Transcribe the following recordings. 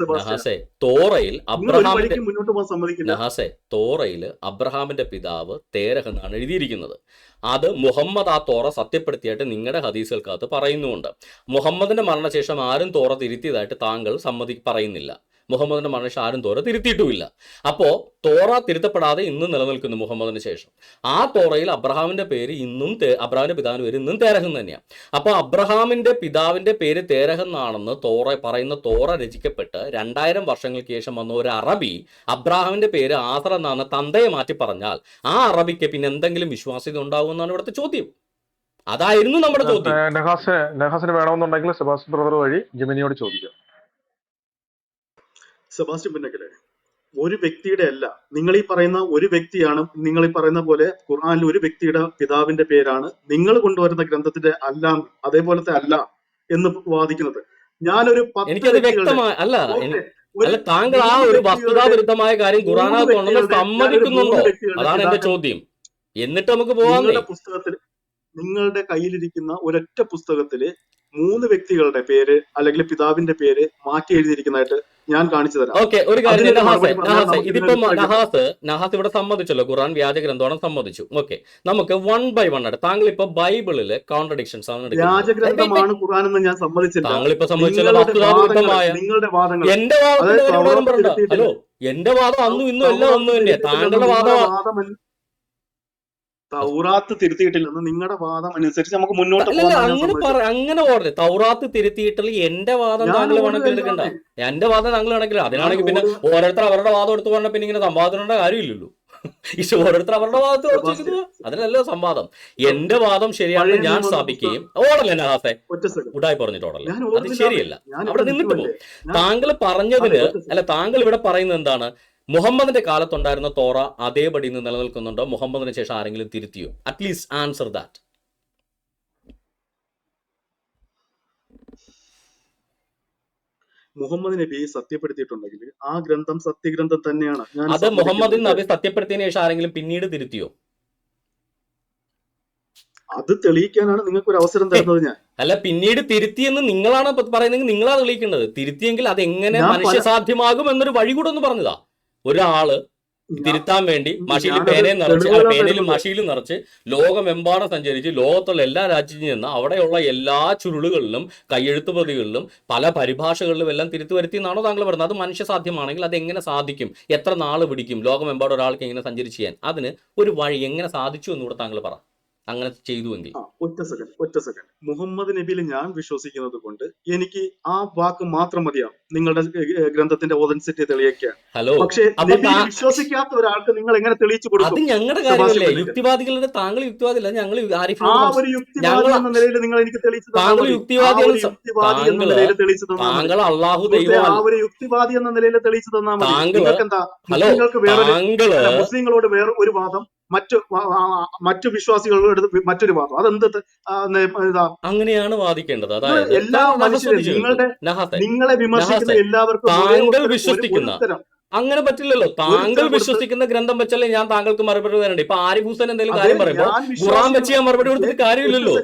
Sebastian. നഹാസെ തോറയിൽ നിങ്ങൾ ഒരു അബ്രഹാമിന്റെ വഴിക്ക് മുന്നോട്ട് പോകാൻ സമ്മതിക്കില്ല. നഹാസെ തോറയിൽ അബ്രഹാമിന്റെ പിതാവ് തേരഹ് എന്നാണ് എഴുതിയിരിക്കുന്നത്. അത് മുഹമ്മദ് ആ തോറ സത്യപ്പെടുത്തിയായിട്ട് നിങ്ങളുടെ ഹദീസുകൾക്കകത്ത് പറയുന്നുമുണ്ട്. മുഹമ്മദിന്റെ മരണശേഷം ആരും തോറ തിരുത്തിയതായിട്ട് താങ്കൾ പറയുന്നില്ല. മുഹമ്മദിന്റെ മരണശേഷം ആരും തോറ തിരുത്തിയിട്ടുമില്ല. അപ്പോൾ തോറ തിരുത്തപ്പെടാതെ ഇന്നും നിലനിൽക്കുന്നു മുഹമ്മദിന് ശേഷം. ആ തോറയിൽ അബ്രഹാമിന്റെ പേര് ഇന്നും അബ്രഹാമിന്റെ പിതാവിന്റെ പേര് ഇന്നും തേരഹ് തന്നെയാണ്. അപ്പോൾ അബ്രഹാമിന്റെ പിതാവിന്റെ പേര് തേരഹ് എന്നാണെന്ന് പറയുന്ന തോറ രചിക്കപ്പെട്ട് 2000 വർഷങ്ങൾക്ക് ശേഷം വന്ന ഒരു അറബി അബ്രഹാമിന്റെ പേര് ആസർ എന്നാണ് തന്തയെ മാറ്റി പറഞ്ഞാൽ ആ അറബിക്ക് പിന്നെ എന്തെങ്കിലും വിശ്വാസ്യത ഉണ്ടാകുമെന്നാണ് ഇവിടുത്തെ ചോദ്യം. അതായിരുന്നു നമ്മുടെ ചോദ്യം. നഹാസിന് വേണമെന്നുണ്ടെങ്കിൽ സെബാസ്റ്റ്യൻ ബ്രദർ വഴി ജെമിനിയോട് ചോദിക്കാം. സെബാസ്റ്റ്യൻ പുന്നക്കലെ, ഒരു വ്യക്തിയുടെ അല്ല, നിങ്ങൾ ഈ പറയുന്ന ഒരു വ്യക്തിയാണ്. നിങ്ങൾ ഈ പറയുന്ന പോലെ ഖുർആനിൽ ഒരു വ്യക്തിയുടെ പിതാവിന്റെ പേരാണ് നിങ്ങൾ കൊണ്ടുവരുന്ന ഗ്രന്ഥത്തിന്റെ അല്ല, അതേപോലത്തെ അല്ല എന്ന് വാദിക്കുന്നത്. ഞാനൊരു 10 എനിക്കത് വ്യക്തികളുടെ വ്യക്തമായ അല്ല ഓക്കെ, അല്ല താങ്കൾ ആ 3 ഒരു വ്യക്തികളുടെ വസ്തുതാവിരുദ്ധമായ കാര്യം 3 ഖുറാനകത്തുണ്ടെന്ന് വ്യക്തികളുടെ ഞാനൊരു 3 സമ്മതിക്കുന്നുണ്ടോ? വ്യക്തികളുടെ അതാണ് എന്റെ ചോദ്യം. എന്നിട്ട് നമുക്ക് പോവാന്നേ. നിങ്ങളുടെ പുസ്തകത്തിൽ, നിങ്ങളുടെ കയ്യിലിരിക്കുന്ന ഒരൊറ്റ പുസ്തകത്തില് 3 വ്യക്തികളുടെ പേര് അല്ലെങ്കിൽ പിതാവിന്റെ പേര് മാറ്റി എഴുതിയിരിക്കുന്നതായിട്ട് ഞാൻ കാണിച്ചു തരാം. ഓക്കെ, ഒരു കാര്യം അതിനൊരു നഹാസെ മറുപടി പറഞ്ഞാൽ നഹാസെ നമുക്ക് ഇതിപ്പം ഇതിനെ നഹാസ് ഇവിടെ സമ്മതിച്ചല്ലോ, ഖുറാൻ വ്യാജ ഗ്രന്ഥമാണെന്ന് സമ്മതിച്ചു. ഓക്കെ, നമുക്ക് 1 by 1 ആയിട്ട് താങ്കൾ ഇപ്പൊ ബൈബിളിലെ കോൺട്രഡിക്ഷൻസ് ആണ് എടുക്കുന്നത്. വ്യാജഗ്രന്ഥമാണ് ഖുർആൻ എന്ന് ഞാൻ സമ്മതിച്ചില്ല. താങ്കൾ ഇപ്പൊ സമ്മതിച്ചല്ലോ നിങ്ങളുടെ വസ്തുതാവിരുദ്ധമായ. നിങ്ങളുടെ വാദങ്ങൾ, എന്റെ വാദത്തിന്റെ അതായത് കാര്യം പറയണ്ട. തിരുത്തിയിട്ടില്ല. ഹലോ, എന്റെ വാദം അന്നും ഇന്നും എല്ലാം ഒന്നും തന്നെയാ. താങ്കളുടെ വാദം തൗറാത്ത് തിരുത്തിയിട്ടില്ലെന്ന് നിങ്ങളുടെ വാദം അനുസരിച്ച് നമുക്ക് മുന്നോട്ട് അല്ലല്ല, പോകാൻ ഞാൻ അങ്ങനെ സമ്മതിച്ചു. അങ്ങനെ ഓർഡർ തൗറാത്ത് തിരുത്തിയിട്ടുള്ള എന്റെ വാദം ഞാൻ താങ്കൾ ഓർഡർ വേണമെങ്കിൽ എടുക്കണ്ട. അല്ലാതെ എന്റെ വാദം താങ്കൾ വേണമെങ്കിൽ അതിനാണെങ്കിൽ പിന്നെ ഓരോരുത്തർ അവരുടെ വാദം എടുത്തു പറഞ്ഞ പിന്നെ ഇങ്ങനെ സംവാദത്തിനുള്ള കാര്യമില്ലല്ലോ. ഓരോരുത്തർ അവരുടെ വാദത്തെ ഉറച്ചിരിക്കുന്നു, അതിനല്ലോ സംവാദം. എന്റെ വാദം ശരിയാണെന്ന് പഴയ ഞാൻ നിയമം സ്ഥാപിക്കുകയും ഓടല്ലേ നഹാസെ ഒറ്റ സെക്കൻഡ് ഉടായി പറഞ്ഞിട്ട് ഓടല്ലേ, ഞാൻ അത് ഓടുന്നില്ല. ശരിയല്ല. ഞാൻ അവിടെ ഇവിടെ നിന്നിട്ട് പോകും. നിൽക്കുമല്ലേ? താങ്കൾ പറഞ്ഞതിന് ഒറ്റ അല്ല, താങ്കൾ ഇവിടെ പറയുന്നത് എന്താണ്? മുഹമ്മദിന്റെ കാലത്തുണ്ടായിരുന്ന തോറ അതേപടി ഇന്ന് നിലനിൽക്കുന്നുണ്ടോ? മുഹമ്മദിന് ശേഷം ആരെങ്കിലും തിരുത്തിയോ? At least answer that. Muhammad Nabi സത്യപ്പെടുത്തിയിട്ടുണ്ടെങ്കിൽ ആ ഗ്രന്ഥം സത്യഗ്രന്ഥം തന്നെയാണ്. ഞാൻ അത് മുഹമ്മദ് സമ്മതിക്കുന്നുണ്ട്. നബി സത്യപ്പെടുത്തിയതിനു ശേഷം ആരെങ്കിലും പിന്നീട് തിരുത്തിയോ? അത് തെളിയിക്കാനാണ് നിങ്ങൾക്ക് ഒരു അവസരം തരുന്നത്. ഞാൻ അല്ല, പിന്നീട് തിരുത്തിയെന്ന് നിങ്ങളാണ് പറയുന്നെങ്കിൽ നിങ്ങളാണ് തെളിയിക്കേണ്ടത്. തിരുത്തിയെങ്കിൽ അത് എങ്ങനെ ഞാൻ മനുഷ്യസാധ്യമാകും എന്നൊരു വഴി കൂടെ ഒന്ന് പറഞ്ഞതാ. ഒരാള് തിരുത്താൻ വേണ്ടി മഷിയിൽ ഞാനത് പേനയും നിറച്ച് തെളിവുകളാ പേനയിലും തരുന്നത്. മഷിയിലും നിറച്ച് ലോകമെമ്പാടും സഞ്ചരിച്ച് ലോകത്തുള്ള എല്ലാ രാജ്യത്തിൽ നിന്ന് അവിടെയുള്ള എല്ലാ ചുരുളുകളിലും കയ്യെഴുത്ത് പ്രതികളിലും പല പരിഭാഷകളിലും എല്ലാം തിരുത്തി വരുത്തി എന്നാണോ താങ്കൾ പറയുന്നത്? അത് മനുഷ്യസാധ്യമാണെങ്കിൽ അത് എങ്ങനെ സാധിക്കും? എത്ര നാൾ പിടിക്കും ലോകമെമ്പാടും ഒരാൾക്ക് എങ്ങനെ സഞ്ചരിച്ച് ചെയ്യാൻ? അതിന് ഒരു വഴി എങ്ങനെ സാധിച്ചു എന്നൂടെ താങ്കൾ പറ, അങ്ങനെ ചെയ്തുവെങ്കിൽ. ഒറ്റ സെക്കൻഡ്. മുഹമ്മദ് നബിയിൽ ഞാൻ വിശ്വസിക്കുന്നത് കൊണ്ട് എനിക്ക് ആ വാക്ക് മാത്രം മതിയാവും നിങ്ങളുടെ ഗ്രന്ഥത്തിന്റെ ഓതൻസിറ്റി തെളിയിക്കാൻ. ഹലോ, പക്ഷേ അപ്പൊ നബിയിൽ വിശ്വസിക്കാത്ത ഒരാൾക്ക് നിങ്ങൾ എങ്ങനെ തെളിയിച്ചു അത് കൊടുക്കും? ഞങ്ങളുടെ കാര്യമല്ലേ? സെബാസ്റ്റ്യൻ യുക്തിവാദികളുടെ താങ്കൾ യുക്തിവാദില്ല, ഞങ്ങൾ ആ ആരിഫിനോട് ഒരു യുക്തിവാദി എന്ന നിലയിൽ നിങ്ങൾ എനിക്ക് തെളിയിച്ചു തന്നാൽ താങ്കൾ മതി. ആ യുക്തിവാദിയാണ്. ഒരു യുക്തിവാദി എന്ന നിലയിൽ തെളിയിച്ചു തന്നാൽ മതി. താങ്കൾ അള്ളാഹു സുഹൃത്തേ, ആ ദൈവം. ഒരു യുക്തിവാദി എന്ന നിലയിൽ തെളിയിച്ചു തന്നാൽ മതി. താങ്കള് നിങ്ങൾക്ക് എന്താ ഹലോ, മുസ്ലിങ്ങൾക്ക് വേറൊരു താങ്കള് മുസ്ലിങ്ങളോട് വേറെ ഒരു വാദം, മറ്റു വിശ്വാസികളോട് മറ്റൊരു വാദം, അതെന്ത് ഇതാ? അങ്ങനെയാണ് വാദിക്കേണ്ടത്. അതായത് എല്ലാ മനുഷ്യരും നിങ്ങളെ വിമർശിക്കുന്ന എല്ലാവർക്കും താങ്കൾ വിശ്വസിക്കുന്ന ഉത്തരം. അങ്ങനെ പറ്റില്ലല്ലോ. താങ്കൾ വിശ്വസിക്കുന്ന ഗ്രന്ഥം വെച്ചല്ലേ ഞാൻ താങ്കൾക്ക് മറുപടി തരണ്ടേ? ഇപ്പൊ ആരിഫ് ഹുസൈൻ എന്തെങ്കിലും കാര്യം പറയുമ്പോ ഖുറാൻ വെച്ച് ഞാൻ മറുപടി കൊടുത്തിട്ട് കാര്യമില്ലല്ലോ.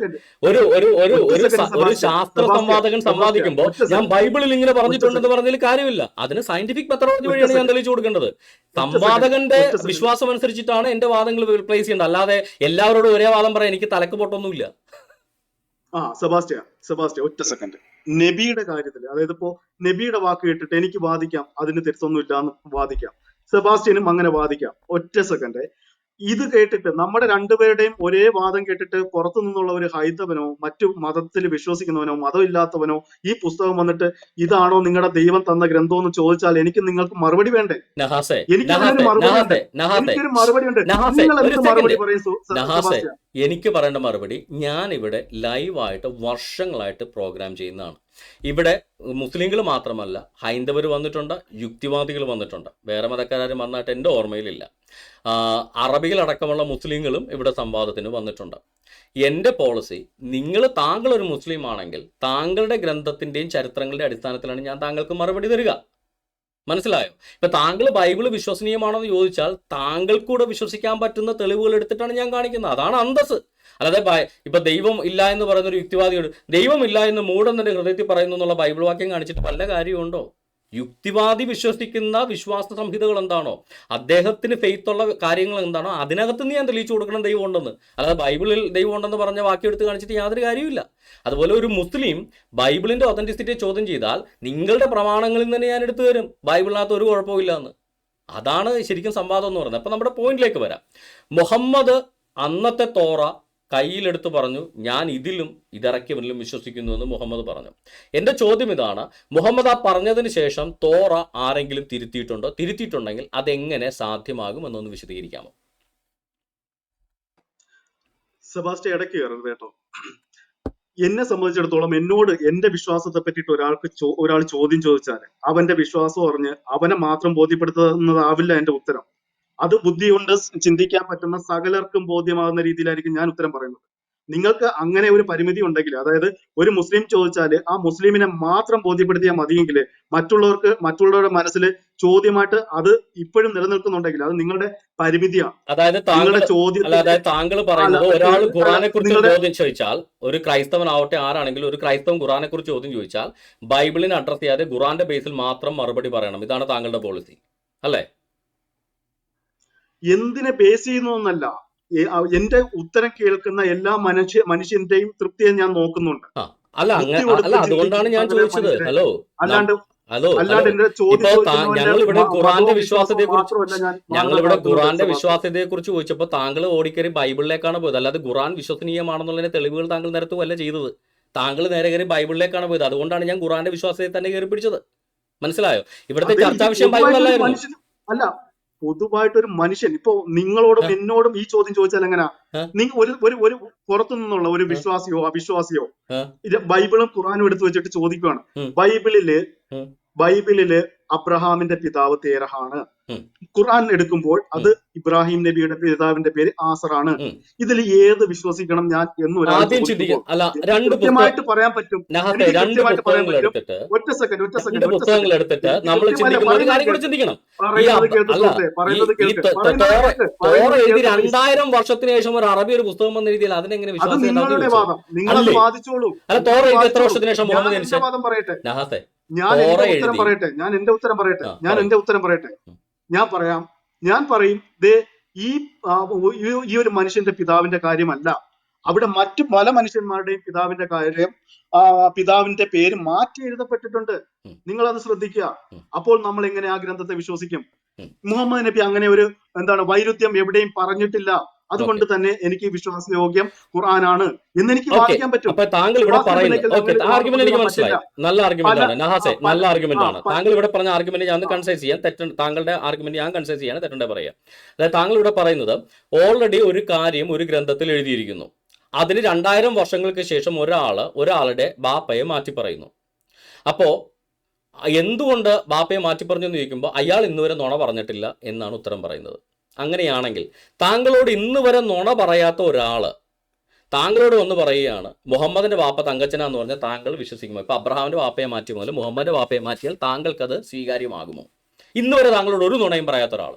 ഒരു ശാസ്ത്ര സംവാദകൻ സംവാദിക്കുമ്പോ ഞാൻ ബൈബിളിൽ ഇങ്ങനെ പറഞ്ഞിട്ടുണ്ടെന്ന് പറഞ്ഞതിൽ കാര്യമില്ല. അതിന് സയന്റിഫിക് മെത്തഡോളജി വഴിയാണ് ഞാൻ തെളിയിച്ചു കൊടുക്കേണ്ടത്. സംവാദകന്റെ വിശ്വാസം അനുസരിച്ചിട്ടാണ് എന്റെ വാദങ്ങൾ റിപ്ലേസ് ചെയ്യേണ്ടത്. അല്ലാതെ എല്ലാവരോടും ഒരേ വാദം പറയാൻ എനിക്ക് തലക്ക് പൊട്ടൊന്നുമില്ല. സെബാസ്റ്റ്യൻ ഒറ്റ സെക്കൻഡ്. നബിയുടെ കാര്യത്തിൽ, അതായത് ഇപ്പോ നബിയുടെ വാക്ക് കേട്ടിട്ട് എനിക്ക് വാദിക്കാം, അതിന് തെറ്റൊന്നും ഇല്ല എന്ന് വാദിക്കാം. സെബാസ്റ്റ്യനും അങ്ങനെ വാദിക്കാം. ഒറ്റ സെക്കൻഡ്. ഇത് കേട്ടിട്ട് നമ്മുടെ രണ്ടുപേരുടെയും ഒരേ വാദം കേട്ടിട്ട് പുറത്തു നിന്നുള്ള ഒരു ഹൈന്ദവനോ മറ്റു മതത്തിൽ വിശ്വസിക്കുന്നവനോ മതമില്ലാത്തവനോ ഈ പുസ്തകം വന്നിട്ട് ഇതാണോ നിങ്ങളുടെ ദൈവം തന്ന ഗ്രന്ഥം എന്ന് ചോദിച്ചാൽ എനിക്ക് നിങ്ങൾക്ക് മറുപടി വേണ്ടേ? എനിക്കൊരു മറുപടി ഉണ്ട്. നിങ്ങൾ എന്ത് മറുപടി പറയും സെബാസ്റ്റ്യൻ? എനിക്ക് പറയേണ്ട മറുപടി, ഞാൻ ഇവിടെ ലൈവായിട്ട് വർഷങ്ങളായിട്ട് പ്രോഗ്രാം ചെയ്യുന്നതാണ്. ഇവിടെ മുസ്ലിങ്ങൾ മാത്രമല്ല, ഹൈന്ദവർ വന്നിട്ടുണ്ട്, യുക്തിവാദികൾ വന്നിട്ടുണ്ട്, വേറെ മതക്കാരും വന്നിട്ട് എൻ്റെ ഓർമ്മയിലില്ല. അറബികളടക്കമുള്ള മുസ്ലിങ്ങളും ഇവിടെ സംവാദത്തിന് വന്നിട്ടുണ്ട്. എൻ്റെ പോളിസി, താങ്കൾ ഒരു മുസ്ലിം ആണെങ്കിൽ താങ്കളുടെ ഗ്രന്ഥത്തിൻ്റെയും ചരിത്രങ്ങളുടെ അടിസ്ഥാനത്തിലാണ് ഞാൻ താങ്കൾക്ക് മറുപടി തരിക. മനസ്സിലായോ? ഇപ്പൊ താങ്കൾ ബൈബിൾ വിശ്വസനീയമാണോ എന്ന് ചോദിച്ചാൽ താങ്കൾക്കൂടെ വിശ്വസിക്കാൻ പറ്റുന്ന തെളിവുകൾ എടുത്തിട്ടാണ് ഞാൻ കാണിക്കുന്നത്. അതാണ് അന്തസ്. അല്ലാതെ ഇപ്പൊ ദൈവം ഇല്ല എന്ന് പറയുന്ന ഒരു യുക്തിവാദിയോട് ദൈവം ഇല്ല എന്ന് മൂഢൻ തന്റെ ഹൃദയത്തിൽ പറയുന്നു എന്നുള്ള ബൈബിൾ വാക്യം കാണിച്ചിട്ട് വല്ല കാര്യമുണ്ടോ? യുക്തിവാദി വിശ്വസിക്കുന്ന വിശ്വാസ സംഹിതകൾ എന്താണോ, അദ്ദേഹത്തിന് ഫെയ്ത്ത് ഉള്ള കാര്യങ്ങൾ എന്താണോ അതിനകത്ത് നിന്ന് ഞാൻ തെളിയിച്ചു കൊടുക്കണം ദൈവം ഉണ്ടെന്ന്. അല്ലാതെ ബൈബിളിൽ ദൈവം ഉണ്ടെന്ന് പറഞ്ഞ വാക്യം എടുത്ത് കാണിച്ചിട്ട് യാതൊരു കാര്യമില്ല. അതുപോലെ ഒരു മുസ്ലിം ബൈബിളിന്റെ ഒതന്റിസിറ്റിയെ ചോദ്യം ചെയ്താൽ നിങ്ങളുടെ പ്രമാണങ്ങളിൽ തന്നെ ഞാൻ എടുത്തു തരും, ബൈബിളിനകത്ത് ഒരു കുഴപ്പമില്ല എന്ന്. അതാണ് ശരിക്കും സംവാദം എന്ന് പറയുന്നത്. അപ്പം നമ്മുടെ പോയിന്റിലേക്ക് വരാം. മുഹമ്മദ് അന്നത്തെ തോറ കയ്യിലെടുത്ത് പറഞ്ഞു, ഞാൻ ഇതിലും ഇതിറക്കിയവരിലും വിശ്വസിക്കുന്നു എന്ന് മുഹമ്മദ് പറഞ്ഞു. എൻ്റെ ചോദ്യം ഇതാണ്, മുഹമ്മദ് ആ പറഞ്ഞതിന് ശേഷം തോറ ആരെങ്കിലും തിരുത്തിയിട്ടുണ്ടോ? തിരുത്തിയിട്ടുണ്ടെങ്കിൽ അതെങ്ങനെ സാധ്യമാകും എന്നൊന്ന് വിശദീകരിക്കാമോ? സെബാസ്റ്റ്യൻ ഇടയ്ക്ക് കയറരുത് കേട്ടോ. എന്നെ സംബന്ധിച്ചിടത്തോളം എന്നോട് എന്റെ വിശ്വാസത്തെ പറ്റിയിട്ട് ഒരാൾ ചോദ്യം ചോദിച്ചാൽ അവന്റെ വിശ്വാസം പറഞ്ഞ് അവനെ മാത്രം ബോധ്യപ്പെടുത്തുന്നതാവില്ല എന്റെ ഉത്തരം. അത് ബുദ്ധി കൊണ്ട് ചിന്തിക്കാൻ പറ്റുന്ന സകലർക്കും ബോധ്യമാകുന്ന രീതിയിലായിരിക്കും ഞാൻ ഉത്തരം പറയുന്നത്. നിങ്ങൾക്ക് അങ്ങനെ ഒരു പരിമിതി ഉണ്ടെങ്കിൽ, അതായത് ഒരു മുസ്ലിം ചോദിച്ചാൽ ആ മുസ്ലിമിനെ മാത്രം ബോധ്യപ്പെടുത്തിയാൽ മതിയെങ്കിൽ മറ്റുള്ളവരുടെ മനസ്സിൽ ചോദ്യമായിട്ട് അത് ഇപ്പോഴും നിലനിൽക്കുന്നുണ്ടെങ്കിൽ അത് നിങ്ങളുടെ പരിമിതിയാണ്. അതായത് താങ്കൾ പറയുന്നത് ഒരാൾ ഖുറാനെ കുറിച്ച് ചോദ്യം ചോദിച്ചാൽ, ഒരു ക്രൈസ്തവനാവട്ടെ ആരാണെങ്കിലും ഒരു ക്രൈസ്തവൻ ഖുറാനെ കുറിച്ച് ചോദ്യം ചോദിച്ചാൽ ബൈബിളിനെ അഡ്രസ് ചെയ്യാതെ ഖുറാന്റെ ബേസിൽ മാത്രം മറുപടി പറയണം. ഇതാണ് താങ്കളുടെ പോളിസി അല്ലേ? എന്തിനെ ബേസ് ചെയ്യുന്നൊന്നല്ല, എന്റെ ഉത്തരം കേൾക്കുന്ന എല്ലാ മനുഷ്യന്റെയും തൃപ്തിയെ ഞാൻ നോക്കുന്നുണ്ട്. അതുകൊണ്ടാണ് ഞാൻ ചോദിച്ചത്. അല്ലാണ്ട് എന്റെ ഞങ്ങളിവിടെ ഖുറാന്റെ വിശ്വാസ്യതയെ കുറിച്ച് ചോദിച്ചപ്പോൾ താങ്കൾ ഓടിക്കറി ബൈബിളിലേക്കാണ് പോയത്. അല്ലാതെ ഖുറാൻ വിശ്വസനീയമാണെന്നുള്ളതിന്റെ തെളിവുകൾ താങ്കൾ നിരത്തുകയല്ല ചെയ്തത്. താങ്കൾ നേരെ കയറി ബൈബിളിലേക്കാണ് പോയത്. അതുകൊണ്ടാണ് ഞാൻ ഖുറാന്റെ വിശ്വാസത്തെ തന്നെ കയറി പിടിച്ചത്. മനസ്സിലായോ? ഇവിടുത്തെ ചർച്ചാ വിഷയം ബൈബിളല്ലായിരുന്നു. അല്ല, പൊതുവായിട്ടൊരു മനുഷ്യൻ ഇപ്പൊ നിങ്ങളോടും എന്നോടും ഈ ചോദ്യം ചോദിച്ചാൽ എങ്ങനെയാ? ഒരു പുറത്തു നിന്നുള്ള ഒരു വിശ്വാസിയോ അവിശ്വാസിയോ ബൈബിളും ഖുറാനും എടുത്തു വെച്ചിട്ട് ചോദിക്കുകയാണ്, ബൈബിളില് അബ്രഹാമിന്റെ പിതാവ് തേരഹാണ്, ഖുർആൻ എടുക്കുമ്പോൾ അത് ഇബ്രാഹിം നബിയുടെ പിതാവിന്റെ പേര് ആസറാണ്, ഇതിൽ ഏത് വിശ്വസിക്കണം ഞാൻ എന്ന് കൃത്യമായിട്ട് പറയാൻ പറ്റും. ഒറ്റ സെക്കൻഡ് പറയുന്നത് കേൾക്ക്. 2000 വർഷത്തിന് ശേഷം ഒരു അറബി ഒരു പുസ്തകം വന്ന രീതിയിൽ അതിനെങ്ങനെ അത് നിങ്ങളുടെ വാദം, നിങ്ങളത് വാദിച്ചോളൂ. എത്ര വർഷത്തിന് ശേഷം മുഹമ്മദ് ജനിച്ചത്? വാദം പറയട്ടെ, ഞാൻ എന്റെ ഉത്തരം പറയട്ടെ. ഞാൻ പറയും ഈ ഒരു മനുഷ്യന്റെ പിതാവിന്റെ കാര്യമല്ല, അവിടെ മറ്റു പല മനുഷ്യന്മാരുടെയും പിതാവിന്റെ കാര്യം, പിതാവിന്റെ പേര് മാറ്റി എഴുതപ്പെട്ടിട്ടുണ്ട്. നിങ്ങൾ അത് ശ്രദ്ധിക്കുക. അപ്പോൾ നമ്മൾ എങ്ങനെ ആ ഗ്രന്ഥത്തെ വിശ്വസിക്കും? മുഹമ്മദ് നബി അങ്ങനെ ഒരു വൈരുദ്ധ്യം എവിടെയും പറഞ്ഞിട്ടില്ല. അതുകൊണ്ട് തന്നെ എനിക്ക് വിശ്വാസയോഗ്യം ഖുർആനാണ് എന്ന് എനിക്ക് വാദിക്കാൻ പറ്റും. താങ്കൾ ഇവിടെ പറയുന്നത് ആർഗ്യുമെന്റ് എനിക്ക് മനസ്സിലായി, നല്ല ആർഗ്യുമെന്റ് ആണ് നഹാസെ, നല്ല ആർഗ്യുമെന്റ് ആണ്. താങ്കൾ ഇവിടെ പറഞ്ഞ ആർഗ്യുമെന്റ് ഞാൻ കൺസൈസ് ചെയ്യാൻ താങ്കളുടെ ആർഗ്യുമെന്റ് ഞാൻ കൺസൈസ് ചെയ്യാൻ തെറ്റണ്ടേ പറയാം. അതായത് താങ്കൾ ഇവിടെ പറയുന്നത് ഓൾറെഡി ഒരു കാര്യം ഒരു ഗ്രന്ഥത്തിൽ എഴുതിയിരിക്കുന്നു, അതിന് 2000 വർഷങ്ങൾക്ക് ശേഷം ഒരാളുടെ ബാപ്പയെ മാറ്റി പറയുന്നു. അപ്പോ എന്തുകൊണ്ട് ബാപ്പയെ മാറ്റി പറഞ്ഞു എന്ന് ചോദിക്കുമ്പോൾ അയാൾ ഇന്നുവരെ നുണ പറഞ്ഞിട്ടില്ല എന്നാണ് ഉത്തരം പറയുന്നത്. അങ്ങനെയാണെങ്കിൽ താങ്കളോട് ഇന്ന് വരെ നുണ പറയാത്ത ഒരാള് താങ്കളോട് വന്ന് പറയുകയാണ് മുഹമ്മദിന്റെ വാപ്പ തങ്കച്ചന എന്ന് പറഞ്ഞാൽ താങ്കൾ വിശ്വസിക്കുമോ? ഇപ്പൊ അബ്രഹാമിന്റെ വാപ്പയെ മാറ്റിയ മുതൽ മുഹമ്മദിന്റെ വാപ്പയെ മാറ്റിയാൽ താങ്കൾക്കത് സ്വീകാര്യമാകുമോ? ഇന്ന് വരെ താങ്കളോട് ഒരു നുണയും പറയാത്ത ഒരാൾ.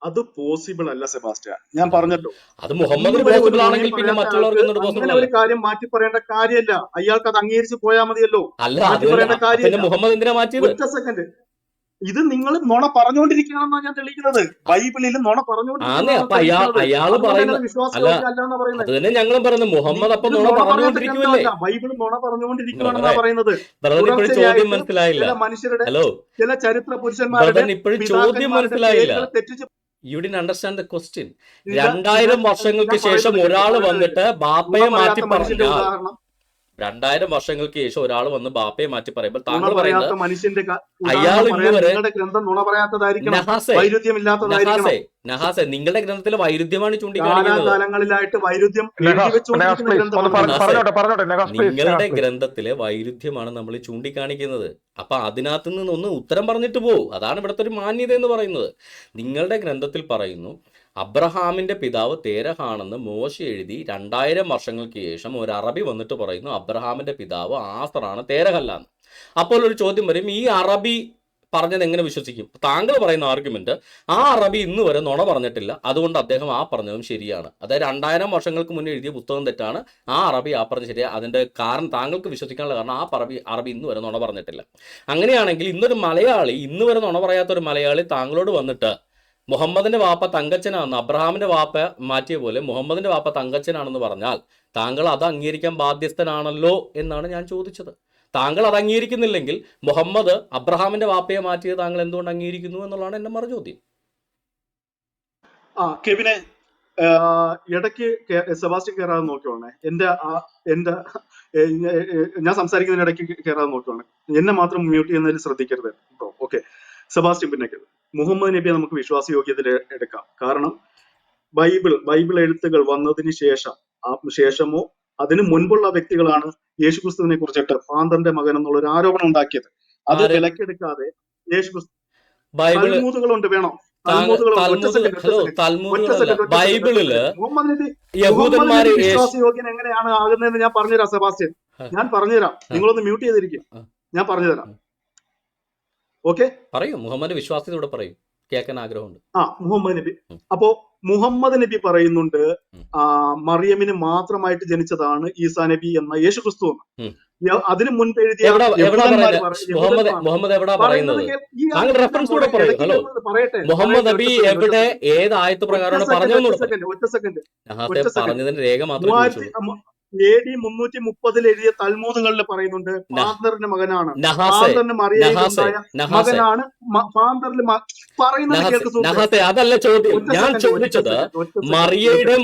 അത് പോസിബിൾ അല്ല സെബാസ്റ്റ്യൻ, ഞാൻ പറഞ്ഞല്ലോ. അത് മുഹമ്മദ് പോസിബിൾ ആണെങ്കിൽ പിന്നെ മറ്റുള്ളവർക്ക് അങ്ങനെ ഒരു കാര്യം മാറ്റി പറയേണ്ട കാര്യമല്ല. അയാൾക്ക് അത് അംഗീകരിച്ച് പോയാൽ മതിയല്ലോ. പറയേണ്ട കാര്യമില്ല. മുഹമ്മദ് എന്തിനാ മാറ്റിയത്? ഒറ്റ സെക്കൻഡ്, ഇത് നിങ്ങൾ നുണ പറഞ്ഞുകൊണ്ടിരിക്കുകയാണെന്നാണ് ഞാൻ തെളിയിക്കുന്നത്. ബൈബിളിൽ നുണ പറഞ്ഞുകൊണ്ടിരിക്കുന്നത് ഞങ്ങളും പറയുന്നത് മുഹമ്മദ് അപ്പൊ നുണ പറഞ്ഞുകൊണ്ടിരിക്കുമല്ലേ? ബൈബിൾ നുണ പറഞ്ഞുകൊണ്ടിരിക്കുകയാണെന്നാണ് പറയുന്നത്. മനസ്സിലായില്ല. മനുഷ്യരുടെ ചില ചരിത്ര പുരുഷന്മാരുടെ ഇപ്പോഴും ചോദ്യം മനസ്സിലായില്ല. You didn't understand the question. 2000 വർഷങ്ങൾക്ക് ശേഷം ഒരാൾ വന്നിട്ട് ബാപ്പയെ മാറ്റി പറഞ്ഞാൽ 2000 വർഷങ്ങൾക്ക് ശേഷം ഒരാൾ വന്ന് ബാപ്പയെ മാറ്റി പറയുമ്പോൾ താങ്കൾ പറയുന്നത് അയാൾ നഹാസെ നിങ്ങളുടെ ഗ്രന്ഥത്തിലെ വൈരുദ്ധ്യമാണ് ചൂണ്ടിക്കാണിക്കുന്നത്. നിങ്ങളുടെ ഗ്രന്ഥത്തിലെ വൈരുദ്ധ്യമാണ് നമ്മൾ ചൂണ്ടിക്കാണിക്കുന്നത്. അപ്പൊ അതിനകത്ത് നിന്നൊന്ന് ഉത്തരം പറഞ്ഞിട്ട് പോകും. അതാണ് ഇവിടുത്തെ ഒരു മാന്യത എന്ന് പറയുന്നത്. നിങ്ങളുടെ ഗ്രന്ഥത്തിൽ പറയുന്നു അബ്രഹാമിന്റെ പിതാവ് തേരഹാണെന്ന് മോശ എഴുതി 2000 വർഷങ്ങൾക്ക് ശേഷം ഒരു അറബി വന്നിട്ട് പറയുന്നു അബ്രഹാമിന്റെ പിതാവ് ആസറാണ്, തേരഹല്ലാന്ന്. അപ്പോൾ ഒരു ചോദ്യം വരും, ഈ അറബി പറഞ്ഞത് എങ്ങനെ വിശ്വസിക്കും? താങ്കൾ പറയുന്ന ആർഗ്യുമെന്റ് ആ അറബി ഇന്ന് വരെ നുണ പറഞ്ഞിട്ടില്ല, അതുകൊണ്ട് അദ്ദേഹം ആ പറഞ്ഞതും ശരിയാണ്. അതായത് 2000 വർഷങ്ങൾക്ക് മുന്നേ എഴുതിയ പുസ്തകം തെറ്റാണ്, ആ അറബി ആ പറഞ്ഞ ശരിയാണ്. അതിന്റെ കാരണം താങ്കൾക്ക് വിശ്വസിക്കാനുള്ള കാരണം ആ അറബി ഇന്ന് വരെ നുണ പറഞ്ഞിട്ടില്ല. അങ്ങനെയാണെങ്കിൽ ഇന്നൊരു മലയാളി, ഇന്ന് വരെ നുണ പറയാത്ത ഒരു മലയാളി താങ്കളോട് വന്നിട്ട് മുഹമ്മദിന്റെ വാപ്പ തങ്കച്ചനാണെന്ന്, അബ്രഹാമിന്റെ വാപ്പ മാറ്റിയ പോലെ മുഹമ്മദിന്റെ വാപ്പ തങ്കച്ചനാണെന്ന് പറഞ്ഞാൽ താങ്കൾ അത് അംഗീകരിക്കാൻ ബാധ്യസ്ഥനാണല്ലോ എന്നാണ് ഞാൻ ചോദിച്ചത്. താങ്കൾ അത് അംഗീകരിക്കുന്നില്ലെങ്കിൽ മുഹമ്മദ് അബ്രഹാമിന്റെ വാപ്പയെ മാറ്റിയത് താങ്കൾ എന്തുകൊണ്ട് അംഗീകരിക്കുന്നു എന്നുള്ളതാണ് എന്റെ മറുചോദ്യം. കെവിനെ ഇടയ്ക്ക് സെബാസ്റ്റ്യൻ കയറാതെ നോക്കിയോണേ. എന്റെ ഞാൻ സംസാരിക്കുന്നതിന് ഇടയ്ക്ക് കയറാതെ നോക്കിയോണേ. എന്നെ മാത്രം മ്യൂട്ട് ചെയ്യുന്നതിൽ ശ്രദ്ധിക്കരുത് കേട്ടോ. ഓക്കെ, സെബാസ്റ്റ്യൻ പിന്നെ മുഹമ്മദ് നബിയെ നമുക്ക് വിശ്വാസയോഗ്യതയിൽ എടുക്കാം. കാരണം ബൈബിൾ എഴുത്തുകൾ വന്നതിന് ശേഷമോ അതിനു മുൻപുള്ള വ്യക്തികളാണ് യേശുക്രിസ്തുവിനെ കുറിച്ചിട്ട് ഫാദറിന്റെ മകൻ എന്നുള്ള ഒരു ആരോപണം ഉണ്ടാക്കിയത്. അത് വിലക്കെടുക്കാതെ യേശുക്രിസ്തു തൽമൂദുകളുണ്ട്, വേണോ? യഹൂദന്മാര് വിശ്വാസയോഗ്യൻ എങ്ങനെയാണ് ആകുന്നതെന്ന് ഞാൻ പറഞ്ഞുതരാം സെബാസ്റ്റ്യൻ, ഞാൻ പറഞ്ഞുതരാം. നിങ്ങളൊന്ന് മ്യൂട്ട് ചെയ്തിരിക്കും, ഞാൻ പറഞ്ഞുതരാം. ഓക്കെ, പറയൂ. മുഹമ്മദ് വിശ്വാസത്തോടെ പറയൂ, കേൾക്കാൻ ആഗ്രഹമുണ്ട്. മുഹമ്മദ് നബി. അപ്പോ മുഹമ്മദ് നബി പറയുന്നുണ്ട് മറിയമിന് മാത്രമായിട്ട് ജനിച്ചതാണ് ഈസാ നബി എന്ന യേശുക്രിസ്തു എന്ന്. അതിനു മുൻപ് എഴുതിയ മുഹമ്മദ് എവിടാ പറയുന്നത്? മുഹമ്മദ് നബി എവിടെ, ഏത് ആയത്ത് പ്രകാരമാണ് പറഞ്ഞത്? പറഞ്ഞതിന്റെ രേഖ മാത്രമേ AD 330 എഴുതിയ തൽമൂദുകളിൽ പറയുന്നുണ്ട് ഫാദറിന്റെ മകനാണ്, ഫാദറിന് മറിയമുണ്ടായ മകനാണ്. ഫാദറിൽ പറയുന്നത് അതല്ല ചോദ്യം. ഞാൻ ചോദിച്ചത് മറിയയുടെ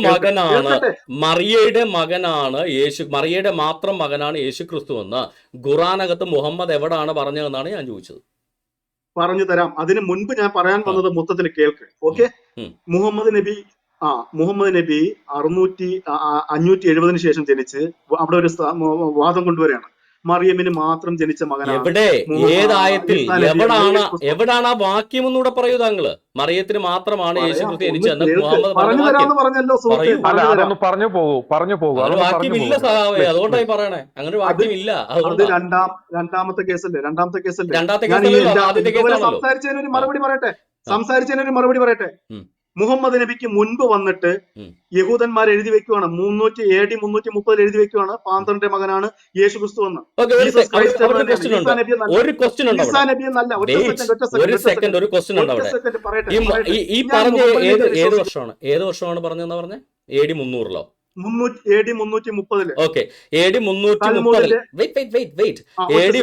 മകനാണ് യേശു, മറിയയുടെ മാത്രം മകനാണ് യേശു ക്രിസ്തു എന്ന് ഖുർആനകത്ത് മുഹമ്മദ് എവിടാണ് പറഞ്ഞതെന്നാണ് ഞാൻ ചോദിച്ചത്. പറഞ്ഞു തരാം. അതിന് മുൻപ് ഞാൻ പറയാൻ വന്നത് മൊത്തത്തിൽ കേൾക്ക്. ഓക്കെ, മുഹമ്മദ് നബി 570 ശേഷം ജനിച്ച് അവിടെ ഒരു വാദം കൊണ്ടുവരികയാണ്, മറിയമിന് മാത്രം ജനിച്ച മകനാണ്. എവിടെ, ഏതായത്തിൽ, എവിടാണ് ആ വാക്യം ഒന്നുകൂടെ പറയൂ താങ്കള്? മറിയത്തിന് മാത്രമാണ് യേശുക്രിസ്തു ജനിച്ചെന്ന് മുഹമ്മദ് പറഞ്ഞു പോകും. വാക്യമില്ല സഹാവേ, അതുകൊണ്ടായി പറയണേ. അങ്ങനെ വാക്യമില്ല. രണ്ടാമത്തെ കേസല്ലേ? രണ്ടാമത്തെ കേസല്ലേ? സംസാരിച്ചതിനൊരു മറുപടി പറയട്ടെ. മുഹമ്മദ് നബിക്ക് മുൻപ് വന്നിട്ട് യഹൂദന്മാർ എഴുതി വെക്കുവാണ്, AD 330 എഴുതി വെക്കുവാണ് ഫാദറിന്റെ മകനാണ് യേശു ക്രിസ്തു എന്ന്. ഏത് വർഷമാണ് പറഞ്ഞതെന്ന് പറഞ്ഞേ? AD 300-ലോ? AD 330. Okay, AD 330. AD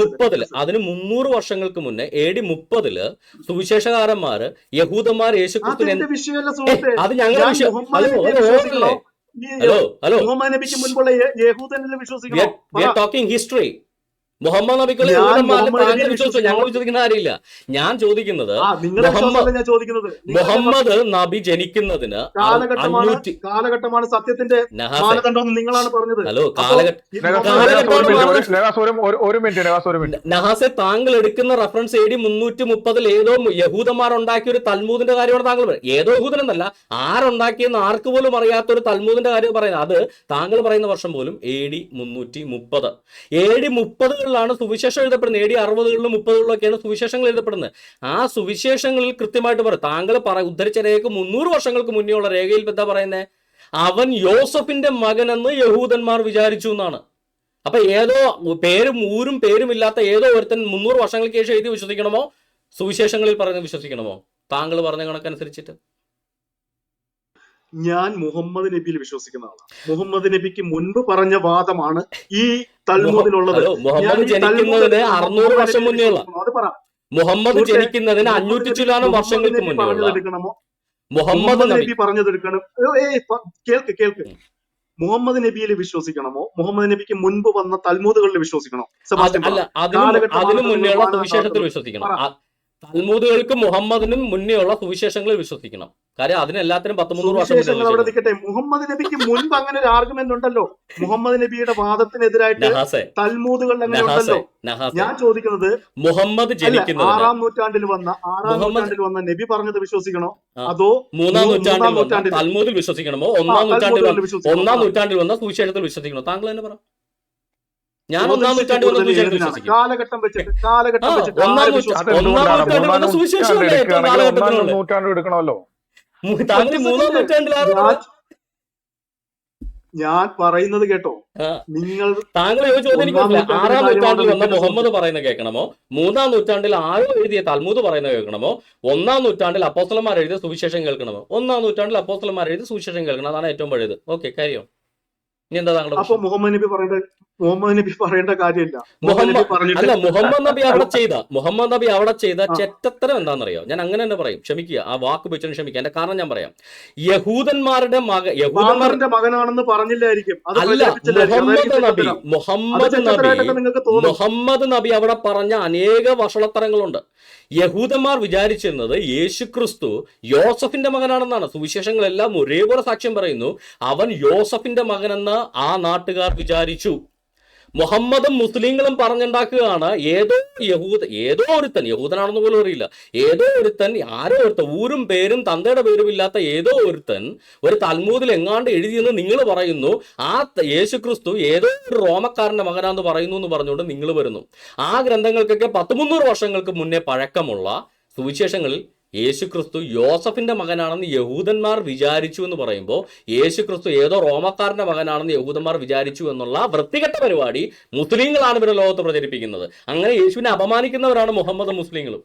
30, അതിന് 300 വർഷങ്ങൾക്ക് മുന്നേ AD 30 സുവിശേഷകാരന്മാര് യഹൂദന്മാർ യേശുക്രിസ്തുവിനെ, അത് ഞങ്ങളുടെ വിഷയം. മുഹമ്മദ് നബിക്ക് മുൻപുള്ള യഹൂദനിൽ വിശ്വസിക്കണം. Talking history. മുഹമ്മദ് നബിക്കുള്ള വിശ്വസിച്ചു, ഞങ്ങൾ വിശ്വസിക്കുന്ന കാര്യമില്ല. ഞാൻ ചോദിക്കുന്നത് മുഹമ്മദ് നബി ജനിക്കുന്നതിന് കാലഘട്ടമാണ് സത്യത്തിന്റെ മാനദണ്ഡം നിങ്ങളാണ് പറഞ്ഞത്. ഹലോ, നഹാസെ, താങ്കൾ എടുക്കുന്ന റെഫറൻസ് AD 330 ഏതോ യഹൂദന്മാർ ഉണ്ടാക്കിയ ഒരു തൽമൂദിന്റെ കാര്യമാണ് താങ്കൾ പറയുന്നത്. ഏതോ യഹൂദൻ എന്നല്ല, ആരുണ്ടാക്കിയെന്ന് ആർക്ക് പോലും അറിയാത്ത ഒരു തൽമൂദിന്റെ കാര്യം പറയുന്നത്. അത് താങ്കൾ പറയുന്ന വർഷം പോലും AD 330. AD 30 ാണ് സുവിശേഷം എഴുതപ്പെടുന്നത്. AD 60-കളിലും 30-കളിലൊക്കെയാണ് സുവിശേഷങ്ങൾ എഴുതപ്പെടുന്നത്. ആ സുവിശേഷങ്ങളിൽ കൃത്യമായിട്ട് പറയും. താങ്കൾ ഉദ്ധരിച്ച രേഖക്ക് 300 വർഷങ്ങൾക്ക് മുന്നേ ഉള്ള രേഖയിൽ എന്താ പറയുന്നത്? അവൻ യോസഫിന്റെ മകനെന്ന് യഹൂദന്മാർ വിചാരിച്ചു എന്നാണ്. അപ്പൊ ഏതോ ഊരും പേരും ഇല്ലാത്ത ഏതോ ഒരുത്തൻ 300 വർഷങ്ങൾക്ക് ശേഷം എഴുതി വിശ്വസിക്കണമോ, സുവിശേഷങ്ങളിൽ പറയുന്നത് വിശ്വസിക്കണമോ? താങ്കൾ പറഞ്ഞ കണക്കനുസരിച്ചിട്ട് ഞാൻ മുഹമ്മദ് നബിയിൽ വിശ്വസിക്കുന്ന ആളാണ്. മുഹമ്മദ് നബിക്ക് മുൻപ് പറഞ്ഞ വാദമാണ് ഈ തൽമൂദിലുള്ളത്. മുഹമ്മദ് ജനിക്കുന്നതിന് 600 വർഷം മുന്നേയുള്ള, മുഹമ്മദ് ജനിക്കുന്നതിന് 500 ചില്ലാനം വർഷങ്ങൾക്ക് മുന്നേ മുഹമ്മദ് നബി പറഞ്ഞതെടുക്കണം. കേൾക്ക്. മുഹമ്മദ് നബിയിൽ വിശ്വസിക്കണമോ, മുഹമ്മദ് നബിക്ക് മുൻപ് വന്ന തൽമൂദുകളിൽ വിശ്വസിക്കണോ? അതിനു മുന്നേയുള്ള സുവിശേഷത്തിൽ വിശ്വസിക്കണം. തൽമൂദുകൾക്ക് മുഹമ്മദിനും മുന്നേയുള്ള സുവിശേഷങ്ങളിൽ വിശ്വസിക്കണം. കാര്യം അതിനെല്ലാത്തിനും 13 വർഷം. അവിടെ നിൽക്കട്ടെ, മുഹമ്മദ് നബിക്ക് മുൻപ് അങ്ങനെ ഒരു ആർഗ്യുമെന്റ് ഉണ്ടല്ലോ. മുഹമ്മദ് നബിയുടെ വാദത്തിനെതിരായിട്ട് തൽമൂദുകൾ അങ്ങനെ ഉണ്ടല്ലോ. ഞാൻ ചോദിക്കുന്നത്, മുഹമ്മദ് ജനിക്കുന്നത് 6-ാം നൂറ്റാണ്ടിൽ വന്ന നബി പറഞ്ഞത് വിശ്വസിക്കണോ, അതോ 3-ാം നൂറ്റാണ്ടിൽ തൽമൂദിൽ വിശ്വസിക്കണമോ, 1-ാം നൂറ്റാണ്ടിൽ വന്ന സുവിശേഷത്തിൽ വിശ്വസിക്കണോ? താങ്കൾ തന്നെ പറ. ഞാൻ ഒന്നാം നൂറ്റാണ്ടിൽ വന്ന സുവിശേഷം വിശ്വസിക്കും. കാലഘട്ടം വെച്ചിട്ട് ഒന്നാം നൂറ്റാണ്ടിൽ വന്ന സുവിശേഷമല്ലേ ഏറ്റവും കാലഘട്ടത്തിനുള്ളത്? നൂറ്റാണ്ട് എടുക്കണമല്ലോ. താങ്കൾ മൂന്നാം നൂറ്റാണ്ടിലാണ്. ഞാൻ പറയുന്നത് കേട്ടോ. നിങ്ങൾ താങ്കൾ ചോദ്യം എനിക്ക് മനസ്സിലായി. 6-ാം നൂറ്റാണ്ടിൽ വന്ന മുഹമ്മദ് പറയുന്നത് കേൾക്കണമോ, 3-ാം നൂറ്റാണ്ടിൽ ആരോ എഴുതിയ തൽമൂദ് പറയുന്നത് കേൾക്കണമോ, 1-ാം നൂറ്റാണ്ടിൽ അപ്പോസ്തലന്മാർ എഴുതിയ സുവിശേഷം കേൾക്കണമോ? 1-ാം നൂറ്റാണ്ടിൽ അപ്പോസ്തലന്മാർ എഴുതിയ സുവിശേഷം കേൾക്കണം, അതാണ് ഏറ്റവും പഴയത്. ഓക്കെ, കാര്യം. ഇനി എന്താ താങ്കളുടെ? അപ്പൊ മുഹമ്മദ് നബി പറയേണ്ട കാര്യമില്ല. മുഹമ്മദ് നബി അവിടെ ചെയ്ത ചെറ്റത്തരം എന്താണെന്നറിയോ? ഞാൻ അങ്ങനെ തന്നെ പറയും, ക്ഷമിക്കുക, ആ വാക്ക് ഉപയോഗിച്ചാൽ ക്ഷമിക്കുക. എന്റെ കാരണം ഞാൻ പറയാം. യഹൂദന്മാരുടെ മകനാണെന്ന് പറഞ്ഞില്ലായിരിക്കും. അല്ല, മുഹമ്മദ് നബി അവിടെ പറഞ്ഞ അനേക വഷളത്തരങ്ങളുണ്ട്. യഹൂദന്മാർ വിചാരിച്ചിരുന്നത് യേശുക്രിസ്തു യോസഫിന്റെ മകനാണെന്നാണ്. സുവിശേഷങ്ങളെല്ലാം ഒരേപോലെ സാക്ഷ്യം പറയുന്നു, അവൻ യോസഫിന്റെ മകനെന്ന് ആ നാട്ടുകാർ വിചാരിച്ചു. മുഹമ്മദും മുസ്ലിങ്ങളും പറഞ്ഞുണ്ടാക്കുകയാണ്. ഏതോ ഒരുത്തൻ, യഹൂദനാണെന്ന് പോലും അറിയില്ല, ആരോ ഒരുത്തൻ, ഊരും പേരും തന്തയുടെ പേരും ഇല്ലാത്ത ഏതോ ഒരുത്തൻ ഒരു തൽമൂദിൽ എങ്ങാണ്ട് എഴുതിയെന്ന് നിങ്ങൾ പറയുന്നു. ആ യേശുക്രിസ്തു ഏതോ ഒരു റോമക്കാരന്റെ മകനാന്ന് പറയുന്നു എന്ന് പറഞ്ഞുകൊണ്ട് നിങ്ങൾ വരുന്നു. ആ ഗ്രന്ഥങ്ങൾക്കൊക്കെ 100-300 വർഷങ്ങൾക്ക് മുന്നേ പഴക്കമുള്ള സുവിശേഷങ്ങളിൽ യേശുക്രിസ്തു യോസഫിന്റെ മകനാണെന്ന് യഹൂദന്മാർ വിചാരിച്ചു എന്ന് പറയുമ്പോൾ, യേശുക്രിസ്തു ഏതോ റോമക്കാരന്റെ മകനാണെന്ന് യഹൂദന്മാർ വിചാരിച്ചു എന്നുള്ള വൃത്തികെട്ട പരിപാടി മുസ്ലിങ്ങളാണ് ഇവരുടെ ലോകത്ത് പ്രചരിപ്പിക്കുന്നത്. അങ്ങനെ യേശുവിനെ അപമാനിക്കുന്നവരാണ് മുഹമ്മദും മുസ്ലിങ്ങളും.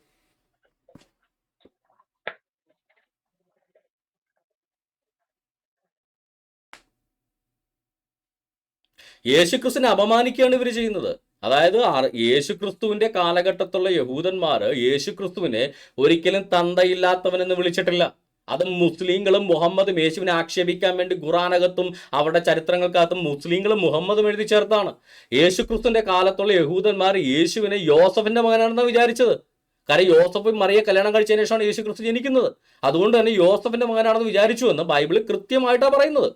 യേശുക്രിസ്തുവിനെ അപമാനിക്കുകയാണ് ഇവർ ചെയ്യുന്നത്. അതായത് യേശുക്രിസ്തുവിന്റെ കാലഘട്ടത്തുള്ള യഹൂദന്മാർ യേശുക്രിസ്തുവിനെ ഒരിക്കലും തന്തയില്ലാത്തവനെന്ന് വിളിച്ചിട്ടില്ല. അത് മുസ്ലിങ്ങളും മുഹമ്മദും യേശുവിനെ ആക്ഷേപിക്കാൻ വേണ്ടി ഖുറാനകത്തും അവരുടെ ചരിത്രങ്ങൾക്കകത്തും മുസ്ലിങ്ങളും മുഹമ്മദും എഴുതി ചേർത്താണ്. യേശുക്രിസ്തുവിന്റെ കാലത്തുള്ള യഹൂദന്മാർ യേശുവിനെ യോസഫിന്റെ മകനാണെന്ന് വിചാരിച്ചത്. കാരണം യോസഫും മറിയെ കല്യാണം കഴിച്ചതിന് ശേഷമാണ് യേശുക്രിസ്തു ജനിക്കുന്നത്. അതുകൊണ്ട് തന്നെ യോസഫിന്റെ മകനാണെന്ന് വിചാരിച്ചു എന്ന് ബൈബിളിൽ കൃത്യമായിട്ടാണ് പറയുന്നത്.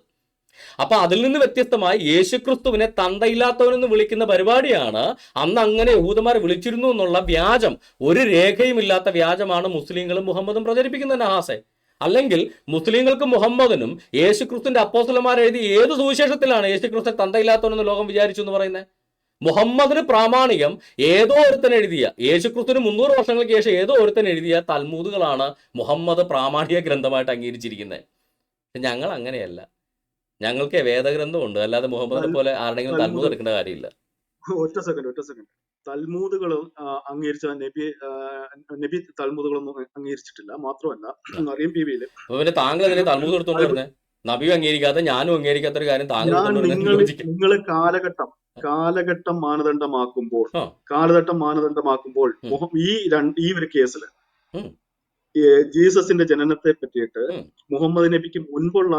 അപ്പൊ അതിൽ നിന്ന് വ്യത്യസ്തമായി യേശുക്രിസ്തുവിനെ തന്തയില്ലാത്തവനെന്ന് വിളിക്കുന്ന പരിപാടിയാണ് അന്ന് അങ്ങനെ യഹൂദന്മാർ വിളിച്ചിരുന്നു എന്നുള്ള വ്യാജം, ഒരു രേഖയുമില്ലാത്ത വ്യാജമാണ് മുസ്ലിങ്ങളും മുഹമ്മദും പ്രചരിപ്പിക്കുന്നത് നഹാസെ. അല്ലെങ്കിൽ മുസ്ലിങ്ങൾക്കും മുഹമ്മദിനും യേശുക്രിസ്തുവിന്റെ അപ്പോസ്തലന്മാർ എഴുതി ഏത് സുവിശേഷത്തിലാണ് യേശുക്രിസ്തു തന്തയില്ലാത്തവനെന്ന് ലോകം വിചാരിച്ചു എന്ന് പറയുന്നത്? മുഹമ്മദിന് പ്രാമാണികം ഏതോ ഒരുത്തൻ എഴുതിയ, യേശുക്രിസ്തുവിന് 300 വർഷങ്ങൾക്ക് ശേഷം ഏതോ ഒരുത്തൻ എഴുതിയ തൽമൂദുകളാണ് മുഹമ്മദ് പ്രാമാണിക ഗ്രന്ഥമായിട്ട് അംഗീകരിച്ചിരിക്കുന്നത്. ഞങ്ങൾ അങ്ങനെയല്ല. ഞങ്ങൾക്ക് വേദഗ്രന്ഥമുണ്ട്, അല്ലാതെ മുഹമ്മദിനെ പോലെ ആരുടെങ്കിലും തൽമൂദ് എടുക്കേണ്ട കാര്യമില്ല. ഒറ്റ സെക്കൻഡ്. തൽമൂദുകളും അംഗീകരിച്ച നബി തൽമൂദുകളൊന്നും അംഗീകരിച്ചിട്ടില്ല. മാത്രമല്ല അറിയാം PV-യില് പിന്നെ താങ്കൾ എങ്ങനെ തൽമൂദ് എടുത്തോണ്ട് വരുന്നത്? നബിയും അംഗീകരിക്കാത്ത ഞാനും അംഗീകരിക്കാത്ത ഒരു കാര്യം താങ്കൾ നിങ്ങൾ കാലഘട്ടം മാനദണ്ഡമാക്കുമ്പോൾ ഈ ഒരു കേസിൽ ജീസസിന്റെ ജനനത്തെ പറ്റിയിട്ട് മുഹമ്മദ് നബിക്ക് മുൻപുള്ള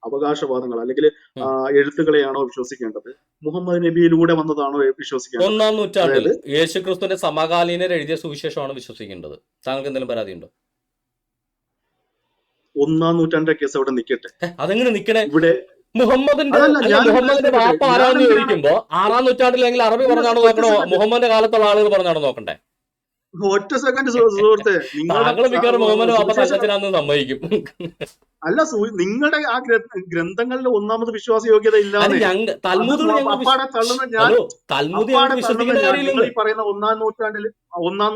അവകാശവാദങ്ങൾ അല്ലെങ്കിൽ എഴുത്തുകളെയാണോ വിശ്വസിക്കേണ്ടത്, മുഹമ്മദ് നബിയിലൂടെ വന്നതാണോ വിശ്വസിക്കേണ്ടത്? 1-ാം നൂറ്റാണ്ടിൽ യേശുക്രിസ്തുവിന്റെ സമകാലീനർ എഴുതിയ സുവിശേഷമാണ് വിശ്വസിക്കേണ്ടത്. താങ്കൾക്ക് എന്തെങ്കിലും പരാതിയുണ്ടോ? 1-ാം നൂറ്റാണ്ടിന്റെ കേസ് അവിടെ നിൽക്കട്ടെ. അതെങ്ങനെ നിൽക്കണേ? ഇവിടെ മുഹമ്മദിന്റെ വാപ്പ ആരാന്ന് ചോദിക്കുമ്പോ 6-ാം നൂറ്റാണ്ടിലെങ്കിൽ അറബി പറഞ്ഞാണോ നോക്കണോ, മുഹമ്മദിന്റെ കാലത്തുള്ള ആളുകൾ പറഞ്ഞാണോ നോക്കണ്ടേ? ഒറ്റ സെക്കൻഡ് സുഹൃത്തെ, താങ്കൾ മിക്കവാറും മുഹമ്മദ് വാപ്പ തല്ലച്ചനാന്ന് സമ്മതിക്കും. അല്ല, നിങ്ങളുടെ ആ ഗ്രന്ഥങ്ങളിൽ ഒന്നാമത് വിശ്വാസയോഗ്യത ഇല്ലാതെ പറയുന്ന 1-ാം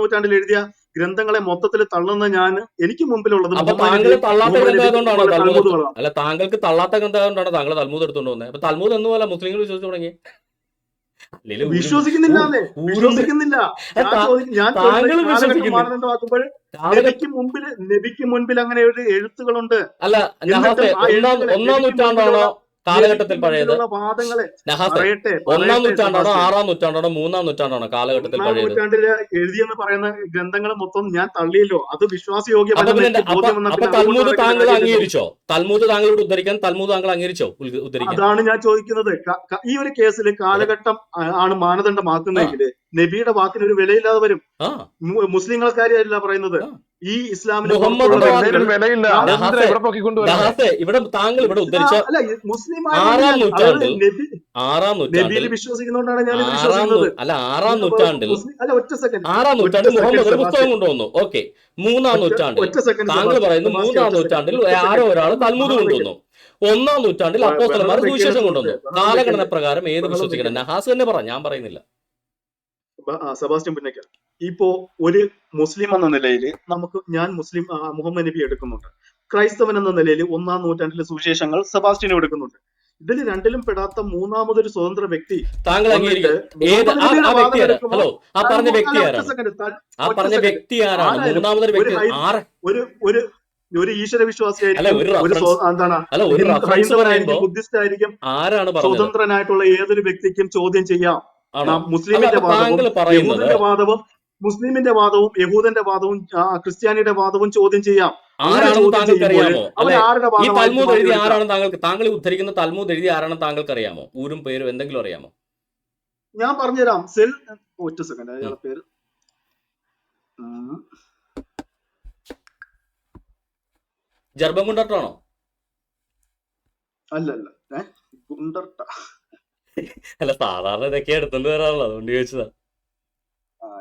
നൂറ്റാണ്ടിൽ എഴുതിയ ഗ്രന്ഥങ്ങളെ മൊത്തത്തിൽ തള്ളുന്ന എനിക്ക് മുമ്പിലുള്ളത് അല്ല, താങ്കൾക്ക് തള്ളാത്ത ഗ്രന്ഥമായതുകൊണ്ടാണ് താങ്കൾ തൽമൂദ് എടുത്തുകൊണ്ട് വന്നത്. അപ്പൊ തൽമൂദ് എന്നുപോലെ മുസ്ലിങ്ങൾ വിശ്വസിച്ചു തുടങ്ങി. വിശ്വസിക്കുന്നില്ല. നബിക്ക് മുൻപിൽ അങ്ങനെ ഒരു എഴുത്തുകളുണ്ട്. അല്ല, 1-ാം നൂറ്റാണ്ടാണോ കാലഘട്ടത്തിൽ പഴയത്? 1-ാം നൂറ്റാണ്ടാണോ 6-ാം നൂറ്റാണ്ടാണോ 3-ാം നൂറ്റാണ്ടാണോ കാലഘട്ടത്തിൽ പഴയത്? നൂറ്റാണ്ടിൽ എഴുതിയെന്ന് പറയുന്ന ഗ്രന്ഥങ്ങൾ മൊത്തം ഞാൻ തള്ളിയല്ലോ. അത് വിശ്വാസയോഗ്യമല്ല. തൽമൂദ് താങ്കൾ അംഗീകരിച്ചോ? തൽമൂദ് താങ്കളോട് ഉദ്ധരിക്കാൻ തൽമൂദ് താങ്കൾ അംഗീകരിച്ചോ? അതാണ് ഞാൻ ചോദിക്കുന്നത്. ഈ ഒരു കേസിൽ കാലഘട്ടം ആണ് മാനദണ്ഡമാക്കുന്നതെങ്കിൽ നബിയുടെ വാക്കിന് ഒരു വിലയില്ലാതെ വരും. മുസ്ലിങ്ങളെ കാര്യമല്ല പറയുന്നത്. ഈ ഇസ്ലാമിന് ഇവിടെ താങ്കൾ ഇവിടെ ഉദ്ധരിച്ച 6-ാം നൂറ്റാണ്ടിൽ വിശ്വസിക്കുന്നതുകൊണ്ടാണ് ഞാൻ വിശ്വസിക്കുന്നത്. അല്ല, 6-ാം നൂറ്റാണ്ടിൽ മുഹമ്മദ് ഒരു പുസ്തകം കൊണ്ടുവന്നു. ഓക്കെ, 3-ാം നൂറ്റാണ്ടിൽ താങ്കൾ പറയുന്നു 3-ാം നൂറ്റാണ്ടിൽ ആരോ ഒരാൾ തൽമൂദ് കൊണ്ടുവന്നു. 1-ാം നൂറ്റാണ്ടിൽ അപ്പോസ്തലന്മാർ ബഹളം വെക്കരുത് സുവിശേഷം സുഹൃത്തെ, കൊണ്ടുവന്നു. ബഹളം കാലഗണന വെക്കരുത്, പ്രകാരം ഏത് ബഹളം വിശ്വസിക്കണം? വെക്കരുത്. നഹാസ് തന്നെ പറ, ഞാൻ പറയുന്നില്ല. സെബാസ്റ്റ്യൻ പുന്നക്കൽ, ഇപ്പോ ഒരു മുസ്ലിം എന്ന നിലയിൽ ഞാൻ മുസ്ലിം മുഹമ്മദ് നബി എടുക്കുന്നുണ്ട്. ക്രൈസ്തവൻ എന്ന നിലയിൽ 1-ാം നൂറ്റാണ്ടിലെ സുവിശേഷങ്ങൾ സെബാസ്റ്റ്യനും എടുക്കുന്നുണ്ട്. ഇതിൽ രണ്ടിലും പെടാത്ത മൂന്നാമതൊരു സ്വതന്ത്ര വ്യക്തി താങ്കൾ വന്നിട്ട് അംഗീകരിക്കുക? ഏത് മുഹമ്മദ് ആ നബിയുടെ ആ വാദം വ്യക്തി ആരാ? എടുക്കുമ്പോൾ ഹലോ, ആ പറഞ്ഞ വ്യക്തി ഒറ്റ ആരാണ്? സെക്കൻഡ്, ആ ഒറ്റ പറഞ്ഞ സെക്കൻഡ്, വ്യക്തി ആരാണ്? ആരായാലും മൂന്നാമതൊരു ഒരു വ്യക്തി ഒരു ഒരു ഒരു ഈശ്വര അല്ല, വിശ്വാസിയായിരിക്കും, ഒരു റഫറൻസ് എന്താണ് അല്ല, ഒരു റഫറൻസ് ഹൈന്ദവനായിരിക്കും, പറയുമ്പോ ബുദ്ധിസ്റ്റ് ആയിരിക്കും, ആരാണ് പറഞ്ഞത്? സ്വതന്ത്രനായിട്ടുള്ള ഏതൊരു വ്യക്തിക്കും ചോദ്യം ചെയ്യാം. ആണോ? അല്ല, മുസ്ലിമിന്റെ അപ്പൊ വാദവും താങ്കൾ പറയുന്നത് യഹൂദന്റെ വാദവും മുസ്ലിമിന്റെ വാദവും യഹൂദന്റെ വാദവും ക്രിസ്ത്യാനിയുടെ വാദവും ചോദ്യം ചെയ്യാം. അങ്ങനെ ആരാണെന്ന് ചോദ്യം താങ്കൾക്ക് ചെയ്യുമ്പോൾ അറിയാമോ? അവർ അല്ലെ, ആരുടെ ഈ വാദമായിരിക്കും തൽമൂദ് എഴുതിയ മാറ്റിയെടുക്കുക? ആരാണ്? താങ്കൾ ഉദ്ധരിക്കുന്ന തൽമൂദ് എഴുതിയ ആരാണെന്ന് താങ്കൾക്ക് അറിയാമോ? ഊരും പേരും എന്തെങ്കിലും അറിയാമോ? ഞാൻ പറഞ്ഞുതരാം. ഒറ്റ സെക്കൻഡ്, അയാളുടെ പേര് ഉം, ജർബം കൊണ്ടാട്ടാണോ? അല്ല ഗുണ്ടർട്ട. അല്ല, സാധാരണ ഇതൊക്കെ എടുത്തോണ്ട് വരാറുള്ളത്, അതുകൊണ്ട് ചോദിച്ചതാ.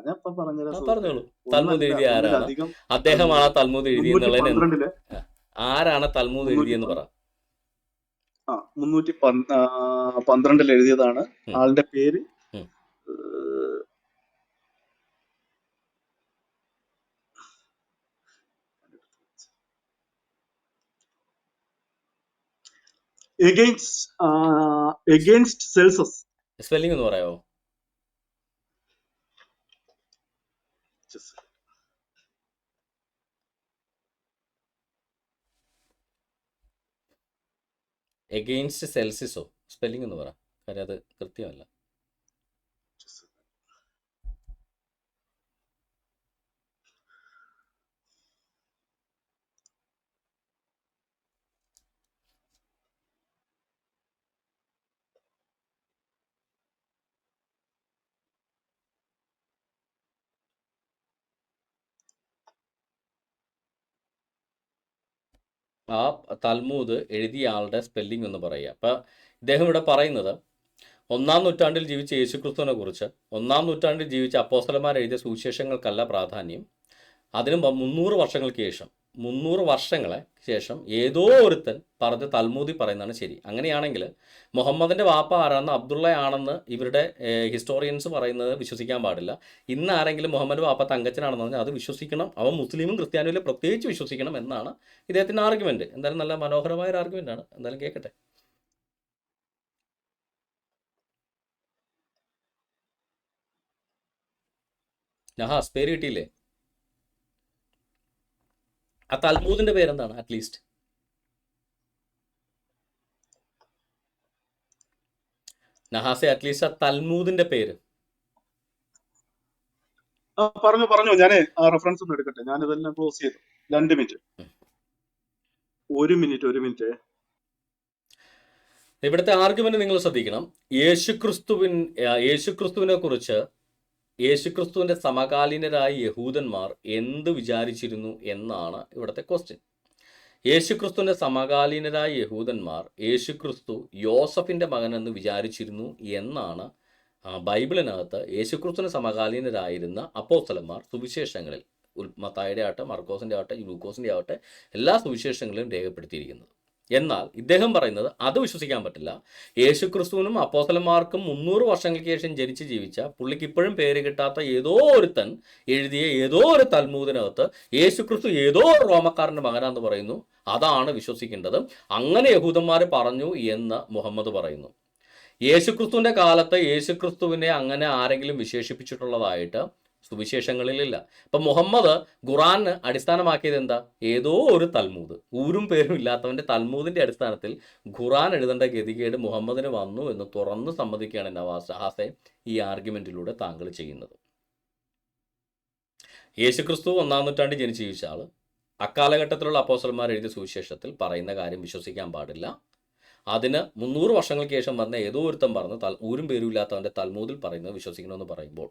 ഞാൻ ഇപ്പൊ പറഞ്ഞുതരാം സുഹൃത്തെ. പറഞ്ഞോളൂ. തൽമൂദ് എഴുതിയ ആരാണ്? ഒന്നിലധികം അദ്ദേഹമാണ് ആ തൽമൂദ് എഴുതിയെന്നുള്ളതിന് 312 ആരാണ് തൽമൂദ് എഴുതിയെന്ന് പറ. 312 എഴുതിയതാണ്. ഉം. ആളുടെ പേര് ഉം. എഗെയിൻസ്റ്റ് സെൽസസ്. സ്പെല്ലിംഗ് ഒന്ന് പറയാമോ? എഗെയിൻസ്റ്റ് സെൽസിസോ? സ്പെല്ലിംഗ് ഒന്ന് പറ, കാര്യം അത് കൃത്യമല്ല. ആ തൽമൂദ് എഴുതിയ ആളുടെ സ്പെല്ലിംഗ് ഒന്ന് പറയുക. അപ്പം ഇദ്ദേഹം ഇവിടെ പറയുന്നത് 1-ാം നൂറ്റാണ്ടിൽ ജീവിച്ച യേശുക്രിസ്തുവിനെ കുറിച്ച് 1-ാം നൂറ്റാണ്ടിൽ ജീവിച്ച അപ്പോസ്തലന്മാർ എഴുതിയ സുവിശേഷങ്ങൾക്കല്ല പ്രാധാന്യം, അതിനും 300 വർഷങ്ങൾക്ക് ശേഷം 300 വർഷങ്ങളെ ശേഷം ഏതോ ഒരുത്തൻ പറഞ്ഞ് തൽമൂദിൽ പറയുന്നതാണ് ശരി. അങ്ങനെയാണെങ്കിൽ മുഹമ്മദിൻ്റെ വാപ്പ ആരാണെന്ന്, അബ്ദുള്ള ആണെന്ന് ഇവരുടെ ഹിസ്റ്റോറിയൻസ് പറയുന്നത് വിശ്വസിക്കാൻ പാടില്ല. ഇന്ന് ആരെങ്കിലും മുഹമ്മദ് വാപ്പ തങ്കച്ചനാണെന്ന് പറഞ്ഞാൽ അത് വിശ്വസിക്കണം. അവൻ മുസ്ലിമും ക്രിസ്ത്യാനിയിലും പ്രത്യേകിച്ച് വിശ്വസിക്കണം എന്നാണ് ഇദ്ദേഹത്തിൻ്റെ ആർഗ്യുമെൻറ്റ്. എന്തായാലും നല്ല മനോഹരമായ ഒരു ആർഗ്യുമെൻ്റാണ്. എന്തായാലും കേൾക്കട്ടെ. നഹാസ്, പേര് കിട്ടിയില്ലേ? ആ തൽമൂദിന്റെ പേരെന്താണ്? അറ്റ്ലീസ്റ്റ് നഹാസെ, അറ്റ്ലീസ്റ്റ് ആ തൽമൂദിന്റെ പേര്. പറഞ്ഞു. ഞാനേ ആ റെഫറൻസ് ഒന്ന് എടുക്കട്ടെ. ഞാനിതെല്ലാം ക്ലോസ് ചെയ്തു. 2 മിനിറ്റ്. 1 മിനിറ്റ്. ഇവിടുത്തെ ആർഗ്യുമെന്റ് നിങ്ങൾ ശ്രദ്ധിക്കണം. യേശുക്രിസ്തുവിനെ കുറിച്ച് യേശുക്രിസ്തുവിന്റെ സമകാലീനരായ യഹൂദന്മാർ എന്ത് വിചാരിച്ചിരുന്നു എന്നാണ് ഇവിടുത്തെ ക്വസ്റ്റ്യൻ. യേശുക്രിസ്തുവിന്റെ സമകാലീനരായ യഹൂദന്മാർ യേശുക്രിസ്തു യോസഫിന്റെ മകനെന്ന് വിചാരിച്ചിരുന്നു എന്നാണ് ബൈബിളിനകത്ത് യേശുക്രിസ്തുവിന് സമകാലീനരായിരുന്ന അപ്പോസ്തലന്മാർ സുവിശേഷങ്ങളിൽ, മത്തായിയുടെ ആവട്ടെ, മർക്കോസിൻ്റെ ആവട്ടെ, ലൂക്കോസിൻ്റെ ആവട്ടെ, എല്ലാ സുവിശേഷങ്ങളിലും രേഖപ്പെടുത്തിയിരിക്കുന്നത്. എന്നാൽ ഇദ്ദേഹം പറയുന്നത് അത് വിശ്വസിക്കാൻ പറ്റില്ല. യേശുക്രിസ്തുവിനും അപ്പോസ്തലന്മാർക്കും 300 വർഷങ്ങൾക്ക് ശേഷം ജനിച്ച് ജീവിച്ച, പുള്ളിക്ക് ഇപ്പോഴും പേര് കിട്ടാത്ത ഏതോ ഒരുത്തൻ എഴുതിയ ഏതോ ഒരു തൽമൂദിനകത്ത് യേശുക്രിസ്തു ഏതോ റോമക്കാരൻ്റെ മകനാന്ന് പറയുന്നു. അതാണ് വിശ്വസിക്കേണ്ടത്. അങ്ങനെ യഹൂദന്മാർ പറഞ്ഞു എന്ന് മുഹമ്മദ് പറയുന്നു. യേശുക്രിസ്തുവിൻ്റെ കാലത്ത് യേശുക്രിസ്തുവിനെ അങ്ങനെ ആരെങ്കിലും വിശേഷിപ്പിച്ചിട്ടുള്ളതായിട്ട് സുവിശേഷങ്ങളിലില്ല. അപ്പം മുഹമ്മദ് ഖുറാന് അടിസ്ഥാനമാക്കിയത് എന്താ? ഏതോ ഒരു തൽമൂദ്, ഊരും പേരും ഇല്ലാത്തവൻ്റെ തൽമൂദിൻ്റെ അടിസ്ഥാനത്തിൽ ഖുറാൻ എഴുതേണ്ട ഗതികേട് മുഹമ്മദിന് വന്നു എന്ന് തുറന്ന് സമ്മതിക്കുകയാണ് നഹാസെ ഈ ആർഗ്യുമെൻറ്റിലൂടെ താങ്കൾ ചെയ്യുന്നത്. യേശുക്രിസ്തു 1-ാം നൂറ്റാണ്ടിൽ ജനിച്ച് ജീവിച്ച ആൾ അക്കാലഘട്ടത്തിലുള്ള അപ്പോസ്തലന്മാർ എഴുതിയ സുവിശേഷത്തിൽ പറയുന്ന കാര്യം വിശ്വസിക്കാൻ പാടില്ല. അതിന് 300 വർഷങ്ങൾക്ക് ശേഷം വന്ന ഏതോ ഒരുത്തം പറഞ്ഞ് ഊരും പേരും ഇല്ലാത്തവൻ്റെ തൽമൂദിൽ പറയുന്നത് വിശ്വസിക്കണമെന്ന് പറയുമ്പോൾ,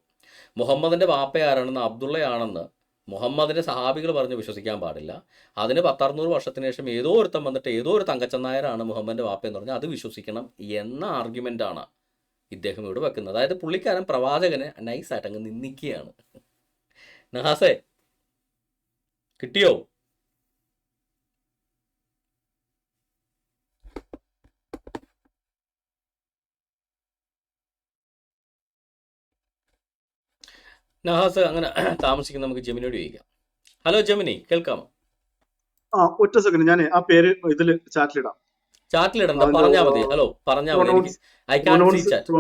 മുഹമ്മദിൻ്റെ വാപ്പ ആരാണെന്ന്, അബ്ദുള്ളയാണെന്ന് മുഹമ്മദിൻ്റെ സഹാബികൾ പറഞ്ഞ് വിശ്വസിക്കാൻ പാടില്ല. അതിന് 500-600 വർഷത്തിന് ശേഷം ഏതോ ഒരുത്തം വന്നിട്ട് ഏതോ ഒരു തങ്കച്ചനായരാണ് മുഹമ്മദിൻ്റെ വാപ്പ എന്ന് പറഞ്ഞാൽ അത് വിശ്വസിക്കണം എന്ന ആർഗ്യുമെൻ്റാണ് ഇദ്ദേഹം ഇവിടെ വെക്കുന്നത്. അതായത് പുള്ളിക്കാരൻ പ്രവാചകനെ നൈസായിട്ട് അങ്ങ് നിന്ദിക്കുകയാണ്. നഹാസെ, കിട്ടിയോ? നഹാസ് അങ്ങനെ താമസിക്കുന്ന നമുക്ക് ജെമിനിയോട് ചോദിക്കാം. ഹലോ ജെമിനി, കേൾക്കാമോ? ഒറ്റ സെക്കൻഡ്, ഞാൻ ആ പേര് ഇതില് ചാറ്റിലിടാം. ചാറ്റിലിടണ്ട, അതിന്റെ പറഞ്ഞാ മതി. ഹലോ പറഞ്ഞാ മതി. എനിക്ക് ഐ കാൻ സീ ചാറ്റ്.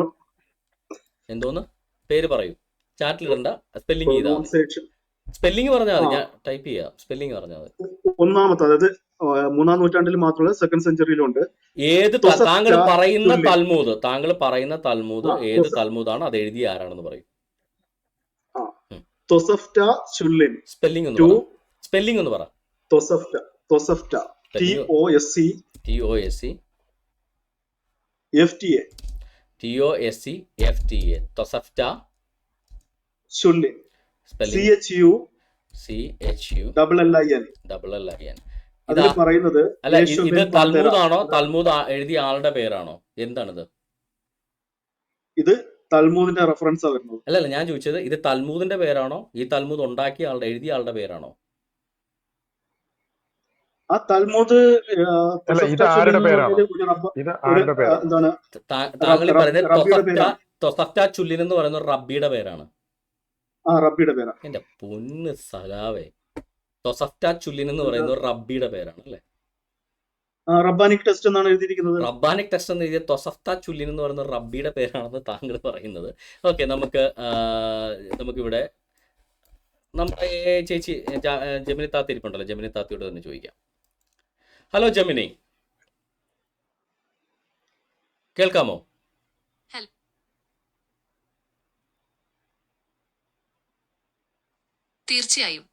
എന്തോന്ന് പേര് പറയൂ. ചാറ്റിലിടണ്ട, സ്പെല്ലിംഗ് ചെയ്താൽ മതി. പ്രൊനൗൺസിയേഷൻ സ്പെല്ലിംഗ് പറഞ്ഞാൽ മതി, ഞാൻ ടൈപ്പ് ചെയ്യാം. സ്പെല്ലിംഗ് പറഞ്ഞാൽ മതി. ഒന്നാമത്തെ, അതായത് 3-ാം നൂറ്റാണ്ടിൽ മാത്രമല്ല, സെക്കൻഡ് സെഞ്ചുറിയിലുണ്ട്. ഏത് തൊസഫ്റ്റ താങ്കൾ പറയുന്ന ചുല്ലിൻ. തൽമൂദ് ഏത് തൽമൂദാണ്, അത് എഴുതിയ ആരാണെന്ന് പറയും. തൊസഫ്റ്റ ചുല്ലിൻ. സ്പെല്ലിംഗ് ഒന്ന് പറ. Tosefta TOSC FTA Tosefta Chullin. Spelling CHULLIN. ഇതാ അതിൽ പറയുന്നത് അല്ല, ഇത് യേശുവിൻ തൽമൂദാണോ? തൽമൂദ് എഴുതിയ ആളുടെ പേരാണോ? എന്താണിത്? ഇത് തൽമൂദിന്റെ റെഫറൻസാ വരുന്നത്. അല്ലല്ല, ഞാൻ ചോദിച്ചത് ഇത് തൽമൂദിന്റെ പേരാണോ, ഈ തൽമൂദ് ഉണ്ടാക്കിയ ആളുടെ, എഴുതിയ ആളുടെ പേരാണോ? ആ തൽമൂദ് അല്ല, ഇത് ആരുടെ പേരാണ്? ഇത് ആരുടെ പേരാണ്? എന്താണ് താങ്കൾ ഈ പറയുന്നത് റബ്ബിയുടെ പേരാണ്. തൊസഫ്റ്റ ചുല്ലിൻ എന്ന് പറയുന്ന ഒരു റബ്ബിയുടെ പേരാണ്. റബ്ബിയുടെ പേരാണ്. എന്റെ പൊന്ന് സഖാവേ, തൊസഫ്റ്റ ചുല്ലിൻ എന്ന് പറയുന്ന ഒരു റബ്ബിയുടെ പേരാണ് അല്ലേ? റബ്ബാനിക് ടെസ്റ്റ് എന്നാണ് എഴുതിയിരിക്കുന്നത്. റബ്ബാനിക് ടെസ്റ്റ് എന്ന് എഴുതിയ തൊസഫ്റ്റ ചുല്ലിൻ എന്ന് പറയുന്ന റബ്ബിയുടെ പേരാണെന്ന് താങ്കൾ പറയുന്നത്. ഓക്കെ, നമുക്കിവിടെ നമ്മുടെ ചേച്ചി ജെമിനി താത്ത ഇരിപ്പുണ്ടല്ലോ, ജെമിനി താത്തയോട് തന്നെ ചോദിക്കാം. ഹലോ ജെമിനി, കേൾക്കാമോ? തീർച്ചയായും.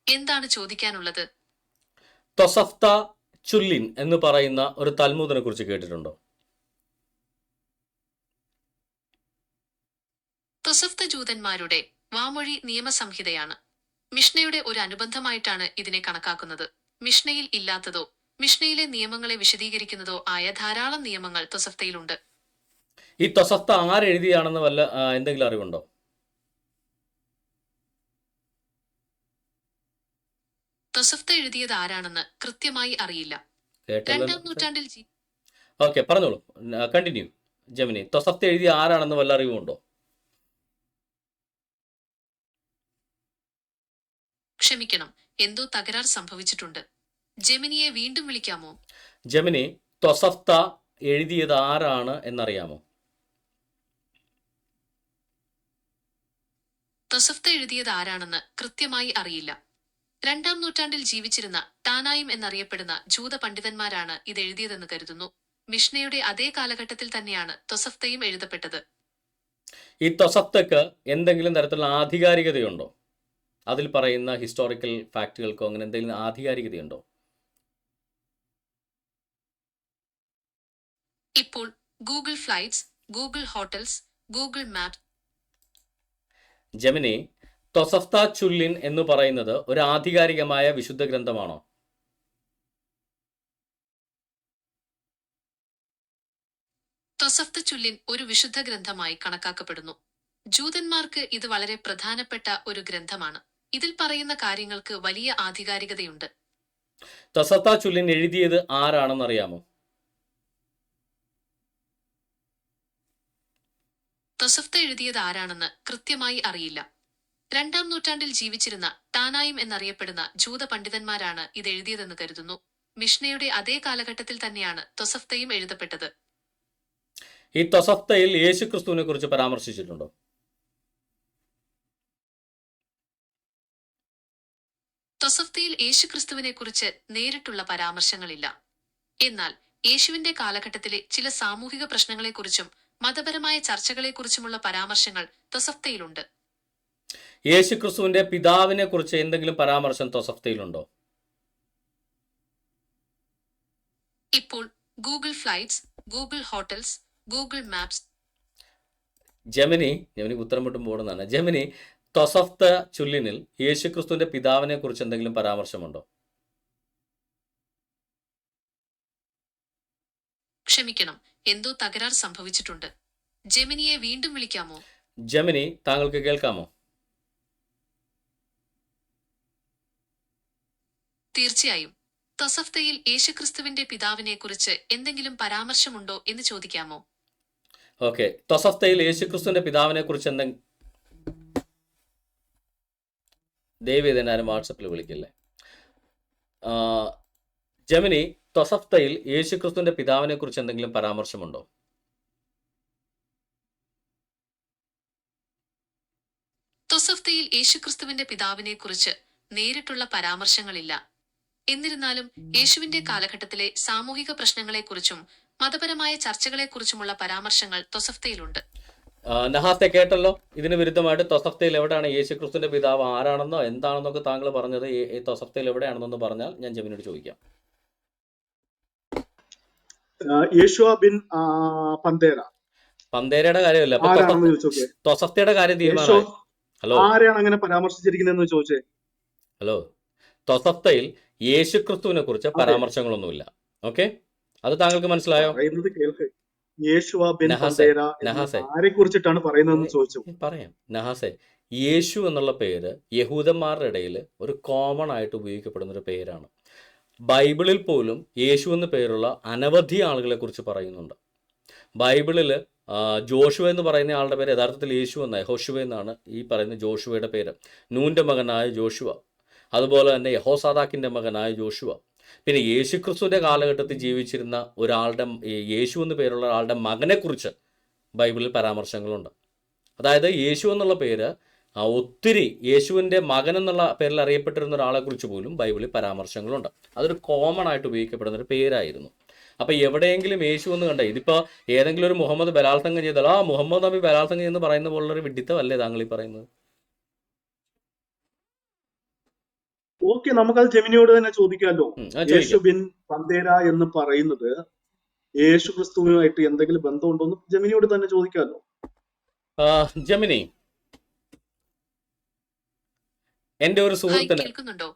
എന്താണ് ചോദിക്കാനുള്ളത്? തൊസഫ്ത ചുല്ലിൻ എന്ന് പറയുന്ന ഒരു തൽമൂദിനെ കുറിച്ച് കേട്ടിട്ടുണ്ടോ? തൊസഫ്ത ജൂതന്മാരുടെ വാമൊഴി നിയമസംഹിതയാണ്. മിഷ്നയുടെ ഒരു അനുബന്ധമായിട്ടാണ് ഇതിനെ കണക്കാക്കുന്നത്. മിഷ്നയിൽ ഇല്ലാത്തതോ മിഷ്നയിലെ നിയമങ്ങളെ വിശദീകരിക്കുന്നതോ ആയ ധാരാളം നിയമങ്ങൾ തൊസഫ്തയിലുണ്ട്. ഈ തൊസഫ്ത ആരെഴുതിയാണെന്ന് വല്ല എന്തെങ്കിലും അറിവുണ്ടോ? തൊസഫ്ത എഴുതിയത് ആരാണെന്ന് കൃത്യമായി അറിയില്ല. കേട്ടല്ലോ. 2-ാം നൂറ്റാണ്ടിൽ ഓക്കെ, പറഞ്ഞോളൂ, കണ്ടിന്യൂ ജെമിനി. തൊസഫ്ത എഴുതിയ ആരാണെന്ന് വല്ല അറിവുണ്ടോ? ക്ഷമിക്കണം, എന്തോ തകരാർ സംഭവിച്ചിട്ടുണ്ട്. ജെമിനിയെ വീണ്ടും വിളിക്കാമോ? ജെമിനി, തൊസഫ്ത എഴുതിയത് ആരാണ് എന്നറിയാമോ? തൊസഫ്ത എഴുതിയത് ആരാണെന്ന് കൃത്യമായി അറിയില്ല. 2-ാം നൂറ്റാണ്ടിൽ ജീവിച്ചിരുന്ന ടാനായിം എന്നറിയപ്പെടുന്ന ജൂത പണ്ഡിതന്മാരാണ് ഇത് എഴുതിയതെന്ന് കരുതുന്നു. മിഷ്നയുടെ അതേ കാലഘട്ടത്തിൽ തന്നെയാണ് തൊസഫ്തയും എഴുതപ്പെട്ടത്. ഈ തൊസഫ്തക്ക് എന്തെങ്കിലും തരത്തിലുള്ള ആധികാരികതയുണ്ടോ? അതിൽ പറയുന്ന ഹിസ്റ്റോറിക്കൽ ഫാക്റ്റുകൾക്കോ അങ്ങനെ എന്തെങ്കിലും ആധികാരികതയുണ്ടോ? ഇപ്പോൾ Google flights, Google hotels, Google maps. Gemini, Tosefta Chullin എന്ന് പറയുന്നത് ഒരു ആധികാരികമായ വിശുദ്ധ ഗ്രന്ഥമാണോ? തൊസഫ്ത ചുല്ലിൻ ഒരു വിശുദ്ധ ഗ്രന്ഥമായി കണക്കാക്കപ്പെടുന്നു. ജൂതന്മാർക്ക് ഇത് വളരെ പ്രധാനപ്പെട്ട ഒരു ഗ്രന്ഥമാണ്. ഇതിൽ പറയുന്ന കാര്യങ്ങൾക്ക് വലിയ ആധികാരികതയുണ്ട്. തൊസഫ്ത ചുല്ലിൻ എഴുതിയത് ആരാണെന്നറിയാമോ? തൊസഫ്ത എഴുതിയത് ആരാണെന്ന് കൃത്യമായി അറിയില്ല. 2-ാം നൂറ്റാണ്ടിൽ ജീവിച്ചിരുന്ന ടാനായിം എന്നറിയപ്പെടുന്ന ജൂത പണ്ഡിതന്മാരാണ് ഇത് എഴുതിയതെന്ന് കരുതുന്നു. മിഷ്നയുടെ അതേ കാലഘട്ടത്തിൽ തന്നെയാണ് തൊസഫ്തയും എഴുതപ്പെട്ടത്. ഈ തൊസഫ്തയിൽ യേശുക്രിസ്തുവിനെ കുറിച്ച് പരാമർശിച്ചിട്ടുണ്ടോ? തൊസഫ്തയിൽ യേശുക്രിസ്തുവിനെ കുറിച്ച് നേരിട്ടുള്ള പരാമർശങ്ങളില്ല. എന്നാൽ യേശുവിന്റെ കാലഘട്ടത്തിലെ ചില സാമൂഹിക പ്രശ്നങ്ങളെക്കുറിച്ചും മതപരമായ ചർച്ചകളെക്കുറിച്ചുമുള്ള പരാമർശങ്ങൾ തൊസഫ്തയിലുണ്ട്. യേശുക്രിസ്തുവിന്റെ പിതാവിനെ കുറിച്ച് എന്തെങ്കിലും പരാമർശം തൊസഫ്തയിലുണ്ടോ? ഇപ്പോൾ Google flights, Google hotels, Google maps. ജെമിനിക്ക് ഉത്തരം വിട്ടും പോടുന്നതാണ്. ജെമിനി, തൊസഫ്ത ചുല്ലിനിൽ യേശുക്രിസ്തുവിന്റെ പിതാവിനെ കുറിച്ച് എന്തെങ്കിലും പരാമർശമുണ്ടോ? ക്ഷമിക്കണം, എന്തോ തകരാർ സംഭവിച്ചിട്ടുണ്ട്. ജെമിനിയെ വീണ്ടും വിളിക്കാമോ? ജെമിനി, താങ്കൾക്ക് കേൾക്കാമോ? തീർച്ചയായും. തൊസഫ്തയിൽ യേശുക്രിസ്തുവിന്റെ പിതാവിനെ കുറിച്ച് എന്തെങ്കിലും പരാമർശമുണ്ടോ എന്ന് ചോദിക്കാമോ? ഓക്കെ, തൊസഫ്തയിൽ യേശുക്രിസ്തുവിന്റെ പിതാവിനെ കുറിച്ച് ദയവ് ചെയ്ത് ആരും വാട്സപ്പിൽ വിളിക്കില്ലേ. ആ, ജെമിനി, തൊസഫ്തയിൽ യേശുക്രിസ്തുവിന്റെ പിതാവിനെ കുറിച്ച് എന്തെങ്കിലും പരാമർശമുണ്ടോ? തൊസഫ്തയിൽ യേശുക്രിസ്തുവിന്റെ പിതാവിനെ കുറിച്ച് നേരിട്ടുള്ള പരാമർശങ്ങളില്ല. എന്നിരുന്നാലും യേശുവിന്റെ കാലഘട്ടത്തിലെ സാമൂഹിക പ്രശ്നങ്ങളെക്കുറിച്ചും മതപരമായ ചർച്ചകളെക്കുറിച്ചുമുള്ള പരാമർശങ്ങൾ തൊസഫ്തയിലുണ്ട്. നഹാസെ കേട്ടല്ലോ. ഇതിന് വിരുദ്ധമായിട്ട് തൊസഫ്തയിൽ എവിടെയാണ് യേശുക്രിസ്തുവിന്റെ പിതാവ് ആരാണെന്നോ എന്താണെന്നൊക്കെ താങ്കൾ പറഞ്ഞത് തൊസഫ്തയിൽ എവിടെയാണെന്നൊന്ന് പറഞ്ഞാൽ ഞാൻ ജെമിനിയോട് ചോദിക്കാം. യേശുവ ബിൻ പന്തേര പന്തേരയുടെ കാര്യമല്ല, അപ്പൊ ആരാണെന്ന് ചോദിച്ചോക്കെ. തൊസഫ്തയുടെ കാര്യം യേശോ തീരുമാനമായി. ഹലോ ആരെയാണ് അങ്ങനെ പരാമർശിച്ചിരിക്കുന്നതെന്ന് ചോദിച്ചേ. ഹലോ, തൊസഫ്തയിൽ യേശുക്രിസ്തുവിനെ കുറിച്ച് അതെ, പരാമർശങ്ങളൊന്നുമില്ല. ഓക്കെ, അത് താങ്കൾക്ക് മനസ്സിലായോ? പറയുന്നത് കേൾക്ക്. യേശുവ ബിൻ നഹാസെ പന്തേര എന്ന് നഹാസെ ആരെ കുറിച്ചിട്ടാണ് പറയുന്നതെന്ന് ചോദിച്ചു. പറയാം. നഹാസെ, യേശു എന്നുള്ള പേര് യഹൂദന്മാരുടെ ഇടയിൽ ഒരു കോമൺ ആയിട്ട് ഉപയോഗിക്കപ്പെടുന്ന ഒരു പേരാണ്. ബൈബിളിൽ പോലും യേശു എന്ന പേരുള്ള അനവധി ആളുകളെ കുറിച്ച് പറയുന്നുണ്ട്. ബൈബിളിൽ ജോഷുവ എന്ന് പറയുന്ന ആളുടെ പേര് യഥാർത്ഥത്തിൽ യേശു എന്നായി, ഹോഷുവ എന്നാണ് ഈ പറയുന്ന ജോഷുവയുടെ പേര്. നൂൻ്റെ മകനായ ജോഷുവ, അതുപോലെ തന്നെ യഹോസാദാക്കിൻ്റെ മകനായ ജോഷുവ. പിന്നെ യേശുക്രിസ്തുവിൻ്റെ കാലഘട്ടത്തിൽ ജീവിച്ചിരുന്ന ഒരാളുടെ, യേശു എന്ന് പേരുള്ള ഒരാളുടെ മകനെക്കുറിച്ച് ബൈബിളിൽ പരാമർശങ്ങളുണ്ട്. അതായത് യേശു എന്നുള്ള പേര് ഒത്തിരി, യേശുവിൻ്റെ മകൻ എന്നുള്ള പേരിൽ അറിയപ്പെട്ടിരുന്ന ഒരാളെക്കുറിച്ച് പോലും ബൈബിളിൽ പരാമർശങ്ങളുണ്ട്. അതൊരു കോമൺ ആയിട്ട് ഉപയോഗിക്കപ്പെടുന്ന ഒരു പേരായിരുന്നു. അപ്പോൾ എവിടെയെങ്കിലും യേശു എന്ന് കണ്ടേ, ഇതിപ്പോൾ ഏതെങ്കിലും ഒരു മുഹമ്മദ് ബലാത്സംഗം ചെയ്താൽ മുഹമ്മദ് നബി ബലാത്സംഗം എന്ന് പറയുന്ന പോലുള്ളൊരു വിഡിത്തമല്ലേ താങ്കൾ ഈ പറയുന്നത്? ഓക്കെ, നമുക്കത് ജെമിനിയോട് തന്നെ ചോദിക്കാമല്ലോ. അത് യേശു ചോദിക്കാം. ബിൻ പന്തേര എന്ന് പറയുന്നത് യേശു ക്രിസ്തുവുമായിട്ട് എന്തെങ്കിലും ബന്ധമുണ്ടോ എന്ന് ജെമിനിയോട് തന്നെ ചോദിക്കാമല്ലോ. ജെമിനി, എൻ്റെ ഒരു ഹായ്, സുഹൃത്തിന് കേൾക്കുന്നുണ്ടോ?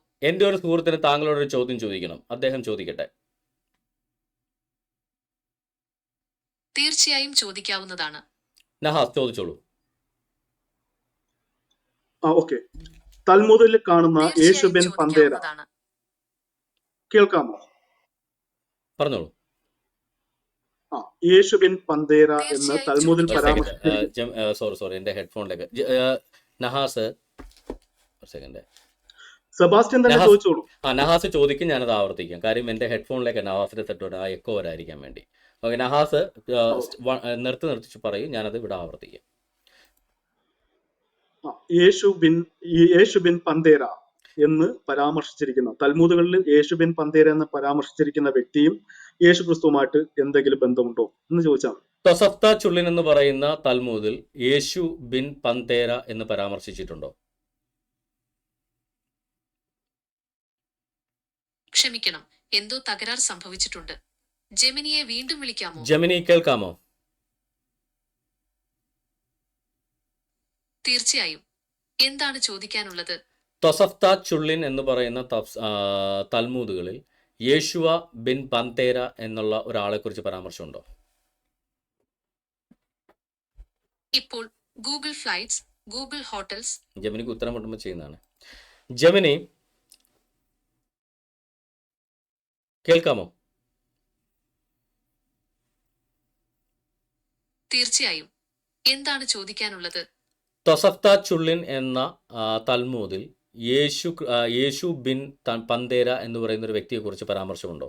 താങ്കളോടൊരു ചോദ്യം ചോദിക്കണം. അദ്ദേഹം ചോദിക്കട്ടെ. തീർച്ചയായും ചോദിക്കാവുന്നതാണ്. നഹാസ്, ചോദിച്ചോളൂ. ഓക്കെ, തൽമുദിൽ കാണുന്ന യേശു തീർച്ചയായും ബിൻ പന്തേര ചോദിക്കാവുന്നതാണ്. കേൾക്കാമോ? പറഞ്ഞോളൂ. യേശു ബിൻ പന്തേര എന്ന് തീർച്ചയായും തൽമുദിൽ ഒരു സെക്കൻഡ്. പരാമർശിച്ചിരിക്കുന്നു. സോറി, എൻ്റെ ഹെഡ്ഫോണിലേക്ക്. നഹാസ്, ഒരു സെക്കൻഡ്. സെബാസ്റ്റ്യൻ തന്നെ നഹാസ് ചോദിച്ചോളൂ. നഹാസ് ചോദിക്കും, ഞാനത് ആവർത്തിക്കാം. കാര്യം എൻ്റെ ഹെഡ്ഫോണിലേക്ക് നഹാസിൻ്റെ തെറ്റോട് ആ എക്കോ വരാതിരിക്കാൻ വേണ്ടി. ഓക്കെ, നഹാസ് നിർത്തിച്ച് പറയും, ഞാനത് ഇവിടെ ആവർത്തിക്കാം. യേശു ബിൻ പന്തേര എന്ന് പരാമർശിച്ചിരിക്കുന്ന, തൽമുദുകളിൽ യേശു ബിൻ പന്തേര എന്ന് പരാമർശിച്ചിരിക്കുന്ന വ്യക്തിയും യേശു ക്രിസ്തുവുമായിട്ട് എന്തെങ്കിലും ബന്ധമുണ്ടോ എന്ന് ചോദിച്ചാൽ മതി. തൊസഫ്ത ചുള്ളിൻ എന്ന് പറയുന്ന തൽമൂദിൽ യേശു ബിൻ പന്തേര എന്ന് പരാമർശിച്ചിട്ടുണ്ടോ? ക്ഷമിക്കണം, എന്തോ തകരാർ സംഭവിച്ചിട്ടുണ്ട്. ജെമിനിയെ വീണ്ടും വിളിക്കാമോ? ജെമിനി, കേൾക്കാമോ? തീർച്ചയായും. എന്താണ് ചോദിക്കാനുള്ളത്? തൊസഫ്ത ചുള്ളിൻ എന്ന് പറയുന്ന തൽമൂദുകളിൽ യേശുവ ബിൻ പന്തേര എന്നുള്ള ഒരാളെക്കുറിച്ച് പരാമർശമുണ്ടോ? ഇപ്പോൾ ഗൂഗിൾ ഫ്ലൈറ്റ്സ്, ഗൂഗിൾ ഹോട്ടൽസ്. ജെമിനിക്ക് ഉത്തരം മുട്ടുമ്പോൾ ചെയ്യുന്നതാണ്. ജെമിനി, കേൾക്കാമോ? തീർച്ചയായും. എന്താണ് ചോദിക്കാനുള്ളത്? തൊസഫ്ത ചുള്ളിൻ എന്ന തൽമൂദിൽ യേശു ബിൻ പന്തേര എന്ന് പറയുന്ന ഒരു വ്യക്തിയെക്കുറിച്ച് പരാമർശമുണ്ടോ?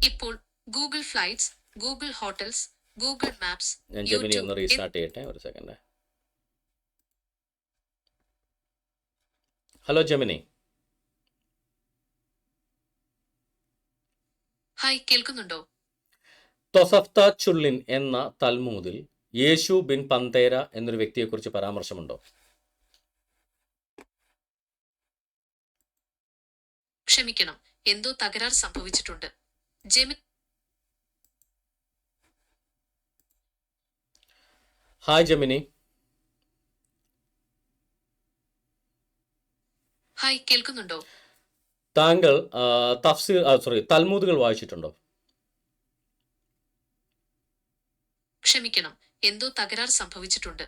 ഇപ്പോൾ Google flights, Google hotels, Google maps, ഞാൻ ജെമിനി ഒന്ന് റീസ്റ്റാർട്ട് ചെയ്യട്ടെ, ഒരു സെക്കൻഡ്. Hello Gemini. ഹായ്, കേൾക്കുന്നുണ്ടോ? തൊസഫ്ത ചുള്ളിൻ എന്ന തൽമൂദിൽ യേശു ബിൻ പന്തേര എന്നൊരു വ്യക്തിയെക്കുറിച്ച് പരാമർശമുണ്ടോ? ക്ഷമിക്കണം, എന്തോ തകരാർ സംഭവിച്ചിട്ടുണ്ട്. Hi Gemini. ഹായ്, കേൾക്കുന്നുണ്ടോ? താങ്കൾ തൽമൂദുകൾ വായിച്ചിട്ടുണ്ടോ? ക്ഷമിക്കണം, എന്തോ തകരാർ സംഭവിച്ചിട്ടുണ്ട്.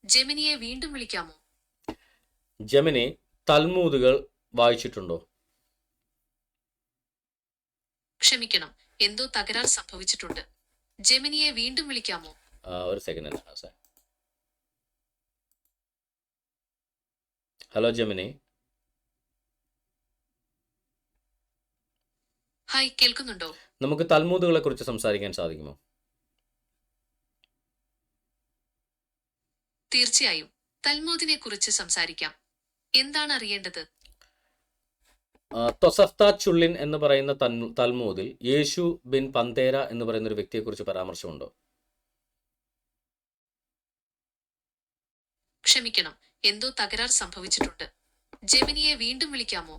ജെമിനിയെ വീണ്ടും വിളിക്കാമോ? ജെമിനി, തൽമൂദുകൾ വായിച്ചിട്ടുണ്ടോ? ക്ഷമിക്കണം, എന്തോ തകരാർ സംഭവിച്ചിട്ടുണ്ട്. ജെമിനിയെ വീണ്ടും വിളിക്കാമോ? ഒരു സെക്കൻഡ്. Hello Gemini. ഹായ്, കേൾക്കുന്നുണ്ടോ? നമുക്ക് തൽമൂദുകളെ കുറിച്ച് സംസാരിക്കാൻ സാധിക്കുമോ? തീർച്ചയായും. തൽമൂദിനെ കുറിച്ച് സംസാരിക്കാം. എന്താണ് അറിയേണ്ടത്? തൊസഫ്ത ചുള്ളിൻ എന്ന് പറയുന്ന തൽമൂദിൽ യേശു ബിൻ പന്തേര എന്ന് പറയുന്ന ഒരു വ്യക്തിയെക്കുറിച്ച് പരാമർശമുണ്ടോ? ക്ഷമിക്കണം, എന്തോ തകരാർ സംഭവിച്ചിട്ടുണ്ട്. ജെമിനിയെ വീണ്ടും വിളിക്കാമോ?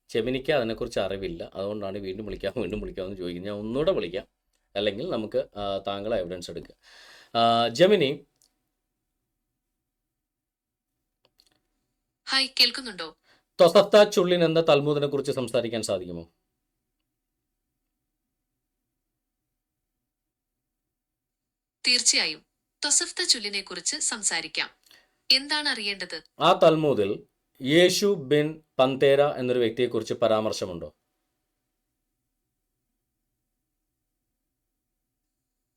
ജെമിനിക്ക് അതിനെക്കുറിച്ച് അറിവില്ല, അതുകൊണ്ടാണ് വീണ്ടും വിളിക്കാമെന്ന് ചോദിക്കുന്നത്. ഞാൻ ഒന്നുകൂടെ വിളിക്കാം, അല്ലെങ്കിൽ നമുക്ക് താങ്കളെ എവിഡൻസ് എടുക്കുക. ജെമിനി. ഹായ്, കേൾക്കുന്നുണ്ടോ? തൊസഫ്ത ചുള്ളിൻ എന്ന തൽമൂദിനെ കുറിച്ച് സംസാരിക്കാൻ സാധിക്കുമോ? തീർച്ചയായും. തൊസഫ്ത ചുല്ലിനെ കുറിച്ച് സംസാരിക്കാം. എന്താണ് അറിയേണ്ടത്? ആ തൽമൂദിൽ യേശു ബിൻ പന്തേര എന്നൊരു വ്യക്തിയെക്കുറിച്ച് പരാമർശമുണ്ടോ?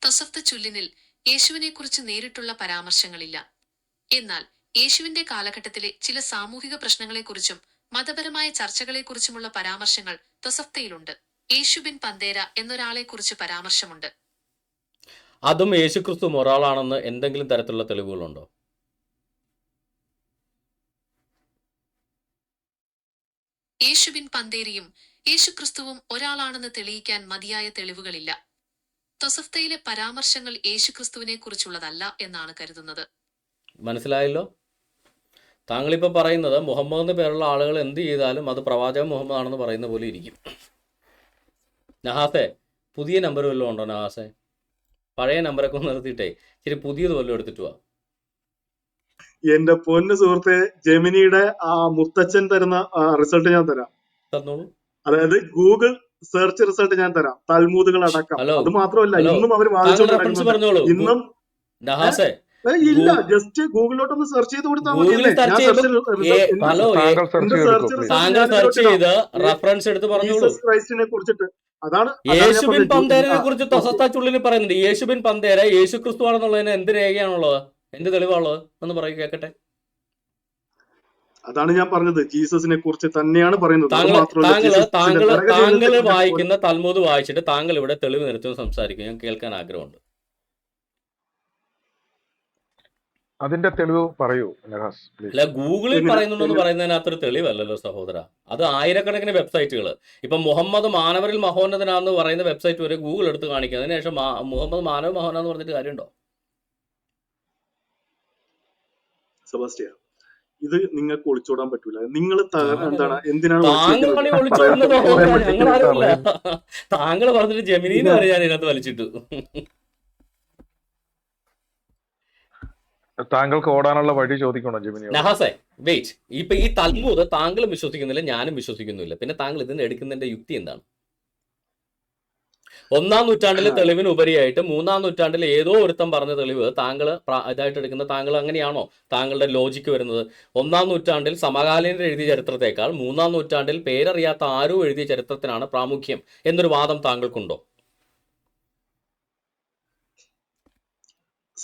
തൊസഫ്ത ചുല്ലിനിൽ യേശുവിനെ കുറിച്ച് നേരിട്ടുള്ള പരാമർശങ്ങളില്ല. എന്നാൽ യേശുവിന്റെ കാലഘട്ടത്തിലെ ചില സാമൂഹിക പ്രശ്നങ്ങളെക്കുറിച്ചും മതപരമായ ചർച്ചകളെക്കുറിച്ചുമുള്ള പരാമർശങ്ങൾ തൊസഫ്തയിലുണ്ട്. യേശു ബിൻ പന്തേര എന്നൊരാളെക്കുറിച്ച് പരാമർശമുണ്ട്. അതും യേശുക്രിസ്തു ഒരാളാണെന്ന് എന്തെങ്കിലും തരത്തിലുള്ള തെളിവുകളുണ്ടോ? യേശു ബിൻ പന്തേരയും യേശുക്രിസ്തുവും ഒരാളാണെന്ന് തെളിയിക്കാൻ മതിയായ തെളിവുകളില്ല. തൊസഫ്തയിലെ പരാമർശങ്ങൾ യേശുക്രിസ്തുവിനെ കുറിച്ചുള്ളതല്ല എന്നാണ് കരുതുന്നത്. മനസ്സിലായല്ലോ? താങ്കളിപ്പോൾ പറയുന്നത് മുഹമ്മദ് എന്ന് പേരുള്ള ആളുകൾ എന്ത് ചെയ്താലും അത് പ്രവാചകൻ മുഹമ്മദ് ആണെന്ന് പറയുന്ന പോലെ ഇരിക്കും. നഹാസെ, പുതിയ നമ്പർ വല്ലതും ഉണ്ടോ നഹാസെ? പഴയ നമ്പറൊക്കെ ഒന്ന് നിർത്തിയിട്ടേ ഇച്ചിരി പുതിയത് വല്ലതും എടുത്തിട്ട് വാ. എന്റെ പൊന്ന് സുഹൃത്തെ, ജെമിനിയുടെ ആ മുത്തച്ഛൻ തരുന്ന റിസൾട്ട് ഞാൻ തരാം. തന്നോളൂ. അതായത് ഗൂഗിൾ സെർച്ച് റിസൾട്ട് ഞാൻ തരാം, തൽമൂദുകൾ അടക്കം. ഹലോ അത് മാത്രമല്ല, ഹലോ, ഇന്നും അവർ താങ്കൾ റെഫറൻസ് വാദിച്ചുകൊണ്ടിരിക്കുന്നുണ്ട്. പറഞ്ഞോളൂ. ഇന്നും നഹാസെ, ഇല്ല, ജസ്റ്റ് ഗൂഗിളിലോട്ടൊന്ന് സെർച്ച് ചെയ്ത് കൊടുത്താൽ ഗൂഗിളിൽ മതിയല്ലേ? സെർച്ച് ഞാൻ ചെയ്യുമ്പോൾ ഹലോ താങ്കൾ സെർച്ച് എന്റെ ചെയ്തെടുക്കൂ സെർച്ച് പ്ലീസ്. റിസൾട്ട് താങ്കൾ ഞാൻ സെർച്ച് ഇതിലോട്ട് ഇടാം. ചെയ്ത് റെഫറൻസ് എടുത്ത് പറഞ്ഞോളൂ. ജീസസ് ക്രൈസ്റ്റിനെ കുറിച്ചിട്ട് അതാണ് യേശുബിൻ ഞാൻ പറഞ്ഞത്. പന്തേരനെ കുറിച്ച് തൊസഫ്ത ചുള്ളിൽ പറയുന്നുണ്ട്. യേശുബിൻ പന്തേര യേശു ക്രിസ്തു ആണെന്നുള്ളതിന് എന്ത് രേഖയാണുള്ളത്, എന്ത് തെളിവാണുള്ളത് എന്ന് പറയും, കേൾക്കട്ടെ. അതാണ് ഞാൻ പറഞ്ഞത്, ജീസസിനെ കുറിച്ച് തന്നെയാണ് പറയുന്നത്. അത് മാത്രമല്ല, താങ്കൾ വായിക്കുന്ന തൽമൂദ് വായിച്ചിട്ട് താങ്കൾ ഇവിടെ തെളിവ് നിരത്തുമെന്ന് സംസാരിക്കും. ഞാൻ കേൾക്കാൻ ആഗ്രഹമുണ്ട്. അതിന്റെ തെളിവ് പറയൂ നഹാസ് പ്ലീസ്. അല്ല, ഗൂഗിളിൽ പറയുന്നുണ്ടെന്ന് പറയുന്നതിനകത്തൊരു തെളിവല്ലല്ലോ സഹോദര. അത് ആയിരക്കണക്കിന് വെബ്സൈറ്റുകൾ. ഇപ്പം മുഹമ്മദ് മാനവരിൽ മഹോന്നതനാന്ന് പറയുന്ന വെബ്സൈറ്റ് വരെ ഗൂഗിൾ എടുത്ത് കാണിക്കുക. അതിനുശേഷം മുഹമ്മദ് മാനവ മഹോന്നതെന്ന് പറഞ്ഞിട്ട് കാര്യമുണ്ടോ? സെബാസ്റ്റ്യൻ, ഇത് നിങ്ങൾക്ക് ഒളിച്ചോടാൻ പറ്റൂല. നിങ്ങൾ എന്താണ്, എന്തിനാണ് താങ്കളാണ് ഒളിച്ചോടുന്നത്. ഞങ്ങളാരുമില്ല. താങ്കൾ പറഞ്ഞിട്ട് ജെമിനിന്ന് വരെ ഞാൻ ഇതിനകത്ത് വലിച്ചിട്ടു. താങ്കൾക്ക് ഓടാനുള്ള വഴി ചോദിക്കണോ ജെമിനി? നഹാസെ, വെയിറ്റ്. ഇപ്പൊ ഈ തൽമൂദ് താങ്കളും വിശ്വസിക്കുന്നില്ല, ഞാനും വിശ്വസിക്കുന്നില്ല. പിന്നെ താങ്കൾ ഇതിന് എടുക്കുന്നതിന്റെ യുക്തി എന്താണ്? 1-ാം നൂറ്റാണ്ടിലെ തെളിവിന് ഉപരിയായിട്ട് 3-ാം നൂറ്റാണ്ടിൽ ഏതോ ഒരുത്തം പറഞ്ഞ തെളിവ് താങ്കൾ ഇതായിട്ട് എടുക്കുന്ന താങ്കൾ അങ്ങനെയാണോ താങ്കളുടെ ലോജിക്ക് വരുന്നത്? 1-ാം നൂറ്റാണ്ടിൽ സമകാലീനർ എഴുതിയ ചരിത്രത്തെക്കാൾ 3-ാം നൂറ്റാണ്ടിൽ പേരറിയാത്ത ആരോ എഴുതിയ ചരിത്രത്തിനാണ് പ്രാമുഖ്യം എന്നൊരു വാദം താങ്കൾക്കുണ്ടോ?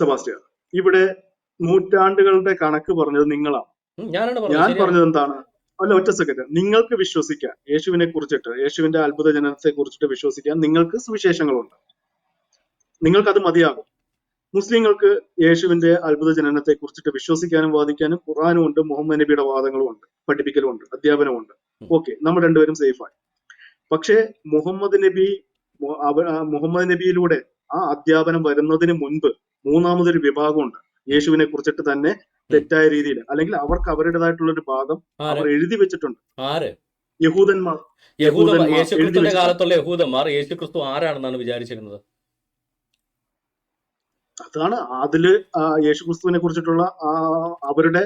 സെബാസ്റ്റ്യൻ, ഇവിടെ നൂറ്റാണ്ടുകളുടെ കണക്ക് പറഞ്ഞത് നിങ്ങളാണ്. ഞാനാണ് ഞാൻ പറഞ്ഞത് എന്താണ്? അല്ല, ഒറ്റ സെക്കൻഡ്. നിങ്ങൾക്ക് വിശ്വസിക്കാൻ, യേശുവിനെ കുറിച്ചിട്ട്, യേശുവിന്റെ അത്ഭുത ജനനത്തെ കുറിച്ചിട്ട് വിശ്വസിക്കാൻ നിങ്ങൾക്ക് സുവിശേഷങ്ങളുണ്ട്, നിങ്ങൾക്കത് മതിയാകും. മുസ്ലിങ്ങൾക്ക് യേശുവിന്റെ അത്ഭുത ജനനത്തെ കുറിച്ചിട്ട് വിശ്വസിക്കാനും വാദിക്കാനും ഖുർആനും ഉണ്ട്, മുഹമ്മദ് നബിയുടെ വാദങ്ങളും ഉണ്ട്, പഠിപ്പിക്കലും ഉണ്ട്, അധ്യാപനവും ഉണ്ട്. ഓക്കെ, നമ്മൾ രണ്ടുപേരും സേഫായി. പക്ഷേ മുഹമ്മദ് നബിയിലൂടെ ആ അധ്യാപനം വരുന്നതിന് മുൻപ് മൂന്നാമതൊരു വിഭാഗമുണ്ട്, യേശുവിനെ കുറിച്ചിട്ട് തന്നെ തെറ്റായ രീതിയിൽ, അല്ലെങ്കിൽ അവർക്ക് അവരുടേതായിട്ടുള്ള ഒരു ഭാഗം അവർ എഴുതി വെച്ചിട്ടുണ്ട്. യഹൂദന്മാർ. യേശുക്രിസ്തുവിന്റെ കാലത്തുള്ള യഹൂദന്മാർ യേശുക്രിസ്തു ആരാണെന്നാണ് വിചാരിച്ചിരുന്നത്. അതാണ് അതില് യേശുക്രിസ്തുവിനെ കുറിച്ചിട്ടുള്ള അവരുടെ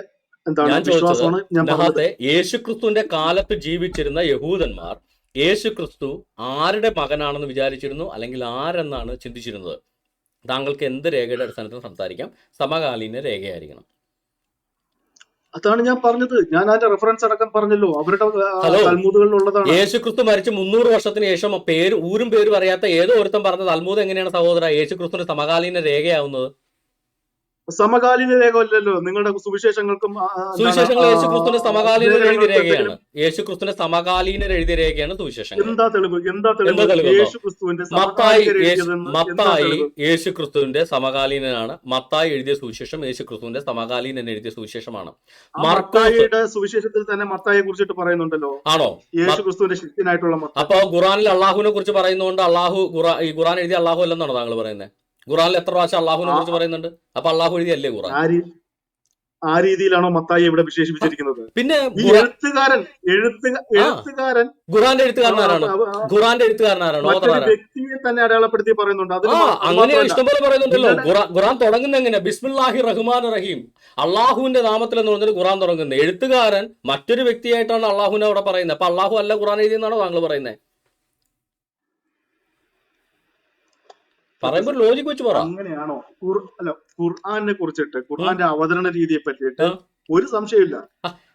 എന്താണ് വിശ്വാസമാണ് ഞാൻ പറഞ്ഞത്. യേശുക്രിസ്തുവിന്റെ കാലത്ത് ജീവിച്ചിരുന്ന യഹൂദന്മാർ യേശുക്രിസ്തു ആരുടെ മകനാണെന്ന് വിചാരിച്ചിരുന്നു, അല്ലെങ്കിൽ ആരെന്നാണ് ചിന്തിച്ചിരുന്നത്? താങ്കൾക്ക് എന്ത് രേഖയുടെ അടിസ്ഥാനത്തിൽ സംസാരിക്കാം? സമകാലീന രേഖയായിരിക്കണം. അതാണ് ഞാൻ പറഞ്ഞത്. ഞാൻ അതിന്റെ റെഫറൻസ് അടക്കം പറഞ്ഞല്ലോ, അവരുടെ തൽമൂദുകളിലുള്ളതാണ്. യേശുക്രിസ്തു മരിച്ച് 300 വർഷത്തിന് ശേഷം ഊരും പേരും അറിയാത്ത ഏതോ ഒരുത്തം പറഞ്ഞ തൽമൂദ് എങ്ങനെയാണ് സഹോദര യേശുക്രിസ്തുവിന്റെ സമകാലീന രേഖയാവുന്നത്? സമകാലീന രേഖയല്ലല്ലോ നിങ്ങളുടെ സുവിശേഷങ്ങൾക്കും സുവിശേഷങ്ങൾ യേശുക്രിസ്തുവിന്റെ സമകാലീന എഴുതിയ ലേഖനങ്ങൾക്കും രേഖയാണ്. എന്തെങ്കിലും യേശുക്രിസ്തുവിന്റെ സമകാലീനർ എഴുതിയ രേഖയാണ് സുവിശേഷങ്ങൾ. എന്താ തെളിവ്? എന്താ എന്താ തെളിവ്? തെളിവെന്നോ? യേശു ക്രിസ്തുവിന്റെ മത്തായി സമകാലികർ എഴുതിയതെന്ന് എന്താ മത്തായി തെളിവ്? യേശുക്രിസ്തുവിന്റെ സമകാലീനനാണ്. മത്തായി എഴുതിയ സുവിശേഷം യേശുക്രിസ്തുവിന്റെ സമകാലീനൻ എഴുതിയ സുവിശേഷമാണ്. ആ മർക്കോസ് മത്തായിയുടെ സുവിശേഷത്തിൽ തന്നെ മത്തായിയെ കുറിച്ചിട്ട് പറയുന്നുണ്ടല്ലോ, ആണോ? യേശു ക്രിസ്തുവിന്റെ ശിഷ്യനായിട്ടുള്ള മത്തായി. അപ്പൊ ഖുറാനിൽ അള്ളാഹുവിനെ കുറിച്ച് പറയുന്നതുകൊണ്ട് ഈ ഖുറാൻ എഴുതിയ അള്ളാഹു അല്ലെന്നാണോ താങ്കൾ പറയുന്നത്? ഖുറാനിൽ എത്ര പ്രാവശ്യം അള്ളാഹുവിനെ ആ കുറിച്ച് പറയുന്നുണ്ട്? അപ്പൊ അള്ളാഹു എഴുതിയല്ലേ ഖുറാൻ? ആ രീതിയിലാണോ മത്തായി ഇവിടെ വിശേഷിപ്പിച്ചിരിക്കുന്നത്? പിന്നെ ഈ എഴുത്തുകാരൻ ഖുറാന്റെ എഴുത്തുകാരനാരാണ്? ഖുറാന്റെ എഴുത്തുകാരനാരാണ്? മറ്റൊരു വ്യക്തിയെ തന്നെ അടയാളപ്പെടുത്തി പറയുന്നുണ്ട്. അങ്ങനെ ഇഷ്ടംപോലെ പറയുന്നുണ്ടല്ലോ. ഖുറാൻ തുടങ്ങുന്ന എങ്ങനെ? ബിസ്മില്ലാഹി റഹ്മാൻ റഹീം, അള്ളാഹുവിന്റെ നാമത്തിൽ എന്ന് പറഞ്ഞിട്ട് ഖുറാൻ തുടങ്ങുന്നത്. എഴുത്തുകാരൻ മറ്റൊരു വ്യക്തിയായിട്ടാണ് അള്ളാഹുവിനെ അവിടെ പറയുന്നത്. അപ്പൊ അള്ളാഹു അല്ല ഖുറാൻ എഴുതിയെന്നാണോ താങ്കൾ പറയുന്നത്? പറയുമ്പോൾ ലോജിക്ക് വെച്ച് പറ. അങ്ങനെയാണോ? ഖുർആനെ കുറിച്ചിട്ട്, ഖുർആന്റെ അവതരണ രീതിയെ പറ്റിയിട്ട് ഒരു സംശയമില്ല.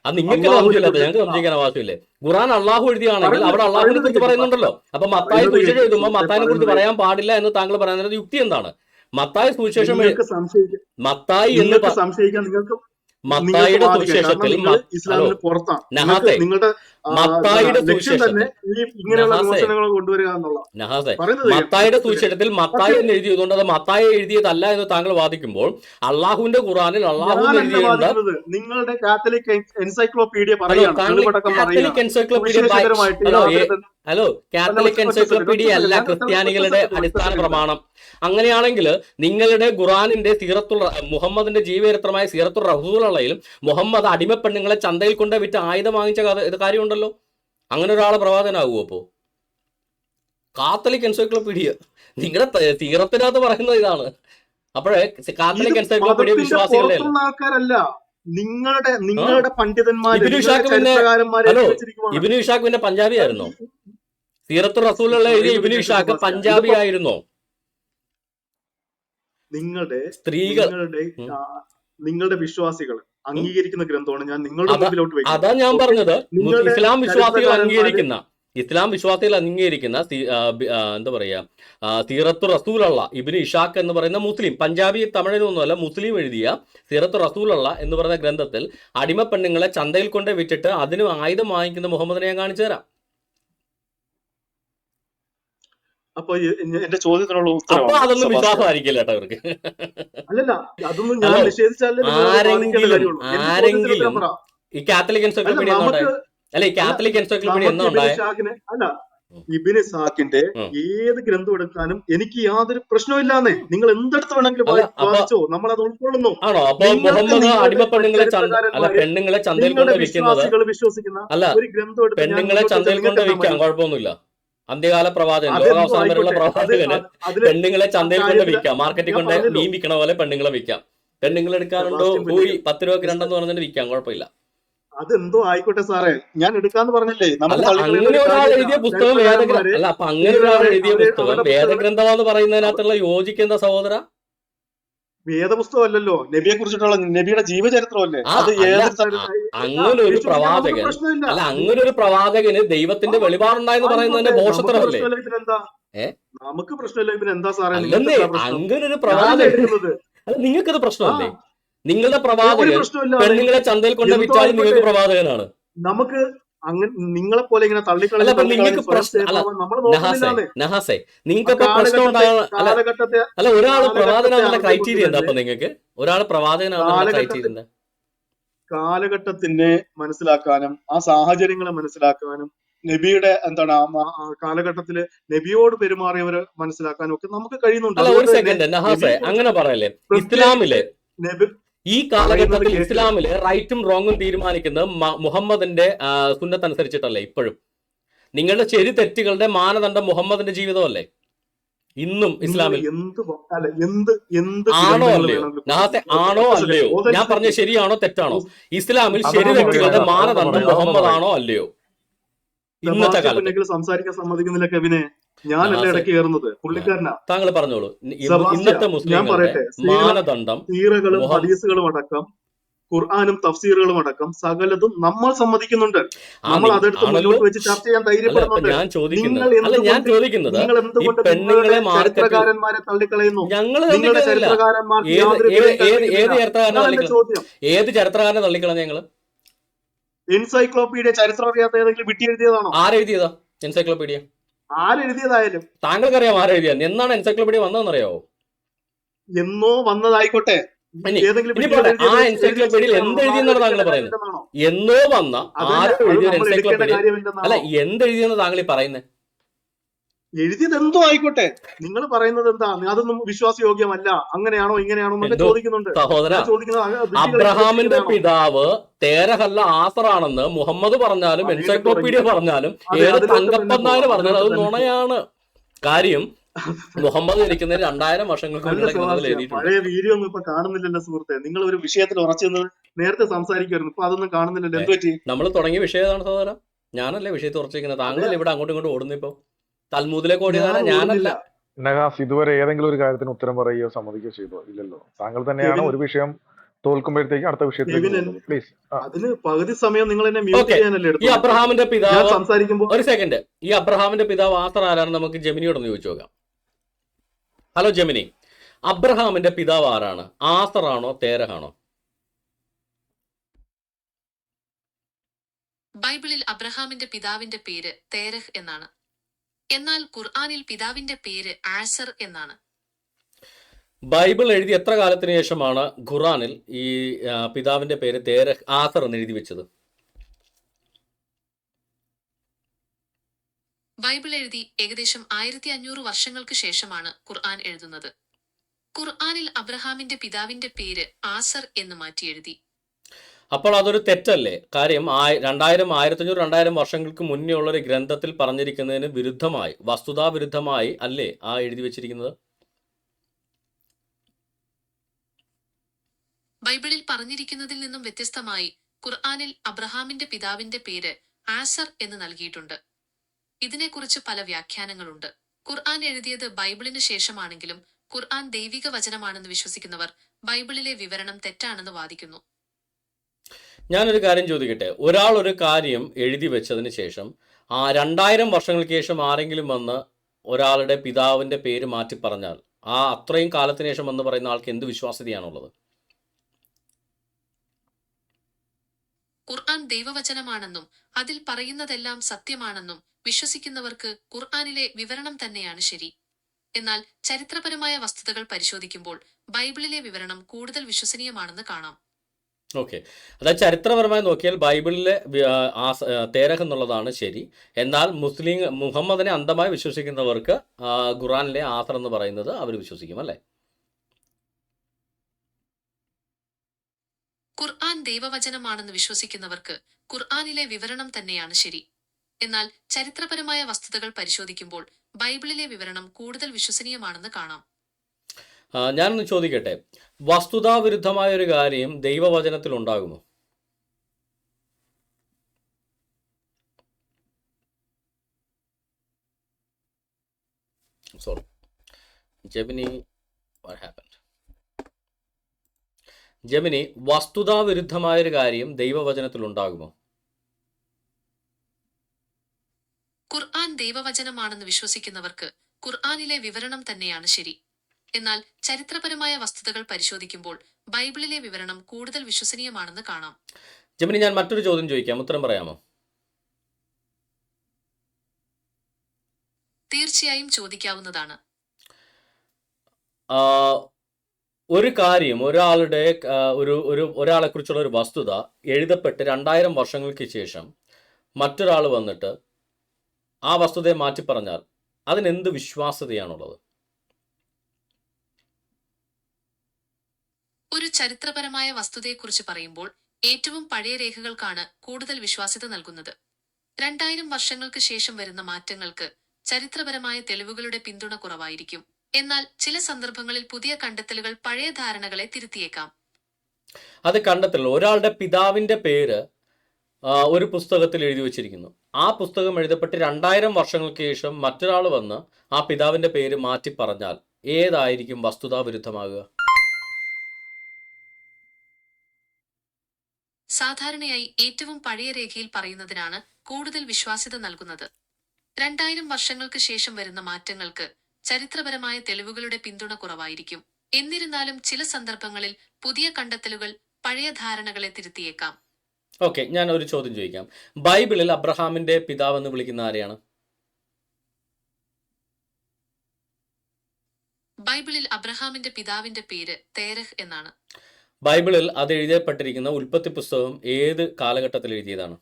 അത് നിങ്ങൾക്ക് സംശയമില്ലാത്ത ഞങ്ങൾക്ക് സംശയിക്കാൻ ആവശ്യമില്ലേ? ഖുറാൻ അള്ളാഹു എഴുതിയാണെങ്കിൽ അവിടെ അള്ളാഹുവിനെ കുറിച്ച് പറയുന്നുണ്ടല്ലോ. അപ്പൊ മത്തായി സുവിശേഷം എഴുതുമ്പോൾ മത്തായിനെ കുറിച്ച് പറയാൻ പാടില്ല എന്ന് താങ്കൾ പറയുന്നത് യുക്തി എന്താണ്? മത്തായി സുവിശേഷം മത്തായി എന്ന് സംശയിക്കാൻ നിങ്ങൾക്ക് മത്തായിയുടെ സുവിശേഷത്തിൽ ഇസ്ലാമിന് പുറത്താണ്. നഹാസെ മത്തായിയുടെ സുവിശേഷത്തിൽ ഇങ്ങനെയുള്ള വിമർശനങ്ങൾ കൊണ്ടുവരിക എന്നുള്ള നഹാസെ മത്തായിയുടെ സുവിശേഷത്തിൽ മത്തായി എന്ന് എഴുതിയതുകൊണ്ട് അത് മത്തായി എഴുതിയതല്ല എന്ന് താങ്കൾ വാദിക്കുമ്പോൾ അള്ളാഹുവിന്റെ ഖുറാനിൽ അള്ളാഹു എഴുതിയത് നിങ്ങളുടെ Catholic encyclopedia Catholic encyclopedia hello Catholic encyclopedia അല്ല ക്രിസ്ത്യാനികളുടെ അടിസ്ഥാന പ്രമാണം. അങ്ങനെയാണെങ്കിൽ നിങ്ങളുടെ ഖുറാനിന്റെ മുഹമ്മദിന്റെ ജീവചരിത്രമായ സീറത്തുൽ റസൂലുള്ളയിലും മുഹമ്മദ് അടിമപ്പെണ്ണുങ്ങളെ ചന്തയിൽ കൊണ്ട് വിറ്റ് ആയുധം വാങ്ങിച്ച ഇത് കാര്യമുണ്ടല്ലോ. അങ്ങനെ ഒരാളെ പ്രവാചകനാകുമോ? അപ്പോ കാത്തലിക് എൻസൈക്ലോപീഡിയ നിങ്ങളുടെ സീറത്തിനകത്ത് പറയുന്നത് ഇതാണ്. അപ്പോഴേ കാത്തലിക് എൻസൈക്ലോപീഡിയ വിശ്വാസികളുടെ ആൾക്കാരല്ല, നിങ്ങളുടെ പണ്ഡിതന്മാര്. ഇബ്നു ഇഷാഖ് പിന്നെ പഞ്ചാബി ആയിരുന്നോ? സീറത്തുൽ റസൂലുള്ള എഴുതിയ ഇബ്നു ഇഷാഖ് പഞ്ചാബി ആയിരുന്നോ? നിങ്ങളുടെ വിശ്വാസികൾ അംഗീകരിക്കുന്ന ഗ്രന്ഥമാണ് ഞാൻ നിങ്ങളുടെ മുമ്പിലോട്ട് വെക്കുന്നത്. അതാ ഞാൻ പറഞ്ഞത്. ഇസ്ലാം വിശ്വാസികൾ അംഗീകരിക്കുന്ന എന്താ പറയാ സീറത്തു റസൂലുള്ള ഇബ്നു ഇഷാഖ് എന്ന് പറയുന്ന മുസ്ലിം, പഞ്ചാബി തമിഴിനൊന്നുമല്ല, മുസ്ലിം എഴുതിയ സീറത്തു റസൂലുള്ള എന്ന് പറയുന്ന ഗ്രന്ഥത്തിൽ അടിമപ്പെണ്ണുങ്ങളെ ചന്തയിൽ കൊണ്ട് വിറ്റിട്ട് അതിന് ആയുധം വാങ്ങിക്കുന്ന മുഹമ്മദിനെ ഞാൻ കാണിച്ചു തരാം. അപ്പൊ എന്റെ ചോദ്യത്തിനുള്ള ഉത്തരം അതൊന്നും വിശ്വാസമായിരിക്കില്ല കേട്ടോ അവർക്ക്. അല്ലല്ല, അതൊന്നും ഞാൻ നിഷേധിച്ചാലും ആരെങ്കിലും ഈ കാത്തലിക് എൻസൈക്ലോപീഡിയ അല്ല ഈ കാത്തലിക് എൻസൈക്ലോപീഡിയ എന്നുണ്ടായ അല്ല ഇബ്നു ഇസ്ഹാഖിന്റെ ഏത് ഗ്രന്ഥം എടുക്കാനും എനിക്ക് യാതൊരു പ്രശ്നമില്ലാന്നേ. നിങ്ങൾ എന്തെടുത്ത് വേണമെങ്കിലും വായിച്ചോ, നമ്മൾ അത് ഉൾക്കൊള്ളുന്നു. ആണോ? അപ്പൊ മുഹമ്മദ് അടിമപ്പെണ്ണുങ്ങളെ പെണ്ണുങ്ങളെ ചന്തയിൽ കൊണ്ട് വിൽക്കുന്നത് അല്ല, പെണ്ണുങ്ങളെ ചന്തയിൽ കൊണ്ട് വിൽക്കാം, കുഴപ്പമൊന്നുമില്ല. അന്ത്യകാല പ്രവാചകൻ, ലോകാവസാനം വരെയുള്ള പ്രവാചകന് പെണ്ണുങ്ങളെ ചന്തയിൽ കൊണ്ട് വിൽക്കാം, മാർക്കറ്റിൽ കൊണ്ട് മീൻ വിൽക്കണ പോലെ പെണ്ണുങ്ങളെ വിൽക്കാം. പെണ്ണുങ്ങൾ എടുക്കാറുണ്ടോ? കൂലി 10 രൂപ രണ്ടെന്ന് പറഞ്ഞിട്ട് വിൽക്കാം, കുഴപ്പമില്ല. അതെന്തോ ആയിക്കോട്ടെ സാറേ, ഞാൻ എടുക്കാന്ന് പറഞ്ഞില്ലേ. അങ്ങനെ ഒരാൾ എഴുതിയ പുസ്തകം അല്ല, അപ്പൊ അങ്ങനെ ഒരാൾ എഴുതിയ പുസ്തകം വേദഗ്രന്ഥമാണെന്ന് പറയുന്നതിനകത്തുള്ള യോജിക്ക് എന്താ സഹോദര? വേദപുസ്തകം അല്ലല്ലോ, നബിയെ കുറിച്ചിട്ടുള്ള നബിയുടെ ജീവചരിത്രമല്ലേ. അങ്ങനെ ഒരു പ്രവാചകൻ അല്ല, അങ്ങനെ ഒരു പ്രവാചകന് ദൈവത്തിന്റെ വെളിപാടുണ്ടായെന്ന് പറയുന്നതിന്റെ ഭോഷത്തരമല്ലേ? നമുക്ക് പ്രശ്നമില്ല. പിന്നെ എന്താ സാറേ അങ്ങനെ ഒരു പ്രവാചകൻ? അല്ല, നിങ്ങൾക്കത് പ്രശ്നമല്ലേ? നിങ്ങളുടെ പ്രവാചകൻ പെണ്ണുങ്ങളെ ചന്തയിൽ കൊണ്ട് വിറ്റാലും നിങ്ങൾക്ക് പ്രവാചകനാണ്. നമുക്ക് അങ്ങനെ നിങ്ങളെ പോലെ ഇങ്ങനെ തള്ളിക്കളഞ്ഞ നിങ്ങൾക്ക് അല്ല, ഒരാൾ പ്രവാചകനാകുന്ന ക്രൈറ്റീരിയ എന്താ? അപ്പൊ നിങ്ങൾക്ക് ഒരാൾ പ്രവാചകനാകുന്ന ക്രൈറ്റീരിയ എന്താ? കാലഘട്ടത്തിനെ മനസ്സിലാക്കാനും ആ സാഹചര്യങ്ങളെ മനസ്സിലാക്കാനും നബിയുടെ എന്താണ് ആ കാലഘട്ടത്തില് നബിയോട് പെരുമാറിയവരെ മനസ്സിലാക്കാനും ഒക്കെ നമുക്ക് കഴിയുന്നുണ്ട്. അല്ല, ഒരു സെക്കൻഡ് നഹാസെ, അങ്ങനെ പറയല്ലേ. ഇസ്ലാമിലെ ഈ കാലഘട്ടത്തിൽ ഇസ്ലാമിലെ റൈറ്റും റോങ്ങും തീരുമാനിക്കുന്നത് മുഹമ്മദിന്റെ സുന്നത്ത് അനുസരിച്ചിട്ടല്ലേ? ഇപ്പോഴും നിങ്ങളുടെ ശരി തെറ്റുകളുടെ മാനദണ്ഡം മുഹമ്മദിന്റെ ജീവിതമല്ലേ ഇന്നും ഇസ്ലാമിൽ? ആണോ അല്ലയോ നഹാസെ? ആണോ അല്ലയോ? ഞാൻ പറഞ്ഞ ശരിയാണോ തെറ്റാണോ? ഇസ്ലാമിൽ ശരി തെറ്റുകളുടെ മാനദണ്ഡം മുഹമ്മദ് ആണോ അല്ലയോ ഇന്നത്തെ കാലത്ത്? സംസാരിക്കാൻ സമ്മതിക്കുന്നില്ല കെവിനെ. ഞാനല്ല ഇടയ്ക്ക് കയറുന്നത്, പുള്ളിക്കാരനാ. താങ്കൾ പറഞ്ഞോളൂ. ഇന്നത്തെ മുസ്ലിം മാനദണ്ഡം സീറകളും ഹദീസുകളും അടക്കം ഖുർആാനും തഫ്സീറുകളും അടക്കം സകലതും നമ്മൾ സമ്മതിക്കുന്നുണ്ട്. ആ നമ്മൾ അതെടുത്ത് ആണല്ലോ. മുന്നോട്ട് വെച്ച് ചർച്ച ചെയ്യാൻ അല്ല ഇപ്പൊ ധൈര്യപ്പെടുന്നുണ്ട്. ഞാൻ ചോദിക്കുന്നത് നിങ്ങൾ ഈ എന്തുകൊണ്ട് പെണ്ണുങ്ങളെ നിങ്ങളുടെ മാർക്കറ്റിൽ ചരിത്രകാരന്മാരെ തള്ളിക്കളയുന്നു? ഞങ്ങള് നിങ്ങളുടെ തള്ളിക്കളയുന്നില്ല. ചരിത്രകാരന്മാർക്ക് ഏത് യാതൊരു ഏത് വിലയും ഏത് ഏത് കൽപ്പിക്കുന്നില്ല. ചരിത്രകാരനെ അതാണ് എന്റെ തള്ളിക്കളഞ്ഞു? ചോദ്യം. ഏത് ചരിത്രകാരനെ തള്ളിക്കളഞ്ഞ ഞങ്ങള്? എൻസൈക്ലോപീഡിയ ചരിത്രം അറിയാത്ത ഏതെങ്കിലും വിട്ടി എഴുതിയതാണോ? ആരെഴുതിയതാ എൻസൈക്ലോപീഡിയ? ആരെഴുതിയതായാലും താങ്കൾക്കറിയാം ആരെഴുതിയ? എന്നാണ് എൻസൈക്ലോപീഡിയ വന്നതെന്നറിയാവോ? എന്നോ വന്നതായിക്കോട്ടെ, ഇനി ഏതെങ്കിലും ഇനി വിട്ടികൾ പോട്ടെ, ആ എഴുതി എൻസൈക്ലോപീഡിയയിൽ വെച്ചിട്ടാണോ? നമ്മൾ എന്തെഴുതിയെന്നാണ് താങ്കൾ എടുക്കേണ്ട പറയുന്നത്? കാര്യമില്ലെന്നാണോ? എന്നോ വന്ന അതല്ല, ആരോ അത് എഴുതിയ ഒരു നമ്മൾ എടുക്കേണ്ട എൻസൈക്ലോപീഡിയ അല്ല കാര്യമില്ലെന്നാണോ? എന്തെഴുതിയെന്ന് താങ്കൾ ഈ പറയുന്നത്? എഴുതിയത് എന്തോ ആയിക്കോട്ടെ, നിങ്ങൾ പറയുന്നത് എന്താ? അതൊന്നും വിശ്വാസയോഗ്യമല്ല, അങ്ങനെയാണോ ഇങ്ങനെയാണോ എന്നൊക്കെ എന്തോ ചോദിക്കുന്നുണ്ട്. സഹോദര, ഞാൻ ചോദിക്കുന്നത് വിട്ടികൾ എഴുതി അബ്രഹാമിന്റെ വെച്ചിരിക്കുന്നതാണോ? പിതാവ് തേരഹല്ല ആസറാണെന്ന് മുഹമ്മദ് പറഞ്ഞാലും വീണ്ടും എൻസൈക്ലോപീഡിയ തുടങ്ങി. പറഞ്ഞാലും അതെ, ഏത് അതിലോട്ട് തന്നെ തങ്കപ്പൻ നായർ പോവാം, പറഞ്ഞാലും അത് അതിലോട്ട് തന്നെ പോവാം. നുണയാണ്. കാര്യം മുഹമ്മദ് ജനിക്കുന്നതിന് 2000 വർഷങ്ങൾക്ക് നല്ല മുന്നുള്ള ഗ്രന്ഥത്തിൽ സെബാസ്റ്റ്യൻ, എഴുതിയിട്ടുണ്ട്. പഴയ വീഡിയോ ഒന്നും ഇപ്പൊ കാണുന്നില്ലല്ലോ സുഹൃത്തെ. നിങ്ങൾ ഒരു വിഷയത്തിൽ ഉറച്ചു നിന്ന് നേരത്തെ സംസാരിക്കുമായിരുന്നു, ഇപ്പൊ അതൊന്നും കാണുന്നില്ലല്ലോ. എന്ത് പറ്റി? നമ്മൾ തുടങ്ങിയ വിഷയം ഏതാണ് സഹോദര? ഞാനല്ലേ വിഷയത്തിൽ ഉറച്ചിരിക്കുന്നത്? താങ്കളല്ലേ ഇവിടെ അങ്ങോട്ടും ഇങ്ങോട്ടും ഓടുന്നു. ഇപ്പൊ തൽമൂദിലേക്ക് ഓടിയതാരാ? ഞാൻ ഞാനല്ല. ഓടുന്നില്ല. നഹാസ് ഇതുവരെ ഏതെങ്കിലും ഒരു കാര്യത്തിന് ഉത്തരം പറയുകയോ സമ്മതിക്കുകയോ ചെയ്തോ? ഇല്ലല്ലോ. താങ്കൾ തന്നെയാണ് കെവിൻ ഒരു വിഷയം തോൽക്കുമ്പോഴത്തേക്ക് അടുത്ത വിഷയത്തിലേക്ക് കെവിൻ പോകുന്നത്. പ്ലീസ്. അതിന് പകുതി സമയം നിങ്ങൾ എന്നെ മ്യൂട്ട് ഓക്കെ, ചെയ്യാനല്ലേ ഈ എടുത്തത്? അബ്രഹാമിന്റെ ഞാൻ പിതാവ്, സംസാരിക്കുമ്പോ ഒരു സെക്കൻഡ്, ഈ അബ്രഹാമിന്റെ പിതാവ് ആസർ ആരാണെന്ന് നമുക്ക് ജെമിനിയോടൊന്ന് ചോദിച്ചു നോക്കാം. ഹലോ ജെമിനി, അബ്രഹാമിന്റെ പിതാവ് ആരാണ്? ആസറാണോ തേരഹാണോ? ബൈബിളിൽ അബ്രഹാമിന്റെ പിതാവിന്റെ പേര് തേരഹ് എന്നാണ്. എന്നാൽ ഖുർആനിൽ പിതാവിന്റെ പേര് ആസർ എന്നാണ്. ബൈബിൾ എഴുതി എത്ര കാലത്തിന് ശേഷമാണ് ഖുറാനിൽ ഈ പിതാവിന്റെ പേര് തേരഹ് ആസർ എന്ന് എഴുതി വെച്ചത്? ബൈബിൾ എഴുതി ഏകദേശം 1500 വർഷങ്ങൾക്ക് ശേഷമാണ് ഖുർആൻ എഴുതുന്നത്. ഖുർആനിൽ അബ്രഹാമിന്റെ പിതാവിന്റെ പേര് ആസർ എന്ന് മാറ്റി എഴുതി. അപ്പോൾ അതൊരു തെറ്റല്ലേ? കാര്യം 2000, 1500, 2000 വർഷങ്ങൾക്ക് മുന്നേ ഉള്ള ഒരു ഗ്രന്ഥത്തിൽ പറഞ്ഞിരിക്കുന്നതിന് വിരുദ്ധമായി, വസ്തുതാവിരുദ്ധമായി അല്ലേ ആ എഴുതി വെച്ചിരിക്കുന്നത്? ബൈബിളിൽ പറഞ്ഞിരിക്കുന്നതിൽ നിന്നും വ്യത്യസ്തമായി ഖുർആനിൽ അബ്രഹാമിന്റെ പിതാവിന്റെ പേര് ആസർ എന്ന് നൽകിയിട്ടുണ്ട്. ഇതിനെക്കുറിച്ച് പല വ്യാഖ്യാനങ്ങളുണ്ട്. ഖുർആൻ എഴുതിയത് ബൈബിളിന് ശേഷമാണെങ്കിലും ഖുർആൻ ദൈവിക വചനമാണെന്ന് വിശ്വസിക്കുന്നവർ ബൈബിളിലെ വിവരണം തെറ്റാണെന്ന് വാദിക്കുന്നു. ഞാനൊരു കാര്യം ചോദിക്കട്ടെ, ഒരാൾ ഒരു കാര്യം എഴുതി വെച്ചതിന് ശേഷം 2000 വർഷങ്ങൾക്ക് ശേഷം ആരെങ്കിലും വന്ന് ഒരാളുടെ പിതാവിന്റെ പേര് മാറ്റി പറഞ്ഞാൽ ആ അത്രയും കാലത്തിന് ശേഷം എന്ന് പറയുന്ന ആൾക്ക് എന്ത് വിശ്വാസ്യതയാണുള്ളത്? ഖുർആൻ ദൈവവചനമാണെന്നും അതിൽ പറയുന്നതെല്ലാം സത്യമാണെന്നും വിശ്വസിക്കുന്നവർക്ക് ഖുർആനിലെ വിവരണം തന്നെയാണ് ശരി. എന്നാൽ ചരിത്രപരമായ വസ്തുതകൾ പരിശോധിക്കുമ്പോൾ ബൈബിളിലെ വിവരണം കൂടുതൽ വിശ്വസനീയമാണെന്ന് കാണാം. ഓക്കെ, അതായത് ചരിത്രപരമായി നോക്കിയാൽ ബൈബിളിലെ തേരഹ് എന്നുള്ളതാണ് ശരി. എന്നാൽ മുഹമ്മദിനെ അന്ധമായി വിശ്വസിക്കുന്നവർക്ക് ഖുറാനിലെ ആസർ എന്ന് പറയുന്നത് അവർ വിശ്വസിക്കും, അല്ലേ? ഖുർആൻ ദൈവവചനമാണെന്ന് വിശ്വസിക്കുന്നവർക്ക് ഖുർആനിലെ വിവരണം തന്നെയാണ് ശരി. എന്നാൽ ചരിത്രപരമായ വസ്തുതകൾ പരിശോധിക്കുമ്പോൾ ബൈബിളിലെ വിവരണം കൂടുതൽ വിശ്വസനീയമാണെന്ന് കാണാം. ഞാനൊന്ന് ചോദിക്കട്ടെ, വസ്തുതാവിരുദ്ധമായ ഒരു കാര്യം ദൈവവചനത്തിൽ ഉണ്ടാകുമോ? Sorry Gemini, what happened? Gemini, വസ്തുതാവിരുദ്ധമായൊരു കാര്യം ദൈവവചനത്തിൽ ഉണ്ടാകുമോ? ഖുർആൻ ദൈവവചനമാണെന്ന് വിശ്വസിക്കുന്നവർക്ക് ഖുർആനിലെ വിവരണം തന്നെയാണ് ശരി. എന്നാൽ ചരിത്രപരമായ വസ്തുതകൾ പരിശോധിക്കുമ്പോൾ ബൈബിളിലെ വിവരണം കൂടുതൽ വിശ്വസനീയമാണെന്ന് കാണാം. ജെമിനി, ഞാൻ മറ്റൊരു ചോദ്യം ചോദിക്കാം, ഉത്തരം പറയാമോ? തീർച്ചയായും ചോദിക്കാവുന്നതാണ്. ഒരു കാര്യം, ഒരാളെക്കുറിച്ചുള്ള ഒരു വസ്തുത എഴുതപ്പെട്ട് 2000 വർഷങ്ങൾക്ക് ശേഷം മറ്റൊരാൾ വന്നിട്ട് ആ വസ്തുതയെ മാറ്റി പറഞ്ഞാൽ അതിനെന്ത് വിശ്വാസ്യതയാണുള്ളത്? ഒരു ചരിത്രപരമായ വസ്തുതയെക്കുറിച്ച് പറയുമ്പോൾ ഏറ്റവും പഴയ രേഖകൾക്കാണ് കൂടുതൽ വിശ്വാസ്യത നൽകുന്നത്. 2000 വർഷങ്ങൾക്ക് ശേഷം വരുന്ന മാറ്റങ്ങൾക്ക് ചരിത്രപരമായ തെളിവുകളുടെ പിന്തുണ കുറവായിരിക്കും. എന്നാൽ ചില സന്ദർഭങ്ങളിൽ പുതിയ കണ്ടെത്തലുകൾ പഴയ ധാരണകളെ തിരുത്തിയേക്കാം. അത് കണ്ടെത്തൽ, ഒരാളുടെ പിതാവിന്റെ പേര് ഒരു പുസ്തകത്തിൽ എഴുതി വച്ചിരിക്കുന്നു. ആ പുസ്തകം എഴുതപ്പെട്ട് 2000 വർഷങ്ങൾക്ക് ശേഷം മറ്റൊരാൾ വന്ന് ആ പിതാവിന്റെ പേര് മാറ്റി പറഞ്ഞാൽ ഏതായിരിക്കും വസ്തുതാവിരുദ്ധമാകുക? സാധാരണയായി ഏറ്റവും പഴയ രേഖയിൽ പറയുന്നതിനാണ് കൂടുതൽ വിശ്വാസ്യത നൽകുന്നത്. 2000 വർഷങ്ങൾക്ക് ശേഷം വരുന്ന മാറ്റങ്ങൾക്ക് ചരിത്രപരമായ തെളിവുകളുടെ പിന്തുണ കുറവായിരിക്കും. എന്നിരുന്നാലും ചില സന്ദർഭങ്ങളിൽ പുതിയ കണ്ടെത്തലുകൾ പഴയ ധാരണകളെ തിരുത്തിയേക്കാം. ഓക്കെ, ഞാൻ ഒരു ചോദ്യം ചോദിക്കാം. ബൈബിളിൽ അബ്രഹാമിന്റെ പിതാവ് എന്ന് വിളിക്കുന്ന ആരെയാണ്? ബൈബിളിൽ അബ്രഹാമിന്റെ പിതാവിന്റെ പേര് തേരഹ് എന്നാണ്. ബൈബിളിൽ അത് എഴുതപ്പെട്ടിരിക്കുന്ന ഉൽപ്പത്തി പുസ്തകം ഏത് കാലഘട്ടത്തിൽ എഴുതിയതാണ്?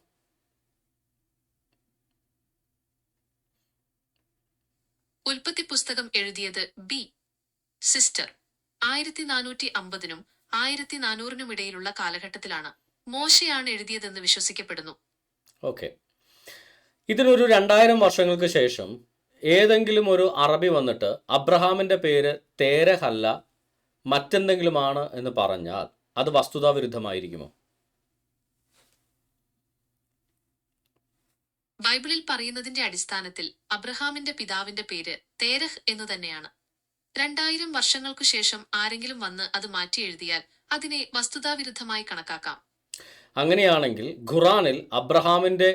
ഉൽപ്പത്തി പുസ്തകം എഴുതിയത് ബി. സിസ്റ്റർ 1450-നും 1400-നും ഇടയിലുള്ള കാലഘട്ടത്തിലാണ്. മോശയാണ് എഴുതിയതെന്ന് വിശ്വസിക്കപ്പെടുന്നു. ഓക്കെ, ഇതിനൊരു 2000 വർഷങ്ങൾക്ക് ശേഷം ഏതെങ്കിലും ഒരു അറബി വന്നിട്ട് അബ്രഹാമിന്റെ പേര് തേരഹ് അല്ല മറ്റെന്തെങ്കിലുമാണ് എന്ന് പറഞ്ഞാൽ അത് വസ്തുതാവിരുദ്ധമായിരിക്കുമോ? ബൈബിളിൽ പറയുന്നതിന്റെ അടിസ്ഥാനത്തിൽ അബ്രഹാമിന്റെ പിതാവിന്റെ പേര് തേരഹ് എന്നു തന്നെയാണ്. 2000 വർഷങ്ങൾക്കു ശേഷം ആരെങ്കിലും വന്ന് അത് മാറ്റി എഴുതിയാൽ അതിനെ വസ്തുതാവിരുദ്ധമായി കണക്കാക്കാം. അങ്ങനെയാണെങ്കിൽ ഖുറാനിൽ അബ്രഹാമിന്റെ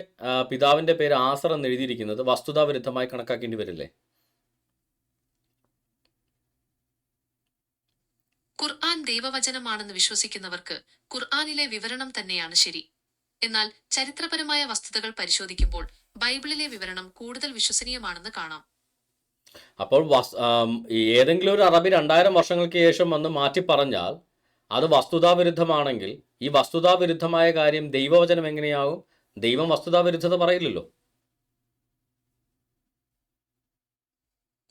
പിതാവിന്റെ പേര് ആസർ എന്ന് എഴുതിയിരിക്കുന്നത് വസ്തുതാവിരുദ്ധമായി കണക്കാക്കേണ്ടി വരില്ലേ? ഖുർആൻ ദൈവവചനമാണെന്ന് വിശ്വസിക്കുന്നവർക്ക് ഖുർആനിലെ വിവരണം തന്നെയാണ് ശരി. എന്നാൽ ചരിത്രപരമായ വസ്തുതകൾ പരിശോധിക്കുമ്പോൾ ബൈബിളിലെ വിവരണം കൂടുതൽ വിശ്വസനീയമാണെന്ന് കാണാം. അപ്പോൾ ഏതെങ്കിലും ഒരു അറബി 2000 വർഷങ്ങൾക്ക് ശേഷം വന്ന് മാറ്റി പറഞ്ഞാൽ അത് വസ്തുതാവിരുദ്ധമാണെങ്കിൽ ഈ വസ്തുതാവിരുദ്ധമായ കാര്യം ദൈവവചനം എങ്ങനെയാകും? ദൈവം വസ്തുതാവിരുദ്ധത പറയില്ലല്ലോ.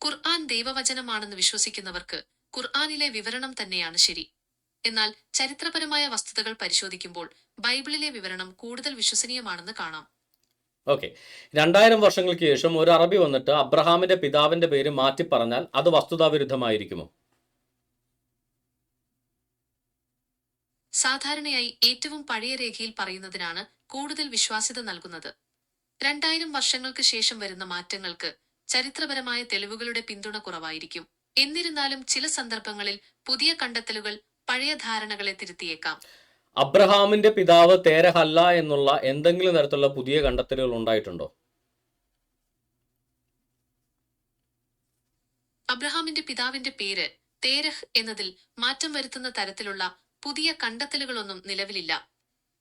ഖുർആൻ ദൈവവചനമാണെന്ന് വിശ്വസിക്കുന്നവർക്ക് ഖുർആനിലെ വിവരണം തന്നെയാണ് ശരി. എന്നാൽ ചരിത്രപരമായ വസ്തുതകൾ പരിശോധിക്കുമ്പോൾ ബൈബിളിലെ വിവരണം കൂടുതൽ വിശ്വസനീയമാണെന്ന് കാണാം. ഓക്കെ, 2000 വർഷങ്ങൾക്ക് ശേഷം ഒരു അറബി വന്നിട്ട് അബ്രഹാമിന്റെ പിതാവിന്റെ പേര് മാറ്റി പറഞ്ഞാൽ അത് വസ്തുതാവിരുദ്ധമായിരിക്കുമോ? സാധാരണയായി ഏറ്റവും പഴയ രേഖയിൽ പറയുന്നതിനാണ് കൂടുതൽ വിശ്വാസ്യത നൽകുന്നത്. 2000 വർഷങ്ങൾക്ക് ശേഷം വരുന്ന മാറ്റങ്ങൾക്ക് ചരിത്രപരമായ തെളിവുകളുടെ പിന്തുണ കുറവായിരിക്കും. എന്നിരുന്നാലും ചില സന്ദർഭങ്ങളിൽ പുതിയ കണ്ടെത്തലുകൾ പഴയ ധാരണകളെ തിരുത്തിയേക്കാം. അബ്രഹാമിന്റെ പിതാവ് തേരഹ് അല്ല എന്നുള്ള എന്തെങ്കിലും തരത്തിലുള്ള പുതിയ കണ്ടെത്തലുകൾ ഉണ്ടായിട്ടുണ്ടോ? അബ്രഹാമിന്റെ പിതാവിന്റെ പേര് തേരഹ് എന്നതിൽ മാറ്റം വരുത്തുന്ന തരത്തിലുള്ള പുതിയ കണ്ടെത്തലുകളൊന്നും നിലവിലില്ല.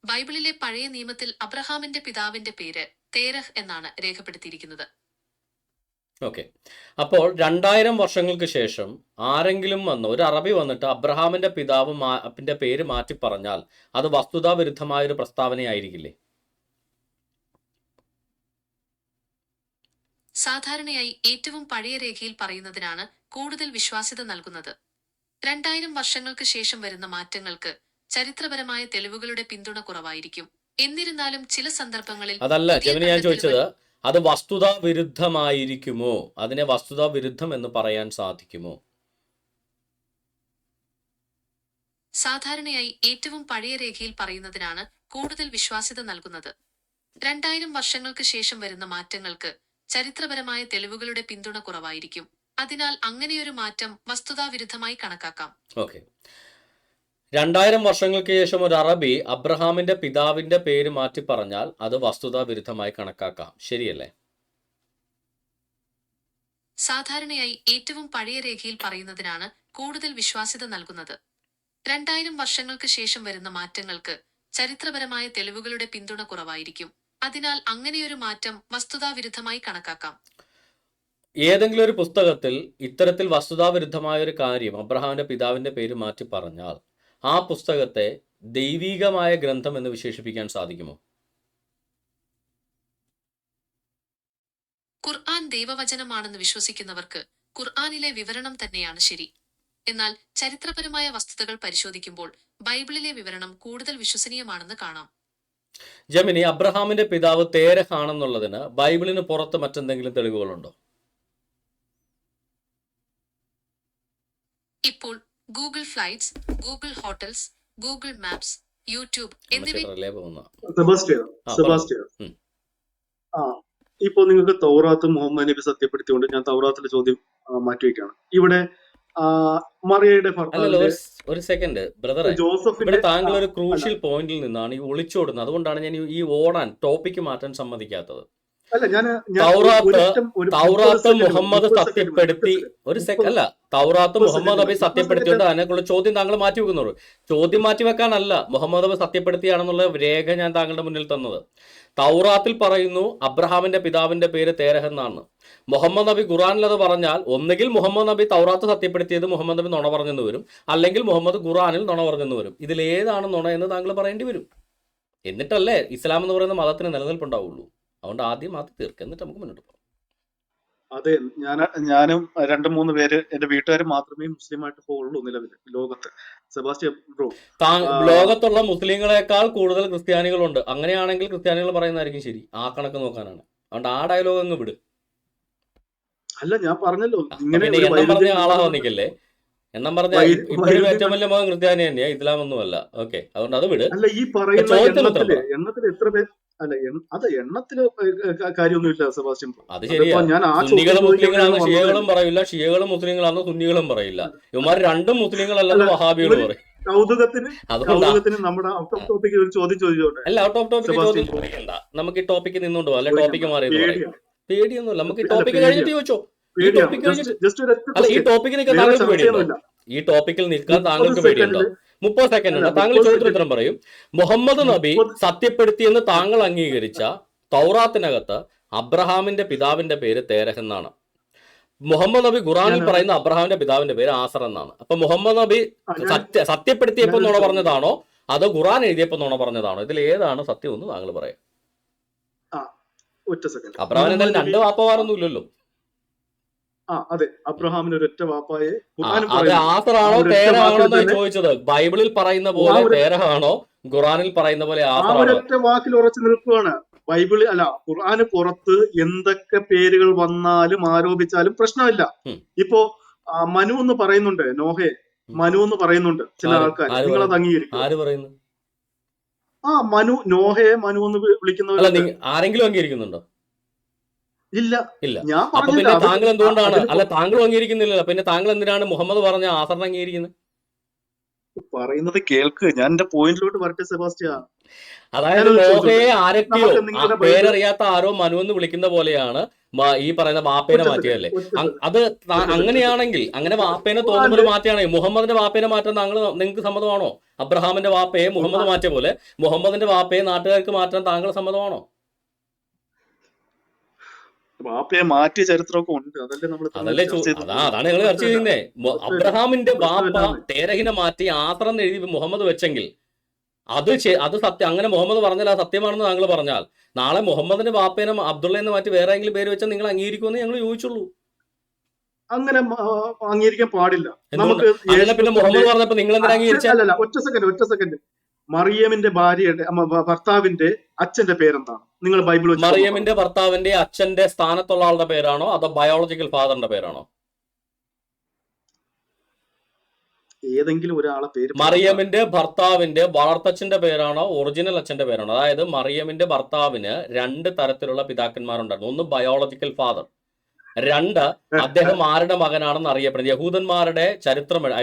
ബൈബിളിലെ പഴയ നിയമത്തിൽ അബ്രഹാമിന്റെ പിതാവിന്റെ പേര് തേരഹ് എന്നാണ് രേഖപ്പെടുത്തിയിരിക്കുന്നത്. ഓക്കെ, അപ്പോൾ 2000 വർഷങ്ങൾക്ക് ശേഷം ആരെങ്കിലും വന്ന് ഒരു അറബി വന്നിട്ട് അബ്രഹാമിന്റെ പിതാവിന്റെ പേര് മാറ്റി പറഞ്ഞാൽ അത് വസ്തുതാവിരുദ്ധമായൊരു പ്രസ്താവനയായിരിക്കില്ലേ? സാധാരണയായി ഏറ്റവും പഴയ രേഖയിൽ പറയുന്നതിനാണ് കൂടുതൽ വിശ്വാസ്യത നൽകുന്നത്. 2000 വർഷങ്ങൾക്ക് ശേഷം വരുന്ന മാറ്റങ്ങൾക്ക് ചരിത്രപരമായ തെളിവുകളുടെ പിന്തുണ കുറവായിരിക്കും. എന്നിരുന്നാലും ചില സന്ദർഭങ്ങളിൽ അതല്ല ജെമിനി, ഞാൻ ചോദിച്ചത് അത് വസ്തുതാ വിരുദ്ധമായിരിക്കുമോ? അതിനെ വസ്തുതാ വിരുദ്ധം എന്ന് പറയാൻ സാധിക്കുമോ? സാധാരണയായി ഏറ്റവും പഴയ രേഖയിൽ പറയുന്നതിനാണ് കൂടുതൽ വിശ്വാസ്യത നൽകുന്നത്. 2000 വർഷങ്ങൾക്ക് ശേഷം വരുന്ന മാറ്റങ്ങൾക്ക് ചരിത്രപരമായ തെളിവുകളുടെ പിന്തുണ കുറവായിരിക്കും. അതിനാൽ അങ്ങനെയൊരു മാറ്റം വസ്തുതാവിരുദ്ധമായി കണക്കാക്കാം. ഓക്കെ, 2000 വർഷങ്ങൾക്ക് ശേഷം ഒരു അറബി അബ്രഹാമിന്റെ പിതാവിന്റെ പേര് മാറ്റി പറഞ്ഞാൽ അത് വസ്തുതാ വിരുദ്ധമായി കണക്കാക്കാം, ശരിയല്ലേ? സാധാരണയായി ഏറ്റവും പഴയ രേഖയിൽ പറയുന്നതിനാണ് കൂടുതൽ വിശ്വാസ്യത നൽകുന്നത്. 2000 വർഷങ്ങൾക്ക് ശേഷം വരുന്ന മാറ്റങ്ങൾക്ക് ചരിത്രപരമായ തെളിവുകളുടെ പിന്തുണ കുറവായിരിക്കും. അതിനാൽ അങ്ങനെയൊരു മാറ്റം വസ്തുതാവിരുദ്ധമായി കണക്കാക്കാം. ഏതെങ്കിലും ഒരു പുസ്തകത്തിൽ ഇത്തരത്തിൽ വസ്തുതാവിരുദ്ധമായ ഒരു കാര്യം അബ്രഹാമിന്റെ പിതാവിന്റെ പേര് മാറ്റി പറഞ്ഞാൽ ആ പുസ്തകത്തെ ദൈവീകമായ ഗ്രന്ഥം എന്ന് വിശേഷിപ്പിക്കാൻ സാധിക്കുമോ? ഖുർആൻ ദൈവവചനമാണെന്ന് വിശ്വസിക്കുന്നവർക്ക് ഖുർആനിലെ വിവരണം തന്നെയാണ് ശരി. എന്നാൽ ചരിത്രപരമായ വസ്തുതകൾ പരിശോധിക്കുമ്പോൾ ബൈബിളിലെ വിവരണം കൂടുതൽ വിശ്വസനീയമാണെന്ന് കാണാം. ജെമിനി, അബ്രഹാമിന്റെ പിതാവ് തേരഹ് ആണെന്നുള്ളതിന് ബൈബിളിന് പുറത്ത് മറ്റെന്തെങ്കിലും തെളിവുകളുണ്ടോ? ഇപ്പോൾ Google flights, Google hotels, Google maps, YouTube Sebastian ഇപ്പൊ നിങ്ങൾക്ക് തൗറാത്ത് മുഹമ്മദ് നബി സത്യപ്പെടുത്തിക്കൊണ്ട് ഞാൻ തൗറാത്തിലെ ചോദ്യം മാറ്റിവെക്കുകയാണ്. ഇവിടെ ആ, മറിയയുടെ അല്ലല്ല, ഭർത്താവിന്റെ ഒരു സെക്കൻഡ് ബ്രദറെ, ഇവിടെ ജോസഫിന്റെ താങ്കൾ ഒരു അല്ല, ക്രൂഷ്യൽ പോയിന്റിൽ നിന്നാണ് ഈ ഒളിച്ചോടുന്നത്. അതുകൊണ്ടാണ് ഞാൻ ഈ ഓടാൻ ടോപ്പിക്ക് മാറ്റാൻ സമ്മതിക്കാത്തത്. അല്ല ഞാൻ തൗറാത്ത് ഒരിറ്റം ഒരു 30 തൗറാത്ത് സെക്കൻഡ് മതി, മുഹമ്മദ് 30 സെക്കൻഡ് മതി, സത്യപ്പെടുത്തി ഒരു സെക്കൻഡ് 30 അല്ല, തൗറാത്ത് 30 മുഹമ്മദ് സെക്കൻഡ് നബി മതി, 30 സത്യപ്പെടുത്തിയോണ്ട് സെക്കൻഡ്. അതിനെക്കുള്ള ചോദ്യം താങ്കൾ മാറ്റി വെക്കുന്നുള്ളൂ. ചോദ്യം മാറ്റി വെക്കാനല്ല മുഹമ്മദ് നബി സത്യപ്പെടുത്തിയാണെന്നുള്ള രേഖ ഞാൻ താങ്കളുടെ മുന്നിൽ തന്നത്. തൗറാത്തിൽ പറയുന്നു അബ്രഹാമിന്റെ പിതാവിന്റെ പേര് തേരഹ് എന്നാണ്. മുഹമ്മദ് നബി ഖുറാനിൽ അത് പറഞ്ഞാൽ ഒന്നുകിൽ മുഹമ്മദ് നബി തൗറാത്ത് സത്യപ്പെടുത്തിയത് മുഹമ്മദ് നബി നുണ പറഞ്ഞെന്ന് വരും, അല്ലെങ്കിൽ മുഹമ്മദ് ഖുറാനിൽ നുണ പറഞ്ഞെന്ന് വരും. ഇതിലേതാണ് നുണ എന്ന് താങ്കൾ പറയേണ്ടി വരും. എന്നിട്ടല്ലേ ഇസ്ലാം എന്ന് പറയുന്ന മതത്തിന് നിലനിൽപ്പുണ്ടാവുള്ളൂ. അതുകൊണ്ട് ആദ്യം അത് തീർക്കുക, എന്നിട്ട് നമുക്ക് മുന്നോട്ട് പോകാം. അതെ, ഞാനും 2-3 പേര് എന്റെ വീട്ടുകാർ മാത്രമേ മുസ്ലിമായിട്ട് പോകുള്ളൂ നിലവിൽ ലോകത്ത്. സെബാസ്റ്റ്യൻ ബ്രോ, ലോകത്തുള്ള മുസ്ലിങ്ങളെക്കാൾ കൂടുതൽ ക്രിസ്ത്യാനികളുണ്ട്. അങ്ങനെയാണെങ്കിൽ ക്രിസ്ത്യാനികൾ പറയുന്നതായിരിക്കും ശരി. ആ കണക്ക് നോക്കാനാണ്. അതുകൊണ്ട് ആ ഡയലോഗ് അങ്ങ് വിട്. അല്ല ഞാൻ പറഞ്ഞല്ലോ അപ്പൊ ഇങ്ങനെ പിന്നെ ഒരു എണ്ണം പറഞ്ഞ വൈരുദ്ധ്യം ആളാ കണ്ടുകൊണ്ട് വന്നിക്കല്ലേ. എണ്ണം പറഞ്ഞ ഇപ്പോഴും വൈരുദ്ധ്യം ഏറ്റവും വലിയ മതം ക്രിസ്ത്യാനി തന്നെയാ, ഇസ്ലാമൊന്നുമല്ല. ഓക്കെ, അതുകൊണ്ട് അത് വിട്. അല്ല ഈ പറയുന്ന ചോദ്യത്തിന് ഉത്തരം പറ. എണ്ണത്തിൽ എത്ര പേര് അല്ല അത് എണ്ണത്തില് കാര്യമൊന്നുമില്ല സെബാസ്റ്റ്യൻ ബ്രോ. അത് അതിപ്പോ ശരിയാ. ഞാൻ ആ ചോദ്യം സുന്നികളും ചോദിക്കാൻ മുസ്ലിങ്ങളാന്ന് വേണ്ടിയാണ് ഷിയകളും വന്നത്. പറയില്ല, ഷിയകളും മുസ്ലിങ്ങളാന്ന് സുന്നികളും പറയില്ല. ഇവന്മാർ രണ്ടും അല്ല മുസ്ലിങ്ങളല്ലെന്ന് വഹാബികൾ ഇവര് പറയും. കൗതുകത്തിന് അതുകൊണ്ടാ നമ്മുടെ ഔട്ട് ഓഫ് ടോപ്പിക് ഒരു ചോദ്യം ചോദിച്ചോട്ടെ അല്ല, ഔട്ട് ഓഫ് ടോപ്പിക്ക് സെബാസ്റ്റ്യൻ ചോദ്യം ബ്രോ? ചോദിക്കണ്ട. നമുക്ക് ഈ ടോപ്പിക്ക് നിന്നുകൊണ്ട് പോകാം, അല്ലെ ചോദിക്കണ്ട, ടോപ്പിക്ക് മാറിയെന്ന് പറയും. പേടിയാണ്, പേടിയൊന്നുമില്ല, നമുക്ക് ഈ അല്ല ടോപ്പിക്ക് കഴിഞ്ഞിട്ട് ചോദിച്ചോ. ഈ പേടിയാണ്. ടോപ്പിക്ക് കഴിഞ്ഞിട്ട് ജസ്റ്റ് ഒരു ഒറ്റ അല്ല, ഈ ക്വസ്റ്റ്യൻ, ടോപ്പിക്ക് നിൽക്കാൻ വേറെ താങ്കൾക്ക് പേടിയുണ്ടോ? ചർച്ചയൊന്നുമില്ല. ഈ ടോപ്പിക്കിൽ നിൽക്കാൻ 30 താങ്കൾക്ക് പേടിയുണ്ടോ? സെക്കൻഡില് 30 സെക്കൻഡ് അല്ല ഉണ്ട്. താങ്കൾ 30 ചോദ്യത്തിന് സെക്കൻഡ് ഉത്തരം പറയും. മുഹമ്മദ് നബി 30 സത്യപ്പെടുത്തിയെന്ന് താങ്കൾ അംഗീകരിച്ച തൗറാത്തിനകത്ത് അബ്രഹാമിന്റെ പിതാവിന്റെ പേര് തേരഹ് എന്നാണ്. മുഹമ്മദ് നബി ഖുറാനിൽ ഞാൻ പറയുന്ന അബ്രഹാമിന്റെ പിതാവിന്റെ പേര് ആസർ എന്നാണ്. അപ്പൊ മുഹമ്മദ് നബി ഞാൻ സത്യപ്പെടുത്തിയപ്പോ ഞാനൊരു നുണ ചോദ്യം പറഞ്ഞതാണോ അതോ ഖുറാൻ എഴുതിയപ്പോ നുണ പറഞ്ഞതാണോ? ഇതിൽ ഏതാണ് സത്യം എന്ന് താങ്കൾ പറയാം. ആ ഒറ്റ സെക്കൻഡ്. അബ്രഹാമിന് മുഹമ്മദ് എന്തായാലും നബി 2 വാപ്പമാരൊന്നും ഇല്ലല്ലോ. അതെ, അബ്രഹാമിന് ഒരൊറ്റ വാപ്പായെ ഖുർആനും അത് പറയുന്നു. ആ ആസറാണോ ഒരൊറ്റ തേരഹ് വാക്കിൽ ആണോ എന്ന് തന്നെ ചോദിച്ചത്. ബൈബിളിൽ പറയുന്ന ആ പോലെ ഒരു തേരഹ് ആണോ, ഖുറാനിൽ പറയുന്ന പോലെ ആ ആസറാണോ? ഒരൊറ്റ വാക്കിൽ ഉറച്ചു നിൽക്കുകയാണ്. ബൈബിള് അല്ല ഖുർആന് പുറത്ത് എന്തൊക്കെ പേരുകൾ വന്നാലും ആരോപിച്ചാലും പ്രശ്നമില്ല. ഉം. ഇപ്പോ മനു എന്ന് പറയുന്നുണ്ട്, നോഹെ ഉം. മനു എന്ന് പറയുന്നുണ്ട് ചില ആര് ആൾക്കാർ. ആര് നിങ്ങൾ അത് പറയുന്നു? അംഗീകരിക്കുമോ? ആര് പറയുന്നു? മനു, നോഹയെ മനു എന്ന് അല്ല, വിളിക്കുന്നവരുണ്ട്. ആരെങ്കിലും അംഗീകരിക്കുന്നുണ്ടോ? ഇല്ല, ഇല്ല. ഞാൻ അപ്പൊ പറഞ്ഞില്ല. പിന്നെ അത് താങ്കൾ എന്തുകൊണ്ടാണ്, അതിലിപ്പോ അല്ല താങ്കളും അംഗീകരിക്കുന്നില്ലല്ലോ, പിന്നെ താങ്കൾ എന്തിനാണ് മുഹമ്മദ് പറഞ്ഞ ആസറിനെ അംഗീകരിക്കുന്നത്? പറയുന്നത് കേൾക്ക്. ഞാൻ എന്റെ പോയിന്റിലോട്ട് വരട്ടെ സെബാസ്റ്റ്യൻ. അതായത് ഞാനത് ചോദിച്ചോട്ടെ? നോഹയെ ആരൊക്കെയോ നമുക്ക് നിങ്ങളുടെ ബൈബിൾ പേരറിയാത്ത ആരോ മനു എന്ന് വിളിക്കുന്ന പോലെയാണ് ഈ പറയുന്ന വാപ്പേനെ ഒറ്റ സെക്കൻഡ്, മാറ്റിയല്ലേ. ഒറ്റ സെക്കൻഡ്, അത് ഒറ്റ സെക്കൻഡ്. അങ്ങനെയാണെങ്കിൽ, അങ്ങനെ വാപ്പേനെ തോന്നുമ്പോൾ ഖുർആനില് മാറ്റുകയാണെങ്കിൽ മുഹമ്മദിന്റെ വാപ്പേനെ മാറ്റാൻ നിങ്ങൾക്ക് സമ്മതമാണോ? അബ്രഹാമിന്റെ വാപ്പയെ മുഹമ്മദ് മാറ്റിയ പോലെ മുഹമ്മദിന്റെ വാപ്പയെ നാട്ടുകാർക്ക് മാറ്റാൻ താങ്കൾ സമ്മതമാണോ? വാപ്പയെ മാറ്റിയ ചരിത്രമൊക്കെ ഉണ്ട്. അതല്ലേ നമ്മൾ അതല്ലേ ചർച്ച ചെയ്തത്. അതാണ് ഞങ്ങൾ ചർച്ച പ്രശ്നമില്ല, ചെയ്യുന്നേ. പ്രശ്നമില്ല, അബ്രഹാമിന്റെ വാപ്പ പ്രശ്നമില്ലാന്ന്. തേരഹിനെ മാറ്റി ആസറെന്ന് എഴുതി മുഹമ്മദ് വെച്ചെങ്കിൽ അത് സത്യം. അങ്ങനെ മുഹമ്മദ് പറഞ്ഞാൽ അത് സത്യമാണെന്ന് താങ്കൾ പറഞ്ഞാൽ നാളെ മുഹമ്മദിന്റെ വാപ്പേനെ അബ്ദുള്ള എന്ന് മാറ്റി വേറെ എങ്കിലും പേര് വെച്ചാൽ നിങ്ങൾ അംഗീകരിക്കുമെന്ന് ഞങ്ങൾ ചോദിച്ചുള്ളൂ. അങ്ങനെ അംഗീകരിക്കാൻ പാടില്ല. എന്തുകൊണ്ട്? നമുക്ക് അങ്ങനെ പിന്നെ മുഹമ്മദ് പറഞ്ഞപ്പോ നിങ്ങൾ എന്തിനാ അംഗീകരിച്ച? അല്ലല്ല, ഒറ്റ സെക്കൻഡ്. മറിയമിന്റെ ഭാര്യയുടെ ഭർത്താവിന്റെ അച്ഛന്റെ പേരെന്താണ്? നിങ്ങൾ ബൈബിൾ വെച്ച് മറിയമിന്റെ ഭർത്താവിന്റെ അച്ഛന്റെ സ്ഥാനത്തുള്ള ആളുടെ പേരാണോ അതോ ബയോളജിക്കൽ ഫാദറിന്റെ പേരാണോ? ഏതെങ്കിലും ഒരാളെ പേര്. മറിയമിന്റെ ഭർത്താവിന്റെ വളർത്തച്ഛന്റെ പേരാണോ ഒറിജിനൽ അച്ഛന്റെ പേരാണോ? അതായത് മറിയമിന്റെ ഭർത്താവിന് 2 തരത്തിലുള്ള പിതാക്കന്മാരുണ്ടായിരുന്നു. ഒന്ന് ബയോളജിക്കൽ ഫാദർ, 2 അദ്ദേഹം ആരുടെ മകനാണെന്ന് അറിയപ്പെടുന്നത്.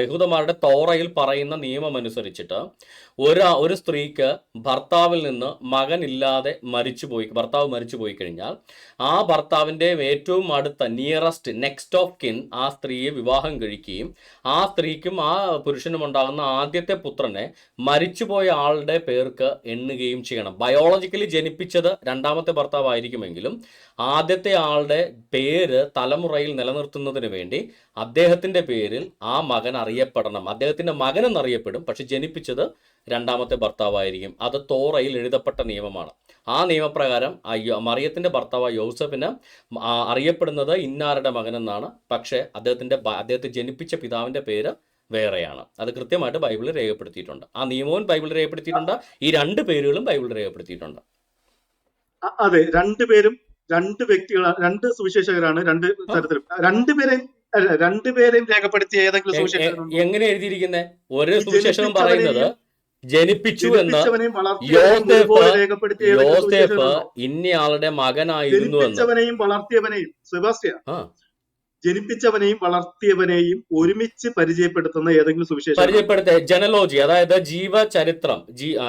യഹൂദന്മാരുടെ തോറയിൽ പറയുന്ന നിയമം അനുസരിച്ചിട്ട് ഒരു സ്ത്രീക്ക് ഭർത്താവിൽ നിന്ന് മകനില്ലാതെ ഭർത്താവ് മരിച്ചു പോയി കഴിഞ്ഞാൽ ആ ഭർത്താവിൻ്റെ ഏറ്റവും അടുത്ത നെക്സ്റ്റ് ഓഫ് കിൻ ആ സ്ത്രീയെ വിവാഹം കഴിക്കുകയും ആ സ്ത്രീക്കും ആ പുരുഷനും ഉണ്ടാകുന്ന ആദ്യത്തെ പുത്രനെ മരിച്ചുപോയ ആളുടെ പേർക്ക് എണ്ണുകയും ചെയ്യണം. ബയോളജിക്കലി ജനിപ്പിച്ചത് 2ാമത്തെ ഭർത്താവായിരിക്കുമെങ്കിലും ആദ്യത്തെ ആളുടെ പേര് തലമുറയിൽ നിലനിർത്തുന്നതിന് വേണ്ടി അദ്ദേഹത്തിന്റെ പേരിൽ ആ മകൻ അറിയപ്പെടണം. അദ്ദേഹത്തിന്റെ മകൻ എന്നറിയപ്പെടും, പക്ഷെ ജനിപ്പിച്ചത് 2ാമത്തെ ഭർത്താവായിരിക്കും. അത് തോറയിൽ എഴുതപ്പെട്ട നിയമമാണ്. ആ നിയമപ്രകാരം മറിയത്തിന്റെ ഭർത്താവ് യോസഫിന് അറിയപ്പെടുന്നത് ഇന്നാരുടെ മകനെന്നാണ്. പക്ഷേ അദ്ദേഹത്തെ ജനിപ്പിച്ച പിതാവിന്റെ പേര് വേറെയാണ്. അത് കൃത്യമായിട്ട് ബൈബിളിൽ രേഖപ്പെടുത്തിയിട്ടുണ്ട്. ആ നിയമവും ബൈബിളിൽ രേഖപ്പെടുത്തിയിട്ടുണ്ട്. ഈ 2 പേരുകളും ബൈബിളിൽ രേഖപ്പെടുത്തിയിട്ടുണ്ട്. അതെ, 2 പേരും 2 വ്യക്തികളാണ്, 2 സുവിശേഷകരാണ്. 2 തരത്തിലും 2 പേരെയും രേഖപ്പെടുത്തിയ ഏതെങ്കിലും സുവിശേഷകരുണ്ടോ? എങ്ങനെ എഴുതിയിരിക്കുന്നത്? ഒരു സുവിശേഷം പറയുന്നത് ജനിപ്പിച്ചു എന്ന് യോസേഫ് ഇന്നയാളുടെ മകനായിരുന്നു എന്ന്. ജനിപ്പിച്ചവനെയും വളർത്തിയവനെയും. സെബാസ്റ്റ്യൻ, ജനിപ്പിച്ചവനെയും വളർത്തിയവനെയും ഒരുമിച്ച് പരിചയപ്പെടുത്തുന്ന ഏതെങ്കിലും സുവിശേഷം പരിചയപ്പെടുത്ത ജനലോജി, അതായത് ജീവചരിത്രം,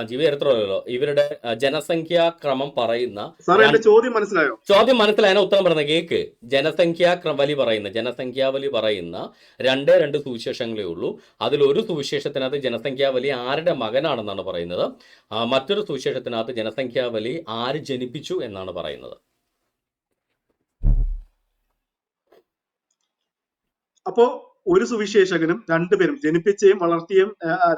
ജീവചരിത്രമല്ലോ, ഇവരുടെ ജനസംഖ്യാക്രമം പറയുന്ന സാറേ എന്റെ ചോദ്യം മനസ്സിലായോ? ചോദ്യം മനസ്സിലായ ഉത്തരം പറയുന്ന കേക്ക്. ജനസംഖ്യാവലി പറയുന്ന രണ്ട് സുവിശേഷങ്ങളേ ഉള്ളൂ. അതിലൊരു സുവിശേഷത്തിനകത്ത് ജനസംഖ്യാവലി ആരുടെ മകനാണെന്നാണ് പറയുന്നത്, മറ്റൊരു സുവിശേഷത്തിനകത്ത് ജനസംഖ്യാവലി ആര് ജനിപ്പിച്ചു എന്നാണ് പറയുന്നത്. അപ്പോ ഒരു സുവിശേഷകനും രണ്ടുപേരും ജനിപ്പിച്ചയും വളർത്തിയും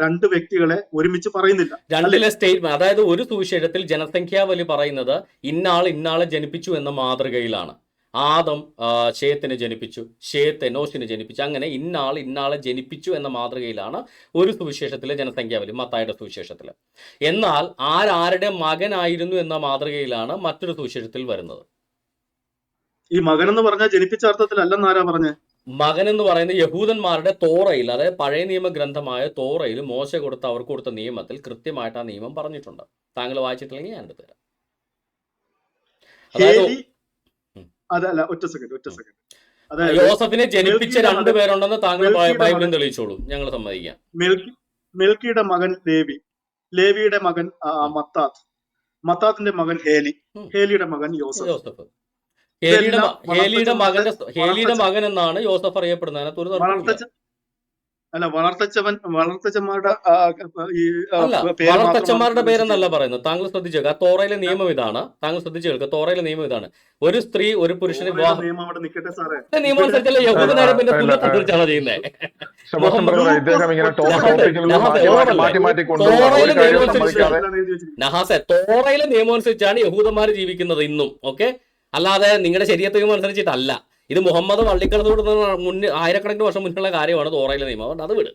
രണ്ട് വ്യക്തികളെ ഒരുമിച്ച് പറയുന്നില്ല. രണ്ടിലെ സ്റ്റേറ്റ്മെന്റ്, അതായത് ഒരു സുവിശേഷത്തിൽ ജനസംഖ്യാവലി പറയുന്നത് ഇന്നാളെ ജനിപ്പിച്ചു എന്ന മാതൃകയിലാണ്. ആദം ശേത്തിനെ ജനിപ്പിച്ചു, ശേത്ത് എനോശിനെ ജനിപ്പിച്ചു, അങ്ങനെ ഇന്നാളെ ജനിപ്പിച്ചു എന്ന മാതൃകയിലാണ് ഒരു സുവിശേഷത്തിലെ ജനസംഖ്യാവലി, മത്തായിയുടെ സുവിശേഷത്തിൽ. എന്നാൽ ആരുടെ മകനായിരുന്നു എന്ന മാതൃകയിലാണ് മറ്റൊരു സുവിശേഷത്തിൽ വരുന്നത്. ഈ മകൻ എന്ന് പറഞ്ഞാൽ ജനിപ്പിച്ച അർത്ഥത്തിലല്ലെന്ന് ആരാ പറഞ്ഞത്? മകൻ എന്ന് പറയുന്നത് യഹൂദന്മാരുടെ തോറയിൽ, അതായത് പഴയ നിയമ ഗ്രന്ഥമായ തോറയിൽ മോശ അവർക്ക് കൊടുത്ത നിയമത്തിൽ കൃത്യമായിട്ട് ആ നിയമം പറഞ്ഞിട്ടുണ്ട്. താങ്കൾ വായിച്ചിട്ടില്ലെങ്കിൽ ഞാൻ എടുത്തു തരാം. അതല്ല, ഒറ്റ സെക്കൻഡ്. യോസഫിനെ ജനിപ്പിച്ച രണ്ടുപേരുണ്ടെന്ന് താങ്കൾ ബൈബിളിൽ തെളിയിച്ചോളൂ, ഞങ്ങൾ സമ്മതിക്കാം. മെൽക്കിയുടെ മകൻ ലേവിയുടെ മകൻ മത്താത്തിന്റെ മകൻ ഹേലിയുടെ മകൻ യോസഫ്. ഹേലിയുടെ മകൻ എന്നാണ് യോസഫ് അറിയപ്പെടുന്നത്. വളർത്തച്ഛന്മാരുടെ പേരെന്നല്ല പറയുന്നത്. താങ്കൾ ശ്രദ്ധിച്ചേക്കുക, തോറയിലെ നിയമം ഇതാണ്. തോറയിലെ നിയമം ഇതാണ്: ഒരു സ്ത്രീ ഒരു പുരുഷന് നിയമം അനുസരിച്ചല്ല യഹൂദനായ പിന്നെ കുറിച്ചാണ് ചെയ്യുന്നത്. നഹാസെ, തോറയിലെ നിയമം അനുസരിച്ചാണ് യഹൂദന്മാർ ജീവിക്കുന്നത് ഇന്നും. ഓക്കെ, അല്ലാതെ നിങ്ങളുടെ ശരീരത്തെ നിയമം അനുസരിച്ചിട്ടല്ല. ഇത് മുഹമ്മദ് വള്ളിക്കടത്തോട് ആയിരക്കണക്കിന് വർഷം മുന്നുള്ള കാര്യമാണ് തോറയിലെ നിയമം. അതുകൊണ്ട് അത് വിട്.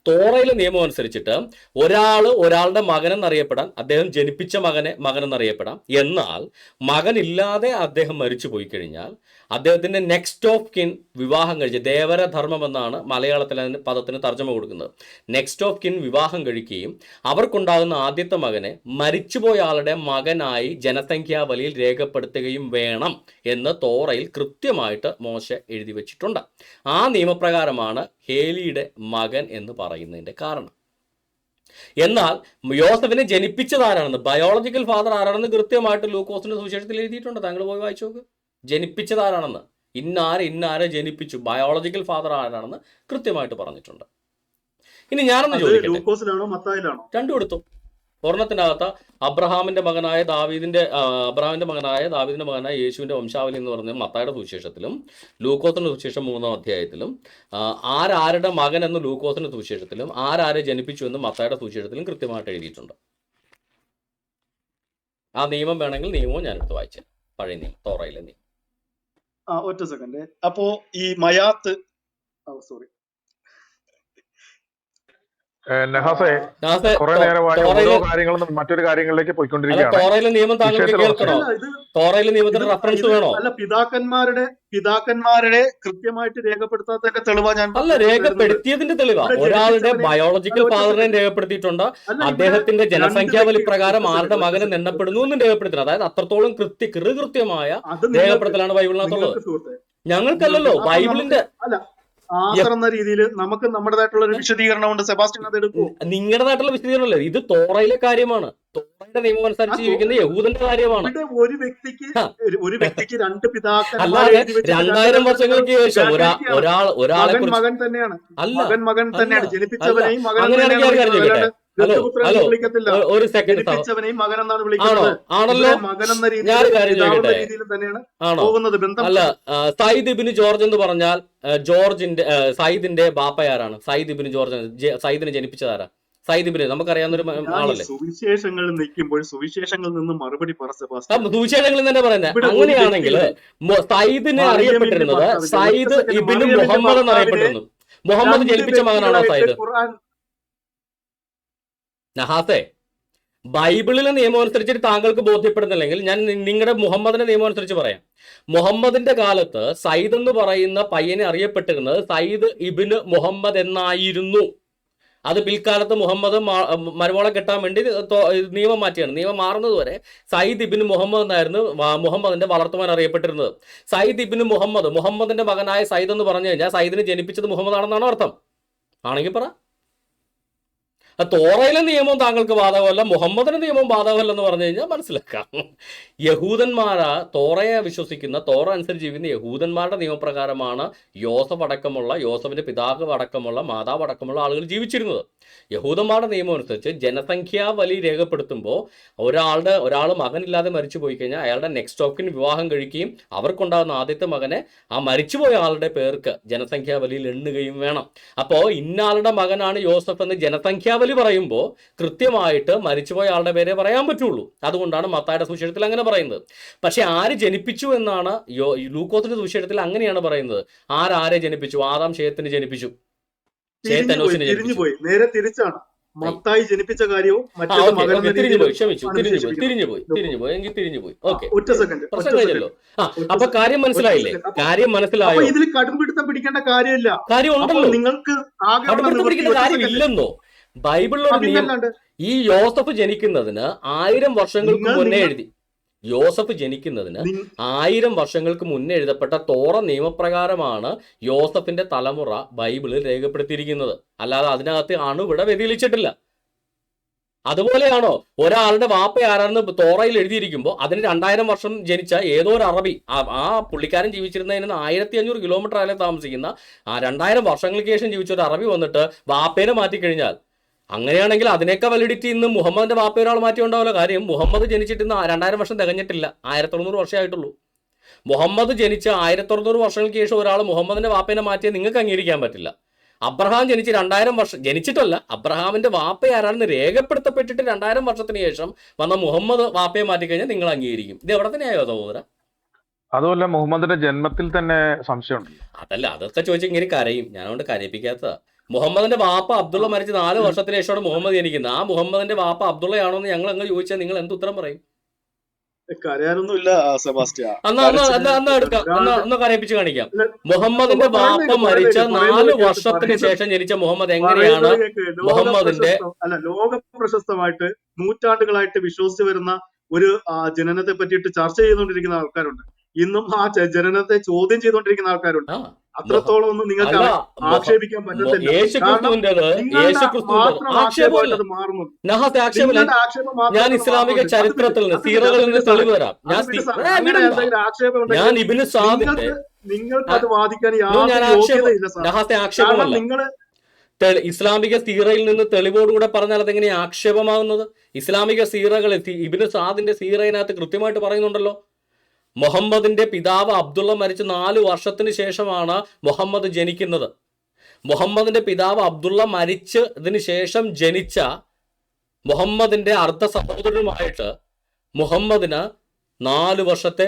തോറയിലെ നിയമം അനുസരിച്ചിട്ട് ഒരാളുടെ മകനെന്നറിയപ്പെടാൻ അദ്ദേഹം ജനിപ്പിച്ച മകനെന്നറിയപ്പെടാം. എന്നാൽ മകനില്ലാതെ അദ്ദേഹം മരിച്ചു പോയി കഴിഞ്ഞാൽ അദ്ദേഹത്തിന്റെ നെക്സ്റ്റ് ഓഫ് കിൻ വിവാഹം കഴിച്ച്, ദേവരധർമ്മം എന്നാണ് മലയാളത്തിൽ അതിന് പദത്തിന് തർജ്ജമ കൊടുക്കുന്നത്. നെക്സ്റ്റ് ഓഫ് കിൻ വിവാഹം കഴിക്കുകയും അവർക്കുണ്ടാകുന്ന ആദ്യത്തെ മകനെ മരിച്ചുപോയ ആളുടെ മകനായി ജനസംഖ്യാവലിയിൽ രേഖപ്പെടുത്തുകയും വേണം എന്ന് തോറയിൽ കൃത്യമായിട്ട് മോശ എഴുതി വെച്ചിട്ടുണ്ട്. ആ നിയമപ്രകാരമാണ് ഹേലിയുടെ മകൻ എന്ന് പറയുന്നതിന്റെ കാരണം. എന്നാൽ യോസഫിനെ ജനിപ്പിച്ചതാരാണെന്ന്, ബയോളജിക്കൽ ഫാദർ ആരാണെന്ന് കൃത്യമായിട്ട് ലൂക്കോസിന്റെ സുവിശേഷത്തിൽ എഴുതിയിട്ടുണ്ട്. താങ്കൾ പോയി വായിച്ചു നോക്ക്. ജനിപ്പിച്ചതാരാണെന്ന്, ഇന്നാരെ ജനിപ്പിച്ചു, ബയോളജിക്കൽ ഫാദർ ആരാണെന്ന് കൃത്യമായിട്ട് പറഞ്ഞിട്ടുണ്ട്. ഇനി ഞാനൊന്ന് ചോദിക്കട്ടെ, രണ്ടും എടുത്തു. ഒരെണ്ണത്തിനകത്ത് അബ്രഹാമിന്റെ മകനായ ദാവീദിന്റെ മകനായ യേശുവിന്റെ വംശാവലി എന്ന് പറഞ്ഞ മത്തായിയുടെ സുവിശേഷത്തിലും ലൂക്കോസിന്റെ സുവിശേഷം 3-ാം അധ്യായത്തിലും ആരുടെ മകൻ എന്ന് ലൂക്കോസിന്റെ സുവിശേഷത്തിലും ആരെ ജനിപ്പിച്ചു എന്ന് മത്തായിയുടെ സുവിശേഷത്തിലും കൃത്യമായിട്ട് എഴുതിയിട്ടുണ്ട്. ആ നിയമം വേണമെങ്കിൽ നിയമവും ഞാൻ എടുത്ത് വായിച്ചു. പഴയ നിയമം, തോറയിലെ നിയമം. ഒറ്റ സെക്കൻഡ്. അപ്പോ ഈ മയാത്ത് കുറെ നേരമായി ഓരോ കാര്യങ്ങളും മറ്റൊരു കാര്യങ്ങളിലേക്ക് പോയിക്കൊണ്ടിരിക്കുകയാണ്. തോറയിലെ നിയമം താങ്കൾക്ക് കേൾക്കണോ? തോറയിലെ നിയമത്തിന് റഫറൻസ് വേണോ? അല്ല, പിതാക്കന്മാരുടെ കൃത്യമായിട്ട് രേഖപ്പെടുത്താത്തതിന്റെ തെളിവാ ഞാൻ. അല്ല, രേഖപ്പെടുത്തിയതിന്റെ തെളിവാ. ഒരാളുടെ ബയോളജിക്കൽ ഫാദറിനെ രേഖപ്പെടുത്തിയിട്ടുണ്ട്. അദ്ദേഹത്തിന്റെ ജനസംഖ്യാവലി പ്രകാരം ആരുടെ മകനെ എണ്ണപ്പെടുന്നു എന്നും രേഖപ്പെടുത്തുന്നത്. അതായത് അത്രത്തോളം കൃത്യമായ രേഖപ്പെടുത്തലാണ് ബൈബിളിനകത്തുള്ളത്. ഞങ്ങൾക്കല്ലല്ലോ, ബൈബിളിന്റെ എന്ന രീതിയിൽ നമുക്ക് നമ്മുടേതായിട്ടുള്ള ഒരു വിശദീകരണം ഉണ്ട്. സെബാസ്റ്റ്യൻ അത് എടുക്കും. നിങ്ങളുടേതായിട്ടുള്ള വിശദീകരണമല്ലേ? ഇത് തോറയിലെ കാര്യമാണ്. തോറയുടെ നിയമം അനുസരിച്ച് ജീവിക്കുന്ന യഹൂദന്റെ കാര്യമാണ്. ഒരു വ്യക്തിക്ക് രണ്ട് പിതാക്കൾ, അല്ലാതെ 2000 വർഷങ്ങൾക്ക് ശേഷം ഒരാളെ മകൻ തന്നെയാണ്. മകൻ തന്നെയാണ് ജനിപ്പിച്ചവനെയും മകൻ. ഒരു സെക്കൻഡ് ആണല്ലോ, ഞാൻ കാര്യം ചോദിക്കട്ടെ. ആണോ? അല്ല, സയ്യിദ് ഇബ്നു ജോർജ് എന്ന് പറഞ്ഞാൽ സയ്യിദിന്റെ ബാപ്പയാരാണ്? സയ്യിദ് ഇബ്നു ജോർജ്, സയ്യിദിനെ ജനിപ്പിച്ചതാരാ? സയ്യിദ് ഇബ്നു, നമുക്കറിയാവുന്ന ഒരു ആളല്ലേ. സുവിശേഷങ്ങളിൽ നിൽക്കുമ്പോൾ സുവിശേഷങ്ങളിൽ നിന്ന് മറുപടി സുവിശേഷങ്ങളിൽ തന്നെ പറയുന്നത്. അങ്ങനെയാണെങ്കിൽ സയ്യിദിനെ അറിയപ്പെട്ടിരുന്നത് സയ്യിദ് ഇബ്നു മുഹമ്മദ് എന്നറിയപ്പെട്ടിരുന്നു. മുഹമ്മദ് ജനിപ്പിച്ച മകനാണോ സയ്യിദ്? നഹാസെ, ബൈബിളിലെ നിയമം അനുസരിച്ചിട്ട് താങ്കൾക്ക് ബോധ്യപ്പെടുന്നില്ലെങ്കിൽ ഞാൻ നിങ്ങളുടെ മുഹമ്മദിന്റെ നിയമം അനുസരിച്ച് പറയാം. മുഹമ്മദിന്റെ കാലത്ത് സയ്യിദ് എന്ന് പറയുന്ന പയ്യനെ അറിയപ്പെട്ടിരുന്നത് സയ്യിദ് ഇബ്നു മുഹമ്മദ് എന്നായിരുന്നു. അത് പിൽക്കാലത്ത് മുഹമ്മദ് മരുമോളെ കെട്ടാൻ വേണ്ടി നിയമം മാറ്റിയാണ്. നിയമം മാറുന്നത് വരെ സയ്യിദ് ഇബ്നു മുഹമ്മദ് എന്നായിരുന്നു മുഹമ്മദിന്റെ വളർത്തുവാൻ അറിയപ്പെട്ടിരുന്നത്. സയ്യിദ് ഇബ്നു മുഹമ്മദിന്റെ മകനായ സയ്യിദ് എന്ന് പറഞ്ഞു കഴിഞ്ഞാൽ സയ്യിദിനെ ജനിപ്പിച്ചത് മുഹമ്മദ് ആണെന്നാണ് അർത്ഥം. ആണെങ്കിൽ പറ, തോറയിലെ നിയമം താങ്കൾക്ക് ബാധകമല്ല, മുഹമ്മദിന്റെ നിയമം ബാധകമല്ല എന്ന് പറഞ്ഞു കഴിഞ്ഞാൽ മനസ്സിലാക്കാം. യഹൂദന്മാരാ തോറയെ വിശ്വസിക്കുന്ന, തോറ അനുസരിച്ച് ജീവിക്കുന്ന യഹൂദന്മാരുടെ നിയമപ്രകാരമാണ് യോസഫിന്റെ പിതാവ് അടക്കമുള്ള മാതാവ് അടക്കമുള്ള ആളുകൾ ജീവിച്ചിരുന്നത്. യഹൂദന്മാരുടെ നിയമം അനുസരിച്ച് ജനസംഖ്യാ വലി രേഖപ്പെടുത്തുമ്പോൾ ഒരാൾ മകനില്ലാതെ മരിച്ചു പോയി കഴിഞ്ഞാൽ അയാളുടെ നെക്സ്റ്റ് ഓഫ് കിൻ വിവാഹം കഴിക്കുകയും അവർക്കുണ്ടാകുന്ന ആദ്യത്തെ മകനെ ആ മരിച്ചുപോയ ആളുടെ പേർക്ക് ജനസംഖ്യാ വലിയിൽ എണ്ണുകയും വേണം. അപ്പോൾ ഇന്നാളുടെ മകനാണ് യോസഫ് എന്ന് ജനസംഖ്യാ വലി പറയുമ്പോൾ കൃത്യമായിട്ട് മരിച്ചുപോയ ആളുടെ പേരെ പറയാൻ പറ്റുള്ളൂ. അതുകൊണ്ടാണ് മത്തായിയുടെ സുവിശേഷത്തിൽ അങ്ങനെ പറയുന്നത്. പക്ഷെ ആര് ജനിപ്പിച്ചു എന്നാണ് ലൂക്കോസിന്റെ സുവിശേഷത്തിൽ അങ്ങനെയാണ് പറയുന്നത്. ആരെ ജനിപ്പിച്ചു? ആദാം ശേത്തിനെ ജനിപ്പിച്ചു, തിരിഞ്ഞുപോയി. നേരെ തിരിച്ചാണ് മത്തായി ജനിപ്പിച്ച കാര്യവും തിരിഞ്ഞുപോയി. പ്രശ്നം കഴിഞ്ഞല്ലോ. അപ്പൊ കാര്യം മനസ്സിലായില്ലേ? കാര്യം മനസ്സിലായോ? ഇതിൽ കടുംപിടുത്തം പിടിക്കേണ്ട കാര്യമില്ല. കാര്യം ഉണ്ടല്ലോ, നിങ്ങൾക്ക് കടുംപിടുത്തം പിടിക്കേണ്ട കാര്യമില്ലെന്നോ? ബൈബിളിലൊരു നിയമം, ഈ യോസഫ് ജനിക്കുന്നതിന് 1000 വർഷങ്ങൾക്ക് മുന്നേ എഴുതി. യോസഫ് ജനിക്കുന്നതിന് 1000 വർഷങ്ങൾക്ക് മുന്നേ എഴുതപ്പെട്ട തോറ നിയമപ്രകാരമാണ് യോസഫിന്റെ തലമുറ ബൈബിളിൽ രേഖപ്പെടുത്തിയിരിക്കുന്നത്. അല്ലാതെ അതിനകത്ത് അണുവിടെ വ്യതിചലിച്ചിട്ടില്ല. അതുപോലെയാണോ ഒരാളുടെ വാപ്പ ആരാണെന്ന് തോറയിൽ എഴുതിയിരിക്കുമ്പോൾ അതിന് 2000 വർഷം ജനിച്ച ഏതോ ഒരു അറബി, ആ പുള്ളിക്കാരൻ ജീവിച്ചിരുന്നതിന് 1500 കിലോമീറ്റർ അകലെ താമസിക്കുന്ന 2000 വർഷങ്ങൾക്ക് ശേഷം ജീവിച്ച ഒരു അറബി വന്നിട്ട് വാപ്പേനെ മാറ്റിക്കഴിഞ്ഞാൽ, അങ്ങനെയാണെങ്കിൽ അതിനേക്കാൾ വാലിഡിറ്റി ഇന്ന് മുഹമ്മദിന്റെ വാപ്പ ഒരാൾ മാറ്റി ഉണ്ടാവില്ല. കാര്യം മുഹമ്മദ് ജനിച്ചിട്ട് ഇന്ന് 2000 വർഷം തികഞ്ഞിട്ടില്ല, 1600 വർഷമേ ആയിട്ടുള്ളൂ. മുഹമ്മദ് ജനിച്ച 1600 വർഷങ്ങൾക്ക് ശേഷം ഒരാൾ മുഹമ്മദിന്റെ വാപ്പേനെ മാറ്റിയാൽ നിങ്ങൾക്ക് അംഗീകരിക്കാൻ പറ്റില്ല. അബ്രഹാം ജനിച്ച് 2000 വർഷം ജനിച്ചിട്ടല്ല, അബ്രഹാമിന്റെ വാപ്പ ആരാണെന്ന് രേഖപ്പെടുത്തപ്പെട്ടിട്ട് 2000 വർഷത്തിന് ശേഷം വന്ന മുഹമ്മദ് വാപ്പയെ മാറ്റിക്കഴിഞ്ഞാൽ നിങ്ങൾ അംഗീകരിക്കും. ഇത് എവിടെ തന്നെയായോ സഹോദര? അതുമല്ല, മുഹമ്മദിന്റെ ജന്മത്തിൽ തന്നെ സംശയമുണ്ട്. അതല്ല, അതൊക്കെ ചോദിച്ചാൽ ഇങ്ങനെ കരയും. ഞാനതുകൊണ്ട് കരയിപ്പിക്കാത്തതാ. മുഹമ്മദിന്റെ വാപ്പ അബ്ദുള്ള മരിച്ച് 4 വർഷത്തിന് ശേഷമാണ് മുഹമ്മദ് ജനിക്കുന്നത്. ആ മുഹമ്മദിന്റെ വാപ്പ അബ്ദുള്ളയാണോ എന്ന് ഞങ്ങൾ അങ്ങ് ചോദിച്ചാൽ നിങ്ങൾ എന്ത് ഉത്തരം പറയും? കരയാനൊന്നുമില്ല സെബാസ്റ്റ്യൻ. ഒന്ന് കരയിപ്പിച്ച് കാണിക്കാം. മുഹമ്മദിന്റെ വാപ്പ മരിച്ച 4 വർഷത്തിന് ശേഷം ജനിച്ച മുഹമ്മദ് എങ്ങനെയാണ് മുഹമ്മദിന്റെ ലോക പ്രശസ്തമായിട്ട് നൂറ്റാണ്ടുകളായിട്ട് വിശ്വസിച്ചു വരുന്ന ഒരു ജനനത്തെ പറ്റിയിട്ട് ചർച്ച ചെയ്തുകൊണ്ടിരിക്കുന്ന ആൾക്കാരുണ്ട്. ഇന്നും ആ ജനനത്തെ ചോദ്യം ചെയ്തുകൊണ്ടിരിക്കുന്ന ആൾക്കാരുണ്ട്. അത്രത്തോളം ഒന്നും നിങ്ങൾക്ക് ആക്ഷേപിക്കാൻ പറ്റത്തില്ല. ഞാൻ ഇസ്ലാമിക ചരിത്രത്തിൽ നിന്ന് സീറകളിൽ നിന്ന് തെളിവ് തരാം. ഞാൻ ഇബ്നു സാദിന്റെ നിങ്ങൾക്ക് അത് വാദിക്കാൻ ആക്ഷേപമല്ല. നിങ്ങള് ഇസ്ലാമിക സീറയിൽ നിന്ന് തെളിവോടുകൂടെ പറഞ്ഞാൽ അതെങ്ങനെ ആക്ഷേപമാകുന്നത്? ഇസ്ലാമിക സീറകളിൽ ഇബ്നു സാദിന്റെ സീറയിനകത്ത് കൃത്യമായിട്ട് പറയുന്നുണ്ടല്ലോ, മുഹമ്മദിന്റെ പിതാവ് അബ്ദുള്ള മരിച്ച് 4 വർഷത്തിന് ശേഷമാണ് മുഹമ്മദ് ജനിക്കുന്നത്. മുഹമ്മദിന്റെ പിതാവ് അബ്ദുള്ള മരിച്ചതിന് ശേഷം ജനിച്ച മുഹമ്മദിന്റെ അർദ്ധ സഹോദരനുമായിട്ട് മുഹമ്മദിന് 4 വർഷത്തെ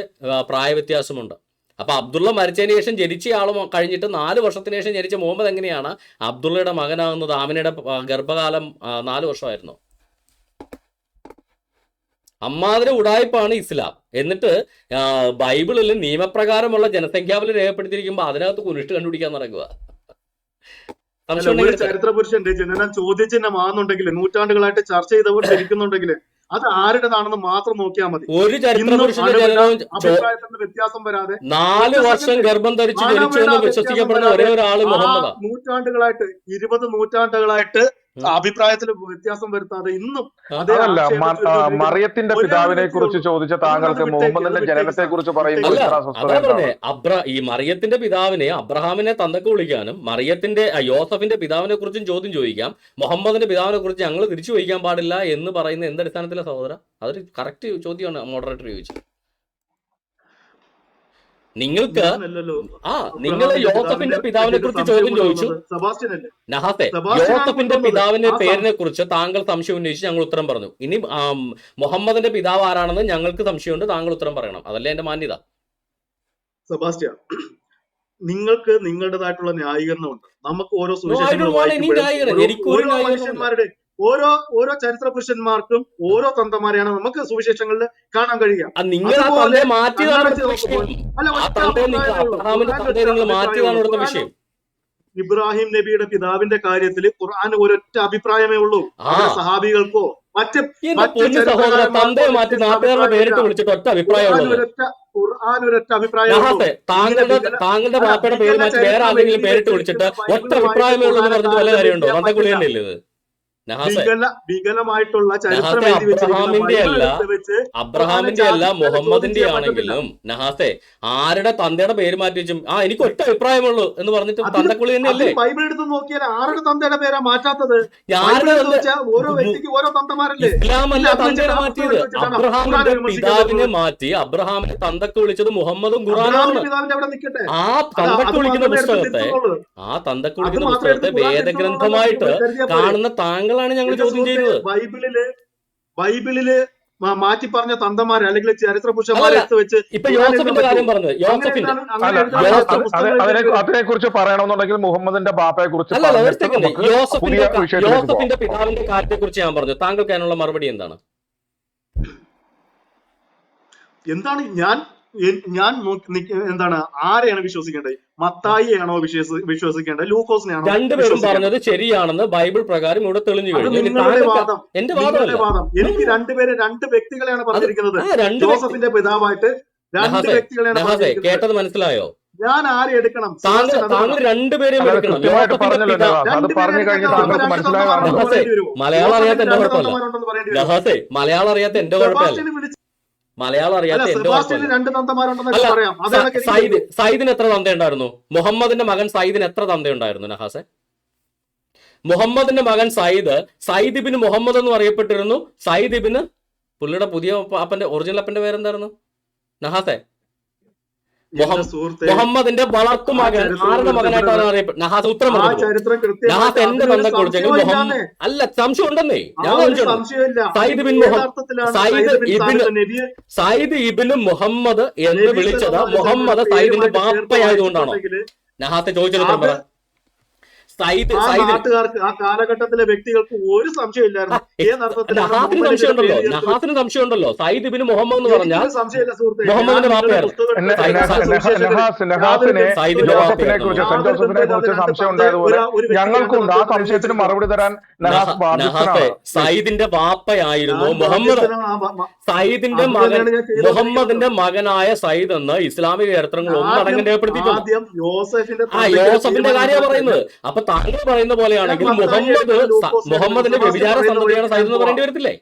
പ്രായവ്യത്യാസമുണ്ട്. അപ്പൊ അബ്ദുള്ള മരിച്ചതിന് ശേഷം ജനിച്ച ആളും കഴിഞ്ഞിട്ട് 4 വർഷത്തിന് ശേഷം ജനിച്ച മുഹമ്മദ് എങ്ങനെയാണ് അബ്ദുള്ളയുടെ മകനാകുന്നത്? ആമിനയുടെ ഗർഭകാലം 4 വർഷമായിരുന്നു. അമ്മാതിരി ഉടായ്പാണ് ഇസ്ലാം. എന്നിട്ട് ബൈബിളിൽ നിയമപ്രകാരമുള്ള ജനസംഖ്യാവിൽ രേഖപ്പെടുത്തിയിരിക്കുമ്പോൾ അതിനകത്ത് കുനിഷ്ട് കണ്ടുപിടിക്കാൻ നടക്കുക. ചരിത്ര പുരുഷന്റെ ജനനം ചോദ്യചിഹ്നമാകുന്നുണ്ടെങ്കിൽ, നൂറ്റാണ്ടുകളായിട്ട് ചർച്ച ചെയ്തവർ ജനിക്കുന്നുണ്ടെങ്കിൽ അത് ആരുടേതാണെന്ന് മാത്രം നോക്കിയാൽ മതി. ഒരു ചരിത്ര പുരുഷന്റെ ജനനവും വ്യത്യാസം വരാതെ 4 വർഷം ഗർഭം ധരിച്ച് ജനിച്ചു എന്ന് വിശ്വസിക്കപ്പെടുന്ന ഒരേ ഒരാള് മുഹമ്മദ്. നൂറ്റാണ്ടുകളായിട്ട് 20 നൂറ്റാണ്ടുകളായിട്ട് അഭിപ്രായത്തിൽ വ്യത്യാസം വരുത്താതെ ഇന്നും അതല്ല, മറിയത്തിന്റെ പിതാവിനെ കുറിച്ച് ചോദിച്ച താങ്കൾക്ക് മുഹമ്മദിന്റെ ജനനത്തെ കുറിച്ച് പറയുമ്പോൾ ഈ മറിയത്തിന്റെ പിതാവിനെ അബ്രഹാമിനെ തന്തക്ക് വിളിക്കാനും യോസഫിന്റെ പിതാവിനെ കുറിച്ചും ചോദ്യം ചോദിക്കാം, മുഹമ്മദിന്റെ പിതാവിനെ കുറിച്ച് ഞങ്ങൾ തിരിച്ചു ചോദിക്കാൻ പാടില്ല എന്ന് പറയുന്ന എന്തടിസ്ഥാനത്തിലെ സഹോദര? അതൊരു കറക്റ്റ് ചോദ്യമാണ് മോഡറേറ്റർ ചോദിച്ചത്. നിങ്ങൾക്ക് നിങ്ങൾ യോസഫിന്റെ പിതാവിനെ കുറിച്ച് ചോദ്യം ചോദിച്ചു, നഹാസെ യോസഫിന്റെ പിതാവിന്റെ പേരിനെ കുറിച്ച് താങ്കൾ സംശയം ഉന്നയിച്ച് ഞങ്ങൾ ഉത്തരം പറഞ്ഞു. ഇനി മുഹമ്മദിന്റെ പിതാവ് ആരാണെന്ന് ഞങ്ങൾക്ക് സംശയമുണ്ട്, താങ്കൾ ഉത്തരം പറയണം. അതല്ലേ എന്റെ മാന്യത. സെബാസ്റ്റ്യൻ, നിങ്ങൾക്ക് നിങ്ങളുടേതായിട്ടുള്ള ന്യായീകരണമുണ്ട്. നമുക്ക് ഓരോ മനുഷ്യന്മാരുടെ ഓരോ ചരിത്ര പുരുഷന്മാർക്കും ഓരോ തന്തമാരെയാണ് നമുക്ക് സുവിശേഷങ്ങളിൽ കാണാൻ കഴിയുക. ഇബ്രാഹിം നബിയുടെ പിതാവിന്റെ കാര്യത്തിൽ ഖുർആൻ ഒരൊറ്റ അഭിപ്രായമേ ഉള്ളൂ. ആ അവിടെ സഹാബികൾക്കോ മറ്റ് എന്റെ പൊന്നു സഹോദര, തന്തയെ മാറ്റി നാട്ടുകാരുടെ പേരിട്ട് വിളിച്ചിട്ട് ഒറ്റ അഭിപ്രായം ഉള്ളത്. ഖുർആൻ ഒരൊറ്റ അഭിപ്രായമേ ഉള്ളൂ. നഹാസെ, താങ്കളുടെ ബാപ്പയുടെ പേര് മാറ്റി വേറെ ആരെങ്കിലും പേരിട്ട് വിളിച്ചിട്ട് ഒറ്റ അഭിപ്രായമേ ഉള്ളൂ എന്ന് പറഞ്ഞിട്ട് വല്ല കാര്യമുണ്ടോ? തന്തക്കുളി തന്നെയല്ലേ ഇത്? നഹാസെ, വികലമായിട്ടുള്ള ചരിത്രം നഹാസെ, എഴുതി വെച്ചിരിക്കുന്ന അബ്രഹാമിന്റെ അല്ല മുഹമ്മദിന്റെ ആണെങ്കിലും നഹാസെ, ആരുടെ തന്തയുടെ പേര് മാറ്റി വെച്ചും എനിക്ക് ഒറ്റ അഭിപ്രായമുള്ളൂ എന്ന് പറഞ്ഞിട്ട് തന്തക്കുളി തന്നെയല്ലേ? ബൈബിൾ എടുത്ത് നോക്കിയാൽ ആരുടെ തന്തയുടെ പേരാ മാറ്റാത്തത്? ആരുടെ ഓരോ വ്യക്തിക്ക് ഓരോ തന്തമാരല്ലേ? ഇസ്ലാമല്ല തന്തയുടെ മാറ്റിയത്. അബ്രഹാമിന്റെ പിതാവിനെ മാറ്റി അബ്രഹാമിനെ തന്തക്ക് വിളിച്ചത് മുഹമ്മദും ഖുറാനാണ്. പിതാവിന്റെ അവിടെ നിൽക്കട്ടെ. ആ തന്തക്ക് വിളിക്കുന്ന പുസ്തകത്തെ വേദഗ്രന്ഥമായിട്ട് കാണുന്ന താങ്കളാണ് ഞങ്ങൾ ചോദ്യം ചെയ്യുന്നത്. ബൈബിളില് മാറ്റി പറഞ്ഞ തന്തമാരെ അല്ലെങ്കിൽ ചരിത്ര പുരുഷന്മാരെ എടുത്ത് വെച്ച് ഇപ്പൊ യോസഫിന്റെ കാര്യം പറഞ്ഞത്, അതിനെ കുറിച്ച് പറയണമെന്നുണ്ടെങ്കിൽ മുഹമ്മദിന്റെ ബാപ്പയെ കുറിച്ച് യോസഫിന്റെ പിതാവിന്റെ കാര്യത്തെ കുറിച്ച് ഞാൻ പറഞ്ഞു. താങ്കൾക്ക് അതിനുള്ള മറുപടി എന്താണ്? എന്താണ് ആരെയാണ് വിശ്വസിക്കേണ്ടത്? മത്തായിയാണോ വിശ്വസിക്കേണ്ടത്? ലൂക്കോസിനെയാണോ? രണ്ടുപേരും പറഞ്ഞത് ശരിയാണെന്ന് ബൈബിൾ പ്രകാരം ഇവിടെ തെളിഞ്ഞു കഴിഞ്ഞു. എന്റെ വാദം എനിക്ക് രണ്ടുപേരെ രണ്ട് വ്യക്തികളെയാണ് പറഞ്ഞിരിക്കുന്നത്. ജോസഫിന്റെ പിതാവായിട്ട് രണ്ട് വ്യക്തികളെയാണ്. കേട്ടത് മനസ്സിലായോ? ഞാൻ ആരെ എടുക്കണം? താങ്കൾ രണ്ടുപേരെയും എടുക്കണം. മലയാളം അറിയാത്ത എന്റെ കുഴപ്പമില്ല. നഹാസെ, മലയാളം അറിയാത്ത എന്റെ കുഴപ്പമില്ല. മലയാളം അറിയാത്ത എന്റെ സയ്യിദിന് എത്ര തന്തയുണ്ടായിരുന്നു? മുഹമ്മദിന്റെ മകൻ സയ്യിദിന് എത്ര തന്തയുണ്ടായിരുന്നു നഹാസെ? മുഹമ്മദിന്റെ മകൻ സയ്യിദ് ഇബ്നു മുഹമ്മദ് എന്ന് അറിയപ്പെട്ടിരുന്നു. സയ്യിദ് ഇബ്നു, പുള്ളിയുടെ പുതിയ അപ്പന്റെ ഒറിജിനൽ അപ്പന്റെ പേരെന്തായിരുന്നു നഹാസെ? മുഹമ്മദിന്റെ വളർത്തു മകൻ ആരുടെ മകനായിട്ടാണ് അറിയപ്പെട്ടത്? നഹാസ് ഉത്തരം പറഞ്ഞു. നഹാസ് എന്റെ തന്തക്ക് വിളിച്ചെങ്കിൽ മുഹമ്മദ് അല്ല, സംശയം ഉണ്ടെന്നേ. ഞാൻ സയ്യിദ് ഇബ്നു മുഹമ്മദ് എന്ന് വിളിച്ചത് മുഹമ്മദ് സയ്യിദിന്റെ ബാപ്പയായതുകൊണ്ടാണോ? നഹാത്തെ ചോദിച്ചത് പറ. നാട്ടുകാർക്ക് ആ കാലഘട്ടത്തിലെ വ്യക്തികൾക്ക് ഒരു സംശയമില്ലായിരുന്നു. നഹാസിന് സംശയമുണ്ടല്ലോ. സയ്യിദ് ഇബ്നു മുഹമ്മദ് എന്ന് പറഞ്ഞാൽ മുഹമ്മദിന്റെ ബാപ്പയായിരുന്നു. ഞങ്ങൾക്കുണ്ട് ആ സംശയത്തിന് മറുപടി തരാൻ. സയ്യിദിന്റെ ബാപ്പയായിരുന്നു മുഹമ്മദ്. സയ്യിദിന്റെ മകൻ മുഹമ്മദിന്റെ മകനായ സയ്യിദ് എന്ന് ഇസ്ലാമിക ചരിത്രങ്ങൾ ഒന്നടങ്കം രേഖപ്പെടുത്തിയിട്ടുണ്ട്. യോസഫിന്റെ കാര്യമാണ് പറയുന്നത്. അപ്പൊ താങ്കൾ പറയുന്ന പോലെയാണെങ്കിൽ മുഹമ്മദിന്റെ വ്യഭിചാര സന്തതിയാണ് സയ്യിദ് എന്ന് പറയേണ്ടി വരത്തില്ലേ?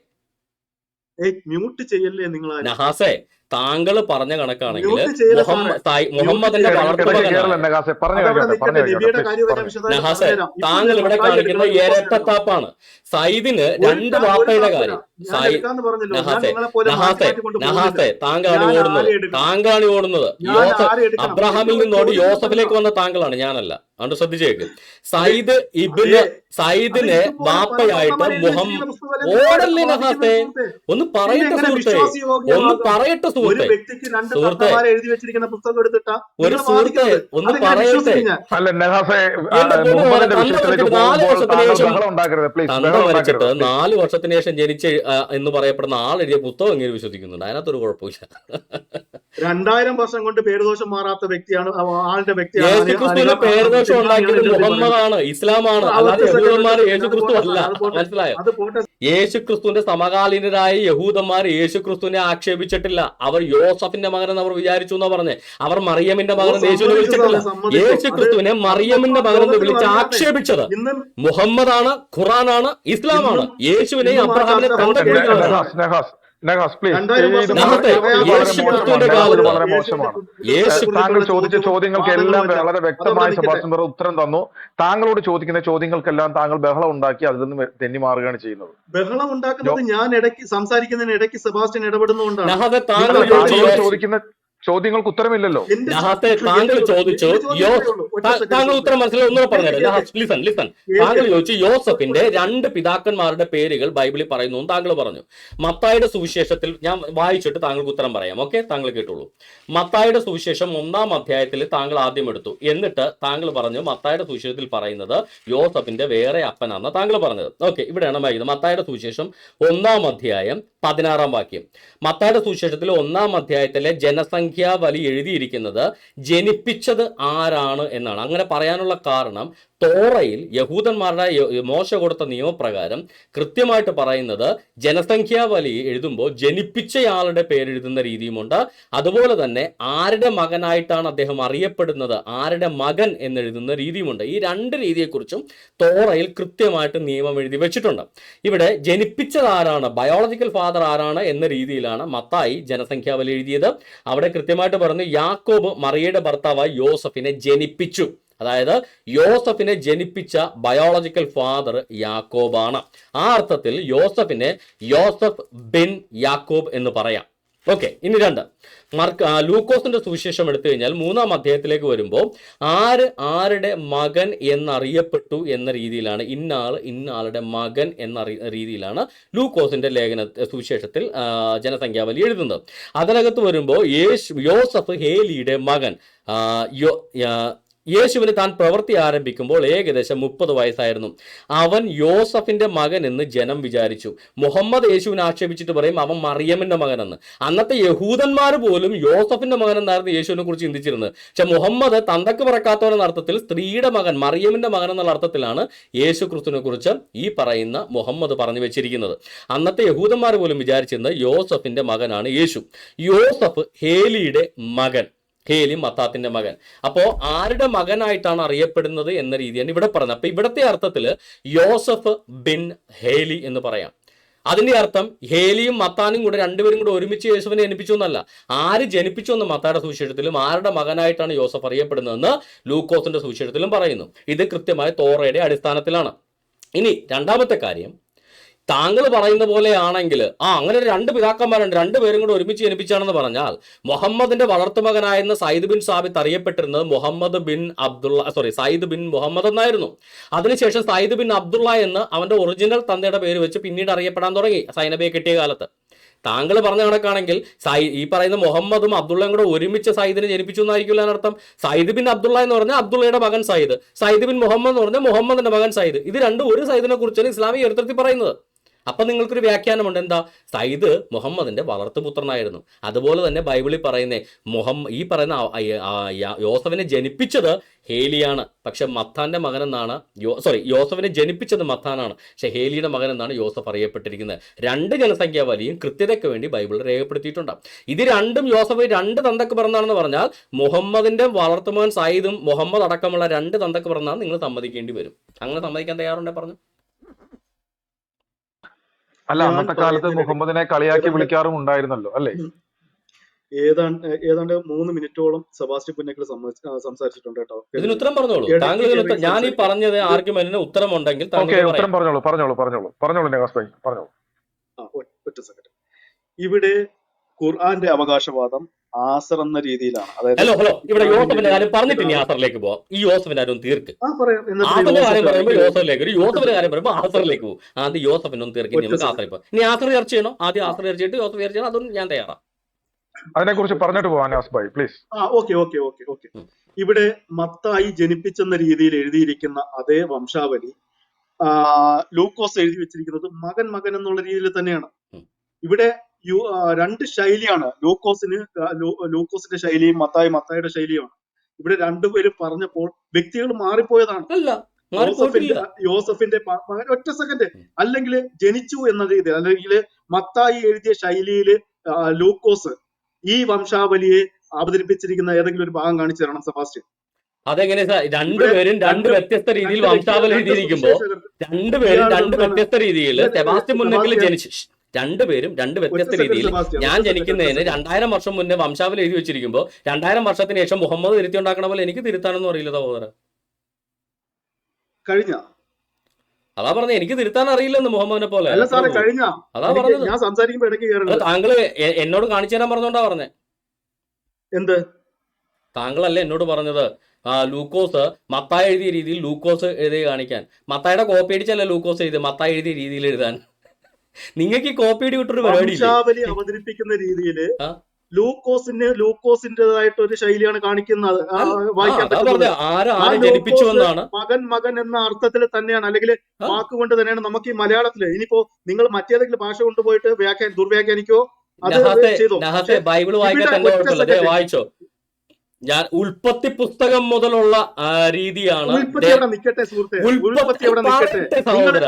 നഹാസെ, താങ്കൾ പറഞ്ഞ കണക്കാണെങ്കിൽ മുഹമ്മദിന്റെ നഹാസെ, താങ്കൾ ഇവിടെ കാണിക്കുന്ന ഇരട്ടത്താപ്പാണ്. സയ്യിദിന് രണ്ട് വാപ്പയുടെ കാര്യം. നഹാസെ, താങ്കളാണ് ഓടുന്നത്. അബ്രഹാമിൽ നിന്നോട് യോസഫിലേക്ക് വന്ന താങ്കളാണ്, ഞാനല്ല. അതുകൊണ്ട് ശ്രദ്ധിച്ചേക്ക്. സയ്യിദിന് വാപ്പയായിട്ട് മുഹമ്മദ് ഓടല്ലേ നഹാസെ? ഒന്ന് പറയട്ടെ സുഹൃത്തെ, ഒന്ന് പറയട്ടെ സുഹൃത്തെ, ഒരു സുഹൃത്തെ ഒന്ന് പറയട്ടെ. തന്ത മരിച്ചിട്ട് 4 വർഷത്തിന് ശേഷം ജനിച്ച എന്ന് പറയപ്പെടുന്ന ആളെഴുതിയ പുസ്തകം എങ്ങനെ വിശ്വസിക്കുന്നുണ്ട്? അതിനകത്തൊരു കുഴപ്പമില്ല. 2000 വർഷം കൊണ്ട് പേരുദോഷം മാറാത്ത വ്യക്തിയാണ് ആളുടെ വ്യക്തിയാണ്. യേശുക്രിസ്തുവിന്റെ പേരുദോഷം ഉണ്ടാക്കിയത് മുഹമ്മദാണ്, ഇസ്ലാമാണ്, അല്ലാതെ യഹൂദന്മാർ യേശുക്രിസ്തു അല്ല. മനസ്സിലായോ? യേശുക്രിസ്തുവിന്റെ സമകാലീനരായ യഹൂദന്മാർ യേശുക്രിസ്തുവിനെ ആക്ഷേപിച്ചിട്ടില്ല. അവർ യോസഫിന്റെ മകനെന്ന് അവർ വിചാരിച്ചു എന്നാ പറഞ്ഞത്. അവർ മറിയമിന്റെ മകനെന്ന് യേശുവിനെ വിളിച്ചിട്ടില്ല. യേശുക്രിസ്തുവിനെ മറിയമിന്റെ മകനെന്ന് വിളിച്ച് ആക്ഷേപിച്ചത് മുഹമ്മദാണ്, ഖുറാനാണ്, ഇസ്ലാമാണ്. യേശുവിനെ അബ്രഹാമിനെ താങ്കൾ ചോദിച്ച ചോദ്യങ്ങൾക്കെല്ലാം വളരെ വ്യക്തമായി സെബാസ്റ്റ്യൻ ബ്രദർ ഉത്തരം തന്നു. താങ്കളോട് ചോദിക്കുന്ന ചോദ്യങ്ങൾക്കെല്ലാം താങ്കൾ ബഹളം ഉണ്ടാക്കി അതിൽ നിന്ന് തെന്നി മാറുകയാണ് ചെയ്യുന്നത്. ബഹളം ഉണ്ടാക്കുന്നത് ഞാൻ ഇടയ്ക്ക് സംസാരിക്കുന്നതിന് ഇടയ്ക്ക് സെബാസ്റ്റ്യൻ ഇടപെടുന്നുകൊണ്ടാണ്. ചോദിക്കുന്ന ചോദ്യങ്ങൾക്ക് ഉത്തരമില്ലല്ലോ. താങ്കൾ ചോദിച്ചു, താങ്കൾ ഉത്തരം മനസ്സിലായി ഒന്നുകൂടെ പറഞ്ഞുതരാം. ലിസൺ. താങ്കൾ ചോദിച്ചു യോസഫിന്റെ 2 പിതാക്കന്മാരുടെ പേരുകൾ ബൈബിളിൽ പറയുന്നു എന്ന് താങ്കൾ പറഞ്ഞു. മത്തായിയുടെ സുവിശേഷത്തിൽ ഞാൻ വായിച്ചിട്ട് താങ്കൾക്ക് ഉത്തരം പറയാം. ഓക്കെ, താങ്കൾ കേട്ടോളൂ. മത്തായിയുടെ സുവിശേഷം 1-ാം അധ്യായത്തിൽ താങ്കൾ ആദ്യം എടുത്തു. എന്നിട്ട് താങ്കൾ പറഞ്ഞു മത്തായിയുടെ സുവിശേഷത്തിൽ പറയുന്നത് യോസഫിന്റെ വേറെ അപ്പനാണെന്ന് താങ്കൾ പറഞ്ഞത്. ഓക്കെ, ഇവിടെയാണ് വായിക്കുന്നത്. മത്തായിയുടെ സുവിശേഷം 1-ാം അധ്യായം 16-ാം വാക്യം. മത്തായിയുടെ സുവിശേഷത്തിൽ 1-ാം അധ്യായത്തിലെ ജനസംഖ്യ ജനസംഖ്യാവലി എഴുതിയിരിക്കുന്നത് ജനിപ്പിച്ചത് ആരാണ് എന്നാണ്. അങ്ങനെ പറയാനുള്ള കാരണം തോറയിൽ യഹൂദന്മാരുടെ മോശ കൊടുത്ത നിയമപ്രകാരം കൃത്യമായിട്ട് പറയുന്നത് ജനസംഖ്യാവലി എഴുതുമ്പോൾ ജനിപ്പിച്ചയാളുടെ പേരെഴുതുന്ന രീതിയുമുണ്ട്. അതുപോലെ തന്നെ ആരുടെ മകനായിട്ടാണ് അദ്ദേഹം അറിയപ്പെടുന്നത്, ആരുടെ മകൻ എന്നെഴുതുന്ന രീതിയുമുണ്ട്. ഈ രണ്ട് രീതിയെക്കുറിച്ചും തോറയിൽ കൃത്യമായിട്ട് നിയമം എഴുതി വെച്ചിട്ടുണ്ട്. ഇവിടെ ജനിപ്പിച്ചത് ആരാണ്, ബയോളജിക്കൽ ഫാദർ ആരാണ് എന്ന രീതിയിലാണ് മത്തായി ജനസംഖ്യാവലി എഴുതിയത്. അവിടെ കൃത്യമായിട്ട് പറഞ്ഞു യാക്കോബ് മറിയയുടെ ഭർത്താവായി യോസഫിനെ ജനിപ്പിച്ചു. അതായത് യോസഫിനെ ജനിപ്പിച്ച ബയോളജിക്കൽ ഫാദർ യാക്കോബാണ്. ആ അർത്ഥത്തിൽ യോസഫിനെ യോസഫ് ബിൻ യാക്കോബ് എന്ന് പറയാം. ഓക്കെ, ഇനി രണ്ട് ലൂക്കോസിന്റെ സുവിശേഷം എടുത്തു കഴിഞ്ഞാൽ 3-ാം അധ്യായത്തിലേക്ക് വരുമ്പോൾ ആരുടെ മകൻ എന്നറിയപ്പെട്ടു എന്ന രീതിയിലാണ്, ഇന്നാളുടെ മകൻ എന്ന രീതിയിലാണ് ലൂക്കോസിന്റെ സുവിശേഷത്തിൽ ജനസംഖ്യാവലി എഴുതുന്നത്. അതിനകത്ത് വരുമ്പോൾ യോസഫ് ഹേലിയുടെ മകൻ. യേശുവിന് താൻ പ്രവൃത്തി ആരംഭിക്കുമ്പോൾ ഏകദേശം 30 വയസ്സായിരുന്നു. അവൻ യോസഫിന്റെ മകൻ എന്ന് ജനം വിചാരിച്ചു. മുഹമ്മദ് യേശുവിനെ ആക്ഷേപിച്ചിട്ട് പറയും അവൻ മറിയമിന്റെ മകനെന്ന്. അന്നത്തെ യഹൂദന്മാർ പോലും യോസഫിന്റെ മകൻ എന്നായിരുന്നു യേശുവിനെ കുറിച്ച് ചിന്തിച്ചിരുന്നത്. പക്ഷെ മുഹമ്മദ് തന്തക്ക് പറക്കാത്തവൻ എന്ന അർത്ഥത്തിൽ സ്ത്രീയുടെ മകൻ, മറിയമിന്റെ മകൻ എന്നുള്ള അർത്ഥത്തിലാണ് യേശു ക്രിസ്തുവിനെ കുറിച്ച് ഈ പറയുന്ന മുഹമ്മദ് പറഞ്ഞു വെച്ചിരിക്കുന്നത്. അന്നത്തെ യഹൂദന്മാർ പോലും വിചാരിച്ചിരുന്നത് യോസഫിന്റെ മകനാണ് യേശു. യോസഫ് ഹേലിയുടെ മകൻ, ഹേലി മത്താത്തിന്റെ മകൻ. അപ്പോ ആരുടെ മകനായിട്ടാണ് അറിയപ്പെടുന്നത് എന്ന രീതിയാണ് ഇവിടെ പറയുന്നത്. അപ്പൊ ഇവിടത്തെ അർത്ഥത്തിൽ യോസഫ് ബിൻ ഹേലി എന്ന് പറയാം. അതിന്റെ അർത്ഥം ഹേലിയും മത്താനും കൂടെ രണ്ടുപേരും കൂടെ ഒരുമിച്ച് യേശുവിനെ ജനിപ്പിച്ചു എന്നല്ല, ആര് ജനിപ്പിച്ചു എന്ന് മത്തായുടെ സുവിശേഷത്തിലും ആരുടെ മകനായിട്ടാണ് യോസഫ് അറിയപ്പെടുന്നതെന്ന് ലൂക്കോസിന്റെ സുവിശേഷത്തിലും പറയുന്നു. ഇത് കൃത്യമായ തോറയുടെ അടിസ്ഥാനത്തിലാണ്. ഇനി രണ്ടാമത്തെ കാര്യം, താങ്കൾ പറയുന്ന പോലെ ആണെങ്കിൽ അങ്ങനെ 2 പിതാക്കന്മാരുണ്ട്, 2 പേരും കൂടെ ഒരുമിച്ച് ജനിപ്പിച്ചാണെന്ന് പറഞ്ഞാൽ മുഹമ്മദിന്റെ വളർത്തുമകനായിരുന്ന സയ്യിദ് ബിൻ സാബിത്ത് അറിയപ്പെട്ടിരുന്നത് സയ്യിദ് ബിൻ മുഹമ്മദ് എന്നായിരുന്നു. അതിനുശേഷം സയ്യിദ് ബിൻ അബ്ദുള്ള എന്ന് അവന്റെ ഒറിജിനൽ തന്തയുടെ പേര് വെച്ച് പിന്നീട് അറിയപ്പെടാൻ തുടങ്ങി സൈനബയെ കിട്ടിയ കാലത്ത്. താങ്കൾ പറഞ്ഞ കണക്കാണെങ്കിൽ ഈ പറയുന്ന മുഹമ്മദും അബ്ദുള്ളയും കൂടെ ഒരുമിച്ച് സയ്യിദിനെ ജനിപ്പിച്ചു എന്നായിരിക്കില്ല എന്നർത്ഥം. സയ്യിദ് ബിൻ അബ്ദുള്ള എന്ന് പറഞ്ഞാൽ അബ്ദുള്ളയുടെ മകൻ സയ്യിദ്, സയ്യിദ് ബിൻ മുഹമ്മദ് എന്ന് പറഞ്ഞാൽ മുഹമ്മദിന്റെ മകൻ സയ്യിദ്. ഇത് രണ്ടും ഒരു സയ്യിദിനെ കുറിച്ചാണ് ഇസ്ലാമിക ചരിത്രത്തിൽ പറയുന്നത്. അപ്പൊ നിങ്ങൾക്കൊരു വ്യാഖ്യാനമുണ്ട്, എന്താ, സയ്യിദ് മുഹമ്മദിന്റെ വളർത്തുപുത്രനായിരുന്നു. അതുപോലെ തന്നെ ബൈബിളിൽ പറയുന്നേ ഈ പറയുന്ന യോസഫിനെ ജനിപ്പിച്ചത് ഹേലിയാണ്, പക്ഷെ മത്താന്റെ മകനെന്നാണ് യോസഫിനെ ജനിപ്പിച്ചത് മത്താനാണ്, പക്ഷെ ഹേലിയുടെ മകൻ എന്നാണ് യോസഫ് അറിയപ്പെട്ടിരിക്കുന്നത്. 2 ജനസംഖ്യാവലിയും കൃത്യതയ്ക്ക് വേണ്ടി ബൈബിളിൽ രേഖപ്പെടുത്തിയിട്ടുണ്ട്. ഇത് രണ്ടും യോസഫ് 2 തന്തക്ക് പിറന്നാണെന്ന് പറഞ്ഞാൽ മുഹമ്മദിന്റെ വളർത്തുമകൻ സയ്യിദും മുഹമ്മദ് അടക്കമുള്ള 2 തന്തക്ക് പിറന്നാൽ നിങ്ങൾ സമ്മതിക്കേണ്ടി വരും. അങ്ങനെ സമ്മതിക്കാൻ തയ്യാറുണ്ടെ പറഞ്ഞു. അല്ല, അന്നത്തെ കാലത്ത് മുഹമ്മദിനെ കളിയാക്കി വിളിക്കാറും ഉണ്ടായിരുന്നല്ലോ അല്ലേ? ഏതാണ്ട് 3 മിനിറ്റോളം സെബാസ്റ്റ്യൻ പുന്നക്കൽ സംസാരിച്ചിട്ടുണ്ട് കേട്ടോ. ഇതിന് ഉത്തരം പറഞ്ഞോളൂ. താങ്കൾ ഞാൻ ഈ പറഞ്ഞത് ആർഗ്യുമെന്റിന് ഉത്തരം ഉണ്ടെങ്കിൽ ഉത്തരം പറഞ്ഞോളൂ നവാസ് ഭായി, പറഞ്ഞോളൂ. ഒറ്റ സെക്കൻഡ്. ഇവിടെ ഖുർആന്റെ അവകാശവാദം ആസർ എന്ന രീതിയിലാണ്. ഹലോ ഇവിടെ യോസഫിന്റെ കാര്യം പറഞ്ഞിട്ട് ഇനി ആസറിലേക്ക് പോവാം. ഈ യോസഫിന്റെ കാര്യം തീർക്ക്. ആസറിന്റെ കാര്യം പറയുമ്പോൾ യോസഫിലേക്ക്, യോസഫിന്റെ കാര്യം പറയുമ്പോൾ ആസറിലേക്ക് പോകും. ആദ്യം യോസഫിനൊന്നും തീർക്കി നമുക്ക് ആസറിൽ പോകാം. ഇനി ആസർ ചർച്ച ചെയ്യണോ? ആദ്യം ആസർ ചർച്ച ചെയ്തിട്ട് യോസഫ് ചർച്ച ചെയ്യണം. അതൊന്നും ഞാൻ തയ്യാറാണ്. അതിനെക്കുറിച്ച് പറഞ്ഞിട്ട് പോവാൻ നവാസ് ഭായി പ്ലീസ്. ഓക്കെ. ഇവിടെ മത്തായി ജനിപ്പിച്ചെന്ന രീതിയിൽ എഴുതിയിരിക്കുന്ന അതേ വംശാവലി ലൂക്കോസ് എഴുതി വെച്ചിരിക്കുന്നത് മകൻ എന്നുള്ള രീതിയിൽ തന്നെയാണ്. ഇവിടെ 2 ശൈലിയാണ്. ലൂക്കോസിന്റെ ശൈലിയും മത്തായിയുടെ ശൈലിയുമാണ്. ഇവിടെ 2 പേരും പറഞ്ഞപ്പോൾ വ്യക്തികൾ മാറിപ്പോയതാണ്. യോസഫിന്റെ മകൻ, ഒറ്റ സെക്കൻഡ്, അല്ലെങ്കിൽ ജനിച്ചു എന്ന രീതിയിൽ, അല്ലെങ്കിൽ മത്തായി എഴുതിയ ശൈലിയിൽ ലൂക്കോസ് ഈ വംശാവലിയെ അവതരിപ്പിച്ചിരിക്കുന്ന ഏതെങ്കിലും ഒരു ഭാഗം കാണിച്ചു തരണം സെബാസ്റ്റ്യൻ. അതെങ്ങനെ രണ്ടുപേരും 2 വ്യത്യസ്ത രീതിയിൽ വംശാവലി എഴുതിയിരിക്കുമ്പോ 2 പേരും 2 വ്യത്യസ്ത രീതിയിൽ സെബാസ്റ്റ്യൻ മുന്നേക്കിൽ ജനിച്ചു. 2 പേരും 2 വ്യത്യസ്ത രീതിയിൽ. ഞാൻ ജനിക്കുന്നതിന് 2000 വർഷം മുന്നേ വംശാവലി എഴുതി വെച്ചിരിക്കുമ്പോ 2000 വർഷത്തിന് ശേഷം മുഹമ്മദ് തിരുത്തി ഉണ്ടാക്കണ പോലെ എനിക്ക് തിരുത്താനൊന്നും അറിയില്ല സഹോദരൻ. അതാ പറഞ്ഞത്, എനിക്ക് തിരുത്താൻ അറിയില്ലെന്ന് മുഹമ്മദിനെ പോലെ. അതാ പറഞ്ഞത്. ഞാൻ സംസാരിക്കുമ്പോ ഇടയ്ക്ക് താങ്കള് എന്നോട് കാണിച്ചു തരാൻ പറഞ്ഞോണ്ടാ പറഞ്ഞേ. എന്ത്? താങ്കളല്ലേ എന്നോട് പറഞ്ഞത് ലൂക്കോസ് മത്തായി എഴുതിയ രീതിയിൽ ലൂക്കോസ് എഴുതി കാണിക്കാൻ. മത്തായുടെ കോപ്പി അടിച്ചല്ല ലൂക്കോസ് എഴുതി, മത്തായി എഴുതിയ രീതിയിൽ എഴുതാൻ. നിങ്ങൾക്ക് ഈ കോപ്പി അടി വിട്ടൊരു പരിപാടി അവതരിപ്പിക്കുന്ന രീതിയിൽ ലൂക്കോസിന്റേതായിട്ട് ഒരു ശൈലിയാണ് കാണിക്കുന്നത്. വായിക്കാൻ മകൻ എന്ന അർത്ഥത്തിൽ തന്നെയാണ്, അല്ലെങ്കിൽ വാക്കുകൊണ്ട് തന്നെയാണ് നമുക്ക് ഈ മലയാളത്തില്. ഇനിയിപ്പോ നിങ്ങൾ മറ്റേതെങ്കിലും ഭാഷ കൊണ്ടുപോയിട്ട് ദുർവ്യാഖ്യാനിക്കോ അത് ചെയ്തോ. നഹാസെ പക്ഷെ ബൈബിൾ ഇവിടെ വായിക്കാത്ത എന്റെ ഒറ്റ കുഴപ്പമില്ല. സെക്കൻഡ്, വായിച്ചോ. ഞാൻ ഉൽപ്പത്തി പുസ്തകം മുതലുള്ള രീതിയാണ് ഉൽപ്പത്തി എവിടെ നിൽക്കട്ടെ സുഹൃത്തെ, ഉൽപ്പത്തി എവിടെ നിൽക്കട്ടെ. പറയട്ടെ നിങ്ങൾ സഹോദര.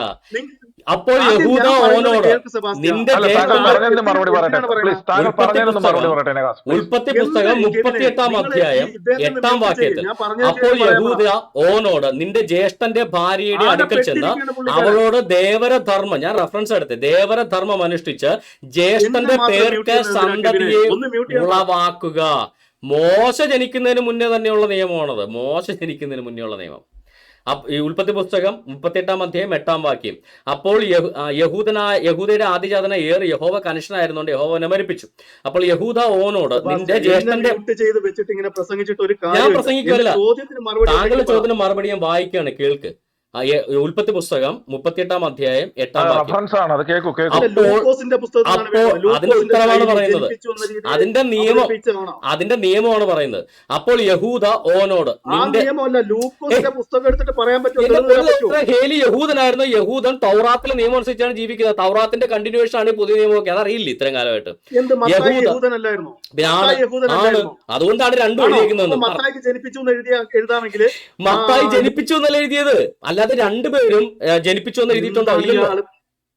അപ്പോൾ ആദ്യം യഹൂദ ഞാൻ പറയുന്നത് ഓനോട് കേൾക്ക് സെബാസ്റ്റ്യൻ. നിന്റെ അല്ല, താങ്കൾ ജ്യേഷ്ഠന്റെ പറഞ്ഞതിന് മറുപടി പറയട്ടെ എന്തിനാണ് പ്ലീസ്. പറയുന്നത്? താങ്കൾ ഉൽപ്പത്തി പറഞ്ഞതിനൊന്ന് മറുപടി പുസ്തകം പറയട്ടെ നഹാസ് പ്ലീസ്. ഉൽപ്പത്തി എന്ത് പുസ്തകം കെവിനെ, 38 നിങ്ങൾ അധ്യായം ഇദ്ദേഹത്തെ 8 മ്യൂട്ട് ചെയ്യും. വാക്യത്തിൽ ഞാൻ പറഞ്ഞ അപ്പോൾ പറയാൻ പറ. യഹൂദ ഓനോട് നിന്റെ ജ്യേഷ്ഠന്റെ ഭാര്യയുടെ ആകെ അടുക്കൽ ചെന്ന് പെട്ടിരിക്കുകയാണ് പുള്ളിക്കാരൻ. അവളോട് ദേവരധർമ്മം, ഞാൻ റെഫറൻസ് എടുത്ത്, ദേവരധർമ്മം അനുഷ്ഠിച്ച് എന്നെ ജ്യേഷ്ഠന്റെ മാത്രം മ്യൂട്ട് പേർക്ക് ചെയ്യുന്നത് എന്തിനാ കെവിനെ? സന്തതിയെ ഒന്ന് മ്യൂട്ട് ചെയ്യാൻ പറ. ഉളവാക്കുക. മോശ ജനിക്കുന്നതിന് മുന്നേ തന്നെയുള്ള നിയമമാണത്. മോശ ജനിക്കുന്നതിന് മുന്നേ ഉള്ള നിയമം. ഈ ഉൽപ്പത്തി പുസ്തകം 38 അധ്യായം 8 വാക്യം. അപ്പോൾ യഹൂദയുടെ ആദിജാതന ഏറി യഹോവ കനിഷ്ഠനായിരുന്നുകൊണ്ട് യഹോവനെ മരിപ്പിച്ചു. അപ്പോൾ യഹൂദ ഓനോട് നിന്റെ ജ്യേഷ്ഠന്റെ, ചെയ്ത് വെച്ചിട്ട് ഇങ്ങനെ പ്രസംഗിച്ചിട്ട് ഒരു ഞാൻ കാര്യം പ്രസംഗിക്കുമല്ല, ചോദ്യത്തിന് മറുപടി താങ്കളുടെ ചോദ്യത്തിന് മറുപടി ഞാൻ വായിക്കുകയാണ്, കേൾക്ക്. ഉൽപ്പത്തി പുസ്തകം 38 അധ്യായം 8 വാക്യം. റഫറൻസ് ആണ് അത്, കേൾക്കൂ കേൾക്കൂ. ലൂക്കോസിന്റെ പുസ്തകത്തിലാണ് വേണ്ടത്. അതിന്റെ ഉത്തരവാണ് പറയുന്നത്. ജനിപ്പിച്ചു എന്ന രീതിയിൽ അതിന്റെ നിയമം, അവതരിപ്പിച്ചതാണോ? അതിന്റെ നിയമമാണ് പറയുന്നത്. അപ്പോൾ യഹൂദ ഓനോട് ആ നിന്റെ നിയമമല്ല, ലൂക്കോസിന്റെ പുസ്തകം എടുത്തിട്ട് പറയാൻ പറ്റുമോ? എന്റെ തെളിവ് തരാൻ പറ്റുമോ? ഹേലി യഹൂദനായിരുന്നു. യഹൂദൻ തൗറാത്തിലെ നിയമം അനുസരിച്ചാണ് ജീവിക്കുന്നത്. തൗറാത്തിന്റെ കണ്ടിന്യൂവേഷൻ ആണ് ഈ പുതിയ നിയമമൊക്കെ. അതറിയില്ല ഇത്രയും കാലമായിട്ട്. എന്ത് മത്തായി യഹൂദ യഹൂദനല്ലായിരുന്നോ? ആണ് മത്തായി യഹൂദനല്ലായിരുന്നോ? അതുകൊണ്ടാണ് രണ്ടും ആണോ? എഴുതിയിരിക്കുന്നത്. അപ്പൊ മത്തായിക്ക് ജനിപ്പിച്ചു എന്ന് എഴുതാമെങ്കിൽ മത്തായി ജനിപ്പിച്ചു എന്നല്ല എഴുതിയത്, അല്ലാതെ രണ്ടുപേരും ജനിപ്പിച്ചു എന്ന് എഴുതിയിട്ടുണ്ടോ? ഇല്ലല്ലോ.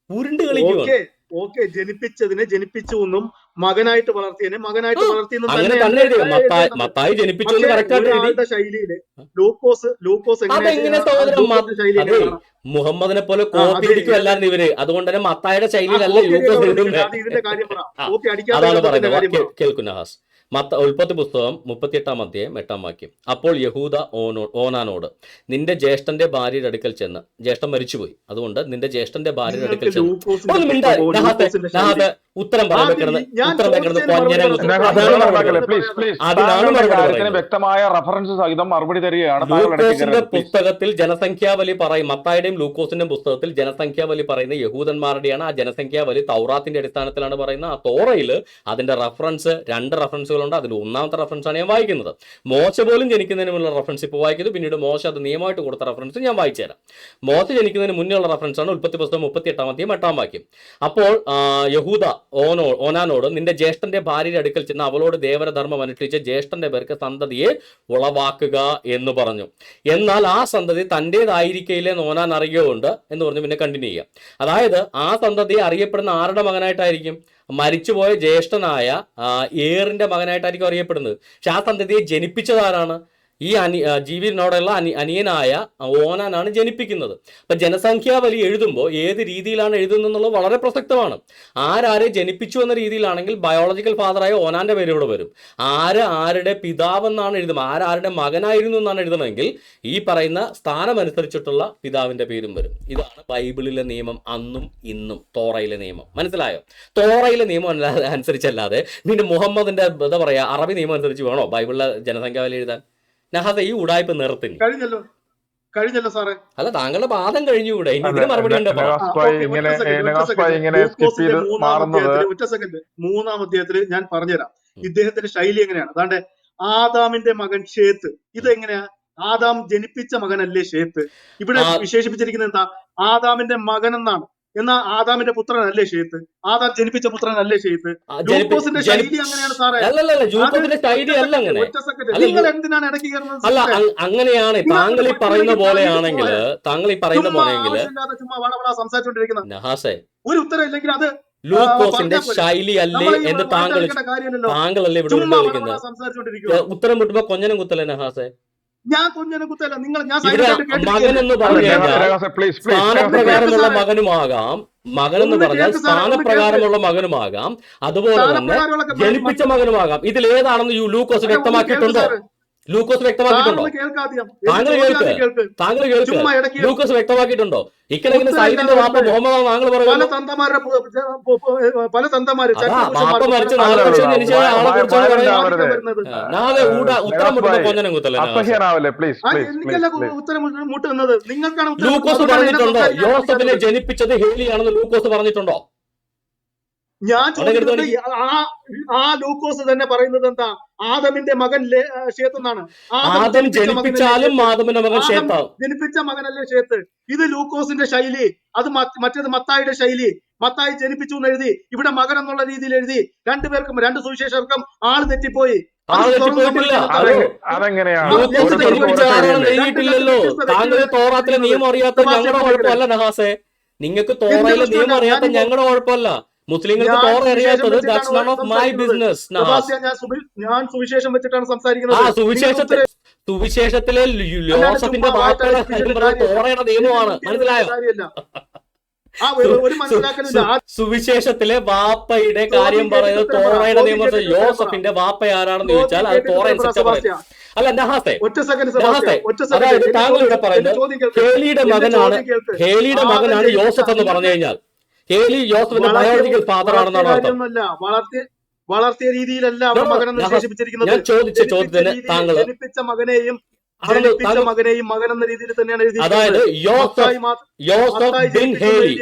ഉരുണ്ട് കളിക്കുക. ഓക്കെ, ജനിപ്പിച്ചതിനെ ജനിപ്പിച്ചു എന്നും മകനായിട്ട് വളർത്തിയതിനെ മകനായിട്ട് വളർത്തിയെന്നും അങ്ങനെ തന്നെ എഴുതിയോ? മത്തായി ജനിപ്പിച്ചു എന്ന് കറക്റ്റ് ആയിട്ട് എഴുതി. ശൈലിയില് ലൂക്കോസ് അതെങ്ങനെ സഹോദരൻ? മുഹമ്മദിനെ പോലെ കോപ്പി അടിക്കുമല്ലായിരുന്നു ഇവര്. അതുകൊണ്ട് തന്നെ മത്തായിയുടെ ശൈലിയിലല്ല ലൂക്കോസ് എഴുതുന്നത്. അതാണ് പറയുന്നത്. കേൾക്കു നഹാസ്. ഉൽപ്പത്തി പുസ്തകം 38 അധ്യായം 8 വാക്യം. അപ്പോൾ യഹൂദ ഓനാനോട് നിന്റെ ജ്യേഷ്ഠന്റെ ഭാര്യയുടെ അടുക്കൽ ചെന്ന്, ജ്യേഷ്ഠൻ മരിച്ചുപോയി, അതുകൊണ്ട് നിന്റെ ജ്യേഷ്ഠന്റെ ഭാര്യയുടെ അടുക്കൽ ചെന്ന്, ഉത്തരം പറയാൻ വെക്കണത് വ്യക്തമായ റഫറൻസ് സഹിതം മറുപടി തരികയാണ്. ലൂക്കോസിന്റെ പുസ്തകത്തിൽ ജനസംഖ്യാവലി പറയും, മത്തായിയുടെയും ലൂക്കോസിന്റെ പുസ്തകത്തിൽ ജനസംഖ്യാവലി പറയുന്ന യഹൂദന്മാരുടെയാണ്. ആ ജനസംഖ്യാവലി തൗറാത്തിന്റെ അടിസ്ഥാനത്തിലാണ് പറയുന്നത്. ആ തോറയിൽ അതിന്റെ റഫറൻസ് 2 റഫറൻസുകളുണ്ട്. അതിൽ ഒന്നാമത്തെ റഫറൻസ് ആണ് ഞാൻ വായിക്കുന്നത്. മോശ പോലും ജനിക്കുന്നതിന് മുന്നുള്ള റഫറൻസ് ഇപ്പോൾ വായിക്കുന്നത്. പിന്നീട് മോശ അത് നിയമമായിട്ട് കൊടുത്ത റഫറൻസ് ഞാൻ വായിച്ചു തരാം. മോശ ജനിക്കുന്നതിന് മുന്നേ ഉള്ള റഫറൻസ് ആണ് ഉൽപ്പത്തി പുസ്തകം 38 അധ്യായം 8 വാക്യം. അപ്പോൾ യഹൂദ ഓനാനോട് നിന്റെ ജ്യേഷ്ഠന്റെ ഭാര്യയുടെ അടുക്കൽ ചെന്ന് അവളോട് ദേവരധർമ്മം അനുഷ്ഠിച്ച് ജ്യേഷ്ഠന്റെ പേർക്ക് സന്തതിയെ ഉളവാക്കുക എന്ന് പറഞ്ഞു. എന്നാൽ ആ സന്തതി തൻ്റെതായിരിക്കയില്ലേ ഓനാൻ അറിയുകയുണ്ട് എന്ന് പറഞ്ഞു. പിന്നെ കണ്ടിന്യൂ ചെയ്യാം. അതായത് ആ സന്തതി അറിയപ്പെടുന്ന ആരുടെ മകനായിട്ടായിരിക്കും? മരിച്ചുപോയ ജ്യേഷ്ഠനായ ഏറിന്റെ മകനായിട്ടായിരിക്കും അറിയപ്പെടുന്നത്. പക്ഷെ ആ സന്തതിയെ ജനിപ്പിച്ചതാരാണ്? ഈ ജീവിനോടുള്ള അനിയനായ ഓനാനാണ് ജനിപ്പിക്കുന്നത്. അപ്പൊ ജനസംഖ്യാവലി എഴുതുമ്പോൾ ഏത് രീതിയിലാണ് എഴുതുന്നത് വളരെ പ്രസക്തമാണ്. ആരെ ജനിപ്പിച്ചു എന്ന രീതിയിലാണെങ്കിൽ ബയോളജിക്കൽ ഫാദറായ ഓനാന്റെ പേര് ഇവിടെ വരും. ആരുടെ പിതാവെന്നാണ് എഴുതുന്നത്, ആരുടെ മകനായിരുന്നു എന്നാണ് എഴുതണമെങ്കിൽ ഈ പറയുന്ന സ്ഥാനമനുസരിച്ചിട്ടുള്ള പിതാവിന്റെ പേരും വരും. ഇതാണ് ബൈബിളിലെ നിയമം, അന്നും ഇന്നും. തോറയിലെ നിയമം മനസ്സിലായോ? തോറയിലെ നിയമം അനുസരിച്ചല്ലാതെ പിന്നെ മുഹമ്മദിന്റെ എന്താ പറയാ അറബി നിയമം അനുസരിച്ച് വേണോ ബൈബിളിലെ ജനസംഖ്യാവലി എഴുതാൻ? നഹാസ ഈ ഉടായ്പ നിർത്തിന് കഴിഞ്ഞല്ലോ സാറേ. അല്ല, താങ്കളുടെ വാദം കഴിഞ്ഞുകൂടെ? ഇതിന് മറുപടി ഉണ്ട്. മൂന്നാം അധ്യായത്തില് ഞാൻ പറഞ്ഞുതരാം ഇദ്ദേഹത്തിന്റെ ശൈലി എങ്ങനെയാണ്. അതാണ്ട് ആദാമിന്റെ മകൻ ഷേത്ത്, ഇതെങ്ങനെയാ? ആദാം ജനിപ്പിച്ച മകനല്ലേ ഷേത്ത്? ഇവിടെ വിശേഷിപ്പിച്ചിരിക്കുന്നത് എന്താ? ആദാമിന്റെ മകൻ എന്നാണ്. എന്നാ ആദാമിന്റെ പുത്രനല്ലേ ഷേത്ത്? ആദാം ജനിപ്പിച്ച പുത്രനല്ലേ ഷേത്ത്? ലൂക്കോസിന്റെ ശൈലി അങ്ങനെയാണ് സാറേ. നിങ്ങൾ എന്തിനാണ് ഇടയ്ക്ക് കയറുന്നത്? അല്ല, അങ്ങനെയാണ് താങ്കൾ ഈ പറയുന്ന പോലെയാണെങ്കിൽ ചുമ്മാ വളവള സംസാരിച്ചുകൊണ്ടിരിക്കുന്നത്. നഹാസെ, ഒരു ഉത്തരം ഇല്ലെങ്കിൽ അത് ലൂക്കോസിന്റെ ശൈലി അല്ലേ എന്ന് താങ്കളല്ലേ ഇവിടെ സംസാരിച്ചുകൊണ്ടിരിക്കുന്നത്? ഉത്തരം വിട്ടുമ്പോ കൊഞ്ഞനം കുത്തല്ലേ നഹാസെ? ഞാൻ കുഞ്ഞിനെ കുത്തല്ല. നിങ്ങൾ മകൻ എന്ന് പറഞ്ഞാൽ സ്ഥാനപ്രകാരമുള്ള മകനുമാകാം, മകൻ എന്ന് പറഞ്ഞാൽ സ്ഥാനപ്രകാരമുള്ള മകനുമാകാം, അതുപോലെ തന്നെ ജനിപ്പിച്ച മകനുമാകാം. ഇതിലേതാണെന്ന് ലൂക്കോസ് വ്യക്തമാക്കിയിട്ടുണ്ടോ? ലൂക്കോസ് വ്യക്തമാക്കിയിട്ടുണ്ടോ? താങ്കൾ കേൾക്ക്. ലൂക്കോസ് വ്യക്തമാക്കിയിട്ടുണ്ടോ? ഇക്കണക്കിന് സൈദിന്റെ വാപ്പ മുഹമ്മദ് താങ്കൾ പറയുന്നത് പല തന്തമാര് വാപ്പ മരിച്ച 4 വർഷം ജനിച്ച ആളെ കുറിച്ചാണ് ഉത്തരം മുട്ടുന്ന കൊഞ്ഞനം കുത്തല്ലേ? ഉത്തരം മുട്ടുന്നത് നിങ്ങൾക്കാണ്. ലൂക്കോസ് പറഞ്ഞിട്ടുണ്ടോ യോസഫിനെ ജനിപ്പിച്ചത് ഹേലിയാണെന്ന് ലൂക്കോസ് പറഞ്ഞിട്ടുണ്ടോ? ഞാൻ അവിടെ എടുത്ത് ചോദിക്കുന്നത് കാണിക്ക്. ആ ലൂക്കോസ് തന്നെ പറയുന്നത് എന്താ? ആദമിന്റെ മകൻ ഷേത്ത് എന്നാണ്. ആദം ജനിപ്പിച്ച മകനല്ലേ ജനിപ്പിച്ചാലും ഷേത്ത്? ആദമിന്റെ മകൻ ആദം ഷേത്താവും. ജനിപ്പിച്ച മകനല്ലേ ഷേത്ത്? ഇത് ലൂക്കോസിന്റെ ശൈലി. അത് മറ്റേത് മത്തായിയുടെ ശൈലി. മത്തായി ജനിപ്പിച്ചു എന്ന് എഴുതി, ഇവിടെ മകൻ എന്നുള്ള രീതിയിൽ എഴുതി. രണ്ടുപേർക്കും, രണ്ട് സുവിശേഷർക്കും ആള് തെറ്റിപ്പോയി. അത് ആള് തുറന്ന് തെറ്റിപ്പോയിട്ടില്ല. സമ്മതിക്കാൻ അത് അതെങ്ങനെയാണ്? ലൂക്കോസ് ഓരോരുത്തർക്കും ജനിപ്പിച്ച ഓരോ ആരാണെന്ന് ശൈലിയല്ലേ? എഴുതിയിട്ടില്ലല്ലോ. താങ്കൾ തോറാത്തിലെ നിയമം അറിയാത്ത ഞങ്ങളുടെ കുഴപ്പമല്ല നഹാസെ. നിങ്ങൾക്ക് തോറയിലെ നിയമം അറിയാത്ത ഞങ്ങളുടെ കുഴപ്പമല്ല. മുസ്ലിങ്ങൾക്ക് ഞാൻ തോറ സുവിശേഷം അറിയാത്തത് വെച്ചിട്ടാണ് ദാറ്റ്സ് നൺ ഓഫ് മൈ സംസാരിക്കുന്നത്. ബിസിനസ് നഹാസ്. സെബാസ്റ്റ്യൻ, ഞാൻ സുവിശേഷം വെച്ചിട്ടാണ് ആ സംസാരിക്കുന്നത്. സുവിശേഷത്തിലെ യോസഫിന്റെ വാർത്തയുടെ കാര്യം പറയുന്നത് തോറയുടെ നിയമമാണ്. മനസ്സിലായോ? കാര്യമല്ല. ഒരു മനസ്സിലാക്കലില്ല. സുവിശേഷത്തിലെ വാപ്പയുടെ കാര്യം പറയുന്നത് തോറയുടെ നിയമം. യോസഫിന്റെ വാപ്പ ആരാണെന്ന് ചോദിച്ചാൽ അത് തോറ അനുസരിച്ചാ പറയുന്നത്. അല്ല നഹാസെ, ഒറ്റ സെക്കൻഡ് നഹാസെ, അതായത് താങ്കൾ ഇവിടെ പറയുന്നത് ഹേലിയുടെ മകനാണ് യോസഫ് എന്ന് പറഞ്ഞു കഴിഞ്ഞാൽ ഹേലി യോസഫിന്റെ ബയോളജിക്കൽ ഫാദർ ആണെന്നാണ് അർത്ഥം. വളർത്തിയ രീതിയിലല്ല അവർ മകനെന്ന് വിശേഷിപ്പിച്ചിരിക്കുന്നത്. ഞാൻ ചോദിച്ച ചോദ്യത്തിന് താങ്കൾ ജനിപ്പിച്ച മകനെയും മകൻ എന്ന രീതിയിൽ തന്നെയാണ് അതായത് യോസഫ് ബിൻ ഹേലി,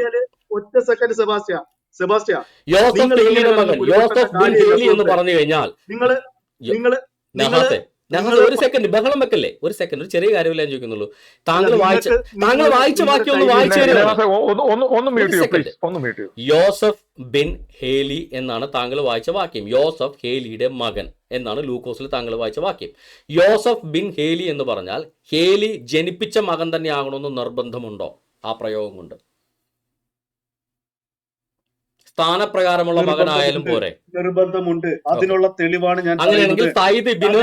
ഒറ്റ സെക്കൻഡ് സെബാസ്റ്റ്യ, യോസഫ് ഹേലിയുടെ മകൻ യോസഫ് ബിൻ ഹേലി എന്ന് പറഞ്ഞു കഴിഞ്ഞാൽ ഞങ്ങൾ ഒരു സെക്കൻഡ് ബഹളം വെക്കല്ലേ, ഒരു സെക്കൻഡ്, ഒരു ചെറിയ കാര്യമല്ല ഞാൻ ചോദിക്കുന്നുള്ളൂ. താങ്കൾ വായിച്ച വാക്യം ഒന്ന് വായിച്ചു തരുമോ? യോസഫ് ബിൻ ഹേലി എന്നാണ് താങ്കൾ വായിച്ച വാക്യം. യോസഫ് ഹേലിയുടെ മകൻ എന്നാണ് ലൂക്കോസിൽ താങ്കൾ വായിച്ച വാക്യം. യോസഫ് ബിൻ ഹേലി എന്ന് പറഞ്ഞാൽ ഹേലി ജനിപ്പിച്ച മകൻ തന്നെ ആകണമെന്ന് നിർബന്ധമുണ്ടോ ആ പ്രയോഗം കൊണ്ട്? സ്ഥാനപ്രകാരമുള്ള മകനായാലും പോരെ? നിർബന്ധമുണ്ട്. അതിനുള്ള തെളിവാണ് ഞാൻ അങ്ങനെയാണെങ്കിൽ സയ്യിദ് ഇബ്നു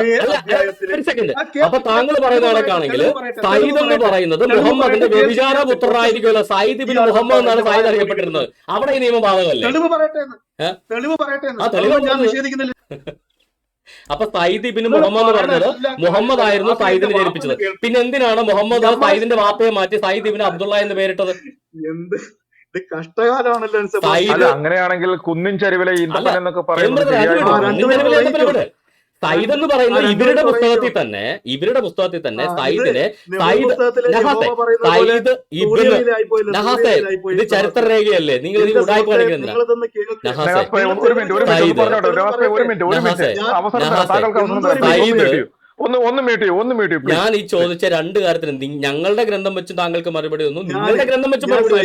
ഒരു സെക്കൻഡ്. അപ്പൊ താങ്കൾ പറയുന്ന കണക്കാണെങ്കിൽ സയ്യിദ് എന്ന് പറയുന്നത് മുഹമ്മദിന്റെ വ്യഭിചാര പുത്രനായിരിക്കുമല്ലോ. സയ്യിദ് ഇബ്നു മുഹമ്മദ് എന്നാണ് സയ്യിദ് അറിയപ്പെട്ടിരുന്നത്. അവിടെ ഈ നിയമം ബാധകമല്ലേ? തെളിവ് പറയട്ടെ. ഞാൻ നിഷേധിക്കുന്നില്ല. അപ്പൊ സയ്യിദ് ഇബ്നു മുഹമ്മദ് എന്ന് പറഞ്ഞത് മുഹമ്മദ് ആയിരുന്നു സയ്യിദിനെ ജനിപ്പിച്ചത്. പിന്നെ എന്തിനാണ് മുഹമ്മദ് സയ്യിദിന്റെ വാപ്പയെ മാറ്റി സയ്യിദ് ഇബ്നു അബ്ദുള്ള എന്ന് പേരിട്ടത്? എന്ത് കഷ്ടകാലമാണല്ലോ. അങ്ങനെയാണെങ്കിൽ കുന്നിൻ ചരിവിലെ ഈന്തപ്പന എന്നൊക്കെ പറയുന്നത് സയ്യിദ് എന്ന് പറയുന്നത് ഇവരുടെ പുസ്തകത്തിൽ തന്നെ സയ്യിദിനെ ഇത് ചരിത്ര രേഖയല്ലേ? നിങ്ങൾ ഇത് ഉടായ്പ കാണിക്കുന്നില്ല. ഞാൻ ഈ ചോദിച്ച രണ്ട് കാര്യത്തിന് ഞങ്ങളുടെ ഗ്രന്ഥം വെച്ച് താങ്കൾക്ക് മറുപടി ഒന്നും, നിങ്ങളുടെ ഗ്രന്ഥം വെച്ച് മറുപടി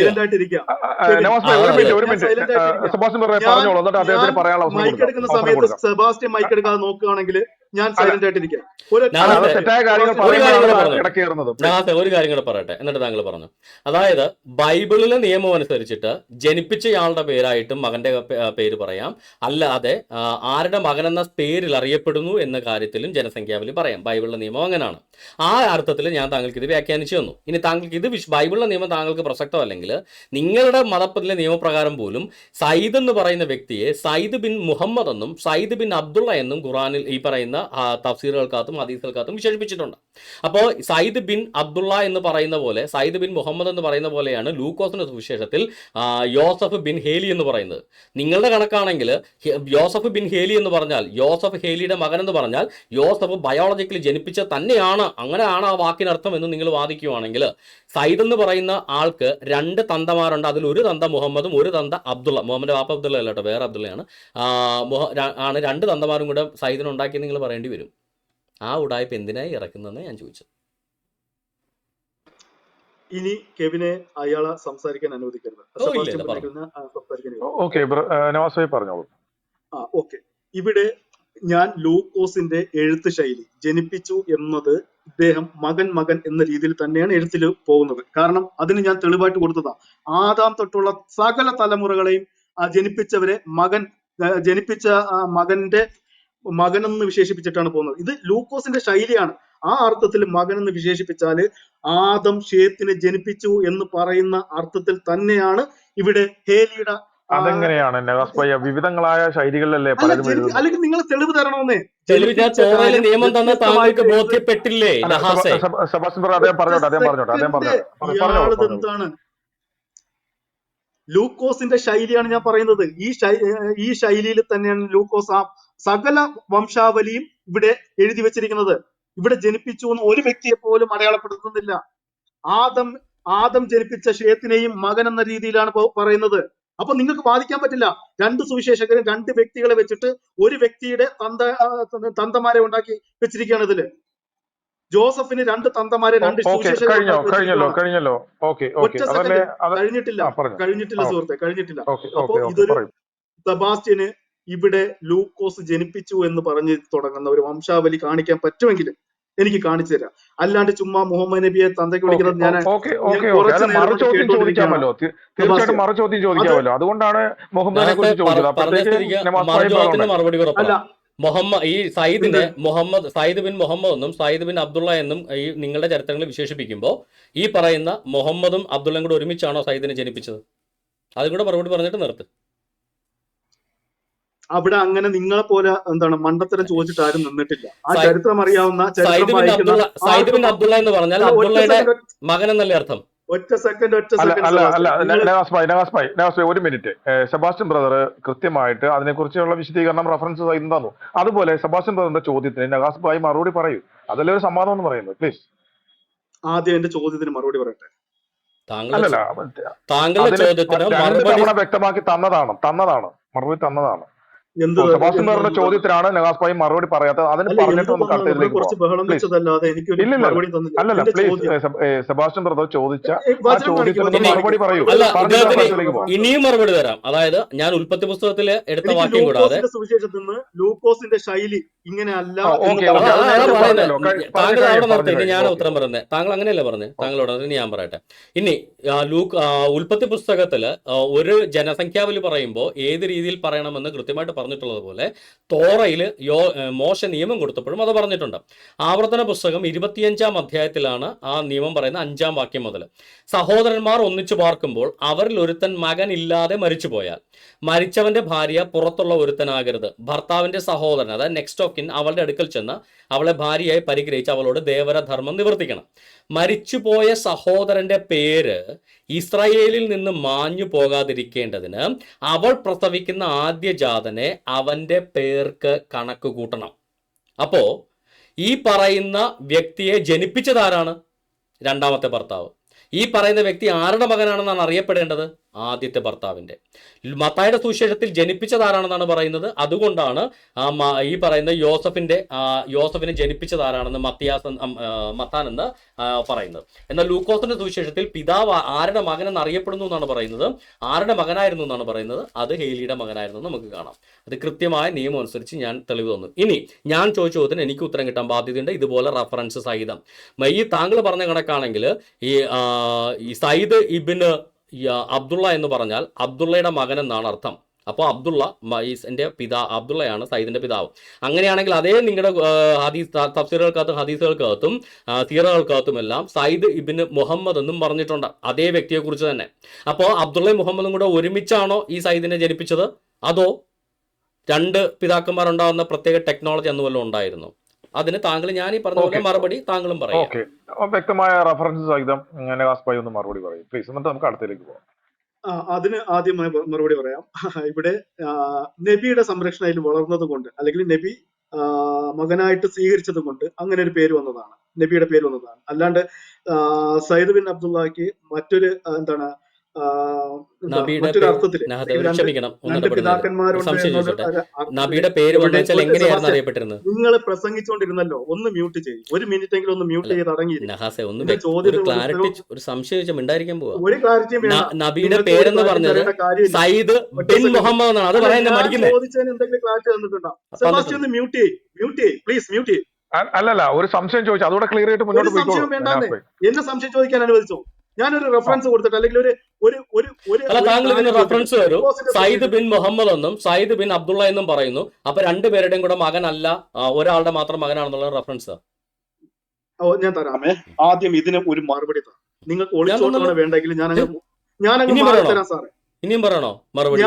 സെബാസ്റ്റ്യൻ മൈക്ക് എടുക്കാതെ നോക്കുകയാണെങ്കിൽ ഞാൻ സൈലന്റ് ആയിട്ടിരിക്കാം. ഒരു കാര്യം കൂടെ പറയട്ടെ, എന്നിട്ട് താങ്കൾ പറഞ്ഞു. അതായത് ബൈബിളിലെ നിയമം അനുസരിച്ചിട്ട് ജനിപ്പിച്ചയാളുടെ പേരായിട്ടും മകന്റെ പേര് പറയാം, അല്ലാതെ ആരുടെ മകനെന്ന പേരിൽ അറിയപ്പെടുന്നു എന്ന കാര്യത്തിലും ജനസംഖ്യാവിലും പറയാം. ബൈബിളിലെ നിയമം അങ്ങനെയാണ്. ആ അർത്ഥത്തിൽ ഞാൻ താങ്കൾക്ക് ഇത് വ്യാഖ്യാനിച്ചു തന്നു. ഇനി താങ്കൾക്ക് ഇത് ബൈബിളിലെ നിയമം താങ്കൾക്ക് പ്രസക്തമല്ലെങ്കിൽ നിങ്ങളുടെ മതത്തിലെ നിയമപ്രകാരം പോലും സയ്യിദ് എന്ന് പറയുന്ന വ്യക്തിയെ സയ്യിദ് ബിൻ മുഹമ്മദ് എന്നും സയ്യിദ് ബിൻ അബ്ദുള്ള എന്നും ഖുറാനിൽ ഈ പറയുന്ന തഫ്സീറുകൾക്കകത്തും ഹദീസുകൾക്കകത്തും വിശേഷിപ്പിച്ചിട്ടുണ്ട്. അപ്പോൾ സയ്യിദ് ബിൻ അബ്ദുള്ള എന്ന് പറയുന്ന പോലെ, സയ്യിദ് ബിൻ മുഹമ്മദ് എന്ന് പറയുന്ന പോലെയാണ് ലൂക്കോസിന്റെ സുവിശേഷത്തിൽ യോസഫ് ബിൻ ഹേലി എന്ന് പറയുന്നത്. നിങ്ങളുടെ കണക്കാണെങ്കിൽ യോസഫ് ബിൻ ഹേലി എന്ന് പറഞ്ഞാൽ, യോസഫ് ഹേലിയുടെ മകൻ എന്ന് പറഞ്ഞാൽ യോസഫ് ബയോളജിക്കലി ജനിപ്പിച്ച തന്നെയാണ്, അങ്ങനെയാണ് ആ വാക്കിനർത്ഥം എന്ന് നിങ്ങൾ വാദിക്കുകയാണെങ്കിൽ, സയ്യിദ് എന്ന് പറയുന്ന ആൾക്ക് രണ്ട് തന്തമാരുണ്ട്. അതിൽ ഒരു തന്ത മുഹമ്മദും ഒരു തന്ത അബ്ദുള്ള. മുഹമ്മദ് വാപ്പ അബ്ദുള്ള അല്ല കേട്ടോ, വേറെ അബ്ദുള്ളയാണ്. ആണ് രണ്ട് തന്തമാരും കൂടെ സയ്യിദിനെ ഉണ്ടാക്കി നിങ്ങൾ പറയേണ്ടി വരും. ആ ഉടായ്പ എന്തിനായി ഇറക്കുന്നതെന്ന് ഞാൻ ചോദിച്ചത്. ഇനി കെവിനെ അയാളെ സംസാരിക്കാൻ അനുവദിക്കരുത്. ഇവിടെ ഞാൻ ലൂക്കോസിന്റെ എഴുത്ത് ശൈലി ജനിപ്പിച്ചു എന്നത് ഇദ്ദേഹം മകൻ എന്ന രീതിയിൽ തന്നെയാണ് എഴുത്തിൽ പോകുന്നത്. കാരണം അതിന് ഞാൻ തെളിവായിട്ട് കൊടുത്തതാ. ആദാം തൊട്ടുള്ള സകല തലമുറകളെയും ജനിപ്പിച്ചവരെ ജനിപ്പിച്ച മകനെന്ന് വിശേഷിപ്പിച്ചിട്ടാണ് പോകുന്നത്. ഇത് ലൂക്കോസിന്റെ ശൈലിയാണ്. ആ അർത്ഥത്തിൽ മകനെന്ന് വിശേഷിപ്പിച്ചാല് ആദം ഷേത്തിനെ ജനിപ്പിച്ചു എന്ന് പറയുന്ന അർത്ഥത്തിൽ തന്നെയാണ് ഇവിടെ ഹേലിയുടെ. അതെങ്ങനെയാണ് വിവിധങ്ങളായ ശൈലികളിലല്ലേ അല്ലെങ്കിൽ നിങ്ങൾ തെളിവ് തരണമെന്നേ. നിയമം തന്നെ താങ്കൾക്ക് ബോധ്യപ്പെട്ടില്ലേ? എന്താണ് ലൂക്കോസിന്റെ ശൈലിയാണ് ഞാൻ പറയുന്നത്. ഈ ശൈലിയിൽ തന്നെയാണ് ലൂക്കോസ് ആ സകല വംശാവലിയും ഇവിടെ എഴുതി വെച്ചിരിക്കുന്നത്. ഇവിടെ ജനിപ്പിച്ചു എന്ന് ഒരു വ്യക്തിയെ പോലും അടയാളപ്പെടുത്തുന്നില്ല. ആദം ജനിപ്പിച്ച ഷേത്തിനെയും മകൻ എന്ന രീതിയിലാണ് പറയുന്നത്. അപ്പൊ നിങ്ങൾക്ക് വാദിക്കാൻ പറ്റില്ല. രണ്ട് സുവിശേഷകരും രണ്ട് വ്യക്തികളെ വെച്ചിട്ട് ഒരു വ്യക്തിയുടെ തന്തമാരെ ഉണ്ടാക്കി വെച്ചിരിക്കുകയാണ് ഇതില്. ജോസഫിന് രണ്ട് തന്തമാരെ രണ്ട് സുവിശേഷകരെ ഉണ്ടാക്കി വെച്ചിരിക്കുകയാണ്. കഴിഞ്ഞല്ലോ. ഒറ്റ സെക്കൻഡ് കഴിഞ്ഞിട്ടില്ല സുഹൃത്തെ, കഴിഞ്ഞിട്ടില്ല. അപ്പൊ ഇതൊരു സെബാസ്റ്റ്യന് ഇവിടെ ലൂക്കോസ് ജനിപ്പിച്ചു എന്ന് പറഞ്ഞ് തുടങ്ങുന്ന ഒരു വംശാവലി കാണിക്കാൻ പറ്റുമെങ്കിൽ എനിക്ക് കാണിച്ചു തരാം. അല്ലാണ്ട് ചുമ്മാ മുഹമ്മദ് നബിയെ തന്തയ്ക്ക് വിളിക്കുന്നത് ഞാൻ തീർച്ചയായിട്ടും മറുചോദ്യം ചോദിക്കാമല്ലോ. അതുകൊണ്ടാണ് മുഹമ്മദിനെ കുറിച്ച് ചോദിച്ചത്. മറുപടി അല്ല ഈ സയ്യിദ് ബിൻ മുഹമ്മദ് എന്നും സയ്യിദ് ബിൻ അബ്ദുള്ള എന്നും ഈ നിങ്ങളുടെ ചരിത്രങ്ങൾ വിശേഷിപ്പിക്കുമ്പോൾ ഈ പറയുന്ന മുഹമ്മദും അബ്ദുള്ളയും കൂടെ ഒരുമിച്ചാണോ സയ്യിദിനെ ജനിപ്പിച്ചത്? അതും കൂടെ മറുപടി പറഞ്ഞിട്ട് നിർത്ത്. അവിടെ അങ്ങനെ നിങ്ങളെ പോലെ എന്താണ് മണ്ടത്തരം ചോദിച്ചിട്ട് ആരും നിന്നിട്ടില്ല. ആ ചരിത്രം അറിയാവുന്ന സയ്യിദ് ബിൻ അബ്ദുള്ള എന്ന് പറഞ്ഞാൽ അബ്ദുള്ളയുടെ മകൻ എന്നല്ലേ അർത്ഥം? ഒറ്റ സെക്കൻഡ് ഒരു മിനിറ്റ്. സെബാസ്റ്റ്യൻ ബ്രദർ കൃത്യമായിട്ട് അതിനെക്കുറിച്ചുള്ള വിശദീകരണം റഫറൻസ് തന്നു. അതുപോലെ സെബാസ്റ്റ്യൻ ബ്രദറിന്റെ ചോദ്യത്തിന് നവാസ് ഭായി മറുപടി പറയൂ. അതല്ലേ ഒരു സമാധാനം എന്ന് പറയുന്നത്. പ്ലീസ് ആദ്യം എന്റെ ചോദ്യത്തിന് മറുപടി പറയട്ടെ. വ്യക്തമാക്കി തന്നതാണ് മറുപടി തന്നതാണ്. സെബാസ്റ്റ്യൻ ബ്രദറിന്റെ ചോദ്യത്തിനാണ് നവാസ് ഭായി മറുപടി പറയാത്തത്. അതിന് പറഞ്ഞിട്ട് നമുക്ക് അടുത്തതിലേക്ക് അല്ലല്ല പ്ലീസ്. സെബാസ്റ്റ്യൻ ബ്രദർ ചോദിച്ച ആ ചോദ്യത്തിന് മറുപടി പറയൂ. ഇനിയും മറുപടി തരാം. അതായത് ഞാൻ ഉൽപ്പത്തി പുസ്തകത്തില് എടുത്ത വാക്യം കൂടാതെ സുവിശേഷത്തിൽ നിന്ന് ലൂക്കോസിന്റെ ശൈലി ഇങ്ങനെയല്ല. താങ്കൾ അവിടെ നിർത്തി. ഇനി ഞാൻ ഉത്തരം പറയുന്നത്. താങ്കൾ അങ്ങനെയല്ല പറഞ്ഞത്. താങ്കളോട് ഇനി ഞാൻ പറയട്ടെ. ഇനി ഉൽപ്പത്തി പുസ്തകത്തില് ഒരു ജനസംഖ്യാവലി പറയുമ്പോൾ ഏത് രീതിയിൽ പറയണമെന്ന് കൃത്യമായിട്ട് പറഞ്ഞിട്ടുള്ളത് പോലെ തോറയിൽ മോശ നിയമം കൊടുത്തപ്പോഴും അത് പറഞ്ഞിട്ടുണ്ട്. ആവർത്തന പുസ്തകം 25-ാം അധ്യായത്തിലാണ് ആ നിയമം പറയുന്ന 5-ാം വാക്യം മുതൽ. സഹോദരന്മാർ ഒന്നിച്ചു പാർക്കുമ്പോൾ അവരിൽ ഒരുത്തൻ മകൻ ഇല്ലാതെ മരിച്ചുപോയാൽ മരിച്ചവന്റെ ഭാര്യ പുറത്തുള്ള ഒരുത്തനാകരുത്. ഭർത്താവിന്റെ സഹോദരൻ, അതായത് നെക്സ്റ്റ് ഓഫ് കിൻ, അവളുടെ അടുക്കൽ ചെന്ന് അവളെ ഭാര്യയായി പരിഗ്രഹിച്ച് അവളോട് ദേവരധർമ്മം നിവർത്തിക്കണം. മരിച്ചുപോയ സഹോദരന്റെ പേര് ഇസ്രായേലിൽ നിന്ന് മാഞ്ഞു പോകാതിരിക്കേണ്ടതിന് അവൾ പ്രസവിക്കുന്ന ആദ്യജാതനെ അവന്റെ പേർക്ക് കണക്ക് കൂട്ടണം. അപ്പോ ഈ പറയുന്ന വ്യക്തിയെ ജനിപ്പിച്ചതാരാണ്? രണ്ടാമത്തെ ഭർത്താവ്. ഈ പറയുന്ന വ്യക്തി ആരുടെ മകനാണെന്നാണ് അറിയപ്പെടേണ്ടത്? ആദ്യത്തെ ഭർത്താവിൻ്റെ. മത്തായിയുടെ സുവിശേഷത്തിൽ ജനിപ്പിച്ചതാരാണെന്നാണ് പറയുന്നത്. അതുകൊണ്ടാണ് ഈ പറയുന്ന യോസഫിനെ ജനിപ്പിച്ചതാരാണെന്ന് മത്താൻ എന്ന് പറയുന്നത്. എന്നാൽ ലൂക്കോസിന്റെ സുവിശേഷത്തിൽ പിതാവ് ആരുടെ മകനെന്ന് അറിയപ്പെടുന്നു എന്നാണ് പറയുന്നത്. ആരുടെ മകനായിരുന്നു എന്നാണ് പറയുന്നത്? അത് ഹേലിയുടെ മകനായിരുന്നു നമുക്ക് കാണാം. അത് കൃത്യമായ നിയമം അനുസരിച്ച് ഞാൻ തെളിവ് തന്നു. ഇനി ഞാൻ ചോദിച്ച ചോദ്യത്തിന് എനിക്ക് ഉത്തരം കിട്ടാൻ ബാധ്യതയുണ്ട്. ഇതുപോലെ റഫറൻസ് സഹിതം ഈ താങ്കൾ പറഞ്ഞ കണക്കാണെങ്കിൽ ഈ സയ്യിദ് ഇബ്ന് അബ്ദുള്ള എന്ന് പറഞ്ഞാൽ അബ്ദുള്ളയുടെ മകൻ എന്നാണ് അർത്ഥം. അപ്പോൾ അബ്ദുള്ള അബ്ദുള്ളയാണ് സയ്യിദിന്റെ പിതാവ്. അങ്ങനെയാണെങ്കിൽ അതേ നിങ്ങളുടെ തഫ്സീറുകൾക്കകത്തും ഹദീസുകൾക്കകത്തും സീറകൾക്കകത്തുമെല്ലാം സയ്യിദ് ഇബ്ന് മുഹമ്മദ് എന്നും പറഞ്ഞിട്ടുണ്ട്, അതേ വ്യക്തിയെക്കുറിച്ച് തന്നെ. അപ്പോൾ അബ്ദുള്ളയും മുഹമ്മദും കൂടെ ഒരുമിച്ചാണോ ഈ സയ്യിദിനെ ജനിപ്പിച്ചത്? അതോ രണ്ട് പിതാക്കന്മാരുണ്ടാകുന്ന പ്രത്യേക ടെക്നോളജി അന്ന് വല്ലതും ഉണ്ടായിരുന്നു? അതിന് താങ്കൾ ഞാൻ ഈ പറഞ്ഞ പോലെ മറുപടി താങ്കളും പറയും. വ്യക്തമായ റഫറൻസ് സഹിതം ഒന്ന് മറുപടി പറയും പ്ലീസ്. എന്നിട്ട് നമുക്ക് അടുത്തേക്ക് പോകാം. അതിന് ആദ്യമായി മറുപടി പറയാം. ഇവിടെ നബിയുടെ സംരക്ഷണം അതിൽ വളർന്നത് കൊണ്ട്, അല്ലെങ്കിൽ നബി മകനായിട്ട് സ്വീകരിച്ചത് കൊണ്ട് അങ്ങനെ ഒരു പേര് വന്നതാണ്, നബിയുടെ പേര് വന്നതാണ്. അല്ലാണ്ട് സയ്യിദ് ബിൻ അബ്ദുള്ളക്ക് മറ്റൊരു നബിയുടെ പേര് അറിയപ്പെട്ടിരുന്നത്. നിങ്ങൾ പ്രസംഗിച്ചുകൊണ്ടിരുന്നല്ലോ, ഒന്ന് മ്യൂട്ട് ചെയ്യും. ഒരു മിനിറ്റ് എങ്കിലും ഒന്ന് മ്യൂട്ട് ചെയ്ത് അടങ്ങിയില്ല. ഒരു സംശയം ഉണ്ടായിരിക്കാൻ പോവാ. ഒരു ക്ലാരിറ്റിയും നബിയുടെ പേരെന്ന് പറഞ്ഞത് സയ്യിദ് ബിൻ മുഹമ്മദ് എന്നാണ്. അത് പറയാൻ ചോദിച്ചതിന് എന്തെങ്കിലും ക്ലാരിറ്റി തന്നിട്ടുണ്ടോ? സെബാസ്റ്റ്യൻ ഒന്ന് മ്യൂട്ട് ചെയ്യ് പ്ലീസ്, മ്യൂട്ട് ചെയ്യ്. അല്ലല്ല, ഒരു സംശയം ചോദിച്ചു, അതോടെ ക്ലിയർ ആയിട്ട് മുന്നോട്ട് പോയിക്കോളൂ. എന്നെ സംശയം ചോദിക്കാൻ അനുവദിച്ചോ? ഞാനൊരു റെഫറൻസ് കൊടുത്തിട്ട്, അല്ലെങ്കിൽ താങ്കൾ ഇതിന് റെഫറൻസ് വരും. സയ്യിദ് ബിൻ മുഹമ്മദ് എന്നും സയ്യിദ് ബിൻ അബ്ദുള്ള എന്നും പറയുന്നു. അപ്പൊ രണ്ടുപേരുടെയും കൂടെ മകനല്ല, ഒരാളുടെ മാത്രം മകനാണെന്നുള്ള റെഫറൻസ് ഞാൻ തരാമേ. ആദ്യം ഇതിന് ഒരു മറുപടി തരാം. നിങ്ങൾക്ക് ഒളിച്ചോട്ടാണ് വേണ്ടെങ്കിൽ ഞാൻ തരാം സാറേ. ഇനിയും പറയണോ മറുപടി?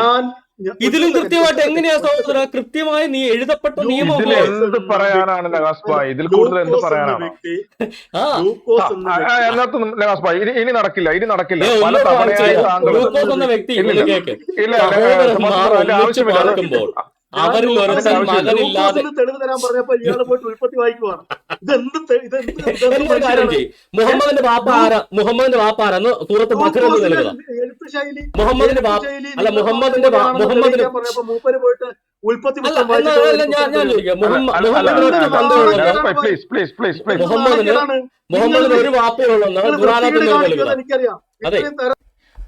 ഇതിലും കൃത്യമായിട്ട് എങ്ങനെയാ സഹോദര കൃത്യമായ നീ എഴുതപ്പെട്ട നിയമം എന്ത് പറയാനാണ് നവാസ് ഭായ്? ഇതിൽ കൂടുതൽ എന്ത് പറയാനാണ്? ഇനി നടക്കില്ല. പല തവണയായി വ്യക്തി ഞാൻ അവരിൽ ഒരുത്തൻ ആവശ്യമില്ല. മകനില്ലാതെ ലൂക്കോസിന് തെളിവ് തരാൻ പറഞ്ഞപ്പോ ഇയാള് പോയിട്ട് ഉൽപ്പത്തി വായിക്കുവാണ്. ഇതെന്ത് എന്നൊരു കാര്യം മനുഷ്യനാണ്? ചെയ്യും. മുഹമ്മദിന്റെ വാപ്പ ആരാ? മുഹമ്മദിന്റെ വാപ്പ ആരാന്ന് സൂറത്ത് ബഖറ എന്ന് ലൂക്കോസിന്റെ നൽകുക. എഴുത്ത് ശൈലി മുഹമ്മദിന്റെ വാപ്പ അല്ല അല്ല നിങ്ങൾ പറഞ്ഞ മുഹമ്മദിന്റെ പോലെയാണെന്ന് മുഹമ്മദിന് തെളിയിക്കാൻ പറഞ്ഞപ്പോ മൂപ്പര് പോയിട്ട് ഉൽപ്പത്തി അല്ല പുസ്തകം എന്നാ വായിച്ചിട്ട് അല്ല ഞാൻ ഉത്തരം ചോദിക്കാം. അല്ല അല്ല അല്ല മുഹമ്മദിന് ഇതെന്ത് ഒറ്റ അല്ല തന്തേ ഉള്ളെന്ന്, നാണക്കേടാണ് ഭായി? പ്ലീസ് പ്ലീസ് പ്ലീസ് ഇതെന്ത് മുഹമ്മദിന് നാണക്കേടാണ്? നിങ്ങൾ ഒരു വാപ്പയേ ഉള്ളെന്ന് നിങ്ങൾ ഖുറാനകത്ത് വൃത്തികേട് നിന്ന് കാണിക്കുന്നത് തെളിവുക. എനിക്കറിയാം. അതെ, ഇത്രയും തരം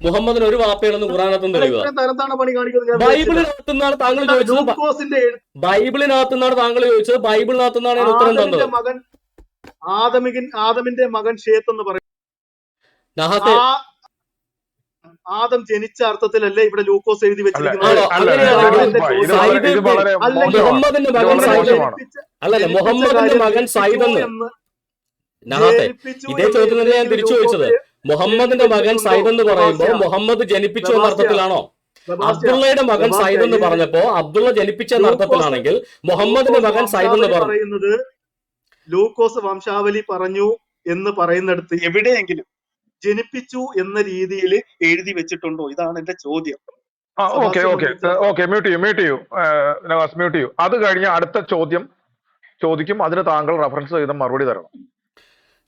മുഹമ്മദിന് ഒരു വാപ്പയുള്ളെന്ന് ഖുറാനകത്ത് നിന്ന് അല്ല തെളിവുക. ഇത്രയും തരത്താണ് പണി കാണിക്കുന്നത് ഞാൻ വിചാരിച്ചില്ല. ബൈബിളിനകത്തുനിന്നാണ് താങ്കൾ നിങ്ങൾ ചോദിച്ചത്. ലൂക്കോസിന്റെ ബൈബിളിനകത്തുനിന്നാണ് താങ്കൾ ചോദിച്ചത്. ബൈബിളിനകത്തുനിന്നാണ് ഞാൻ ഉത്തരം തന്നത്. ആദമിന്റെ മകൻ ഷേത്ത് എന്ന് പറയും. നഹാസെ ആ ആദം ജനിച്ച അർത്ഥത്തിലല്ലേ ഇവിടെ ലൂക്കോസ് എഴുതി അല്ല വെച്ചിരിക്കുന്നത്? ആണോ? അല്ല അങ്ങനെയാണെങ്കിൽ എന്റെ ഭായ്, ഇത് ചോദ്യം വളരെ അല്ലെങ്കിൽ മോശമാണ്. മുഹമ്മദിന്റെ ഇത് മകൻ വളരെ സൈദ് മോശമാണ്. അല്ലല്ല ജനിപ്പിച്ച മുഹമ്മദിന്റെ കാര്യം മകൻ ജനിപ്പിച്ചു സൈദെന്ന് എന്ന് നഹാസെ ജനിപ്പിച്ചു ഇതേ എന്ന് ചോദ്യം തന്നെ ഞാൻ എവിടെയെങ്കിലും തിരിച്ചു ചോദിച്ചത്. ലൂക്കോസിൽ മുഹമ്മദിന്റെ എഴുതി മകൻ വെച്ചിട്ടുണ്ടോ? സൈദ് എന്ന് പറയുമ്പോൾ സെബാസ്റ്റ്യൻ മുഹമ്മദ് ജനിപ്പിച്ചു എന്ന സെബാസ്റ്റ്യൻ അർത്ഥത്തിലാണോ? സെബാസ്റ്റ്യൻ അബ്ദുള്ളയുടെ മകൻ സൈദ് എന്ന് സെബാസ്റ്റ്യൻ പറഞ്ഞപ്പോ അബ്ദുള്ള ജനിപ്പിച്ച എന്ന ലൂക്കോസ് അർത്ഥത്തിലാണെങ്കിൽ മുഹമ്മദിന്റെ ലൂക്കോസ് മകൻ സൈദ് എന്ന് വംശാവലി പറഞ്ഞു. പറയുന്നത് ലൂക്കോസ് വംശാവലി പറഞ്ഞു എന്ന് പറയുന്നിടത്ത് എവിടെയെങ്കിലും ജനിപ്പിച്ചു എന്ന രീതിയിൽ എഴുതി വെച്ചിട്ടുണ്ടോ? ഇതാണ് എന്റെ ചോദ്യം. ഓക്കെ സെബാസ്റ്റ്യൻ ഓക്കെ ഒന്ന് ഉത്തരം പറ. ഓക്കെ മ്യൂട്ട് ചെയ്യൂ നവാസ് മ്യൂട്ട് ചെയ്യൂ. അത് കഴിഞ്ഞ് അടുത്ത ചോദ്യം ചോദിക്കും, അതിന് താങ്കൾ റെഫറൻസ് ചെയ്ത മറുപടി തരണം.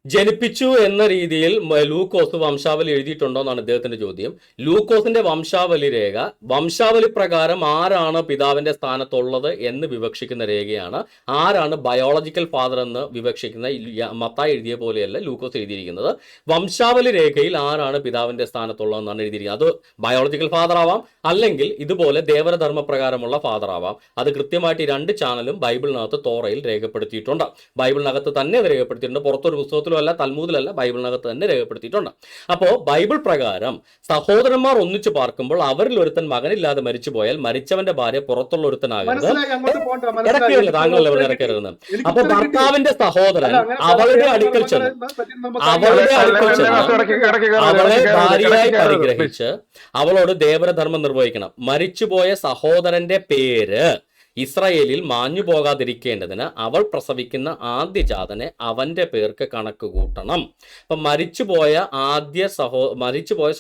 ജനിപ്പിച്ചു എന്ന രീതിയിൽ ലൂക്കോസ് വംശാവലി എഴുതിയിട്ടുണ്ടോ എന്നാണ് ഇദ്ദേഹത്തിന്റെ ചോദ്യം. ലൂക്കോസിന്റെ വംശാവലി രേഖ വംശാവലി പ്രകാരം ആരാണ് പിതാവിന്റെ സ്ഥാനത്തുള്ളത് എന്ന് വിവക്ഷിക്കുന്ന രേഖയാണ്. ആരാണ് ബയോളജിക്കൽ ഫാദർ എന്ന് വിവക്ഷിക്കുന്ന മത്തായി എഴുതിയ പോലെയല്ല ലൂക്കോസ് എഴുതിയിരിക്കുന്നത്. വംശാവലി രേഖയിൽ ആരാണ് പിതാവിന്റെ സ്ഥാനത്തുള്ളതെന്നാണ് എഴുതിയിരിക്കുന്നത്. അത് ബയോളജിക്കൽ ഫാദർ ആവാം, അല്ലെങ്കിൽ ഇതുപോലെ ദേവരധർമ്മ പ്രകാരമുള്ള ഫാദർ ആവാം. അത് കൃത്യമായിട്ട് ഈ രണ്ട് ചാനലും ബൈബിളിനകത്ത് തോറയിൽ രേഖപ്പെടുത്തിയിട്ടുണ്ട്. ബൈബിളിനകത്ത് തന്നെ അത് രേഖപ്പെടുത്തിയിട്ടുണ്ട്. പുറത്തൊരു പുസ്തകത്തിലല്ല, തൽമൂദിലല്ല, ബൈബിളിനകത്ത് തന്നെ രേഖപ്പെടുത്തിയിട്ടുണ്ട്. അപ്പോൾ ബൈബിൾ പ്രകാരം സഹോദരന്മാർ ഒന്നിച്ചു പാർക്കുമ്പോൾ അവരിൽ ഒരുത്തൻ മകനില്ലാതെ മരിച്ചുപോയാൽ മരിച്ചവന്റെ ഭാര്യ പുറത്തുള്ള ഒരുത്തനാകരുത്. മനസ്സിലായി, അങ്ങോട്ട് പോകണ്ട. ഇടയ്ക്കില്ല, താങ്കളല്ലേ ഇവിടെ ഇടയ്ക്കരുതെന്ന്. അപ്പൊ ഭർത്താവിന്റെ സഹോദരൻ അവളുടെ അടുക്കൽ ചെന്ന് അവളുടെ അടുക്കൽ ചെന്ന് അവളെ ഭാര്യയായി പരിഗ്രഹിച്ച് അവളോട് ദേവരധർമ്മം നിർവഹിക്കണം. മരിച്ചുപോയ സഹോദരന്റെ പേര് ഇസ്രായേലിൽ മാഞ്ഞു പോകാതിരിക്കേണ്ടതിന് അവൾ പ്രസവിക്കുന്ന ആദ്യജാതനെ അവന്റെ പേർക്ക് കണക്ക് കൂട്ടണം. അപ്പൊ മരിച്ചുപോയ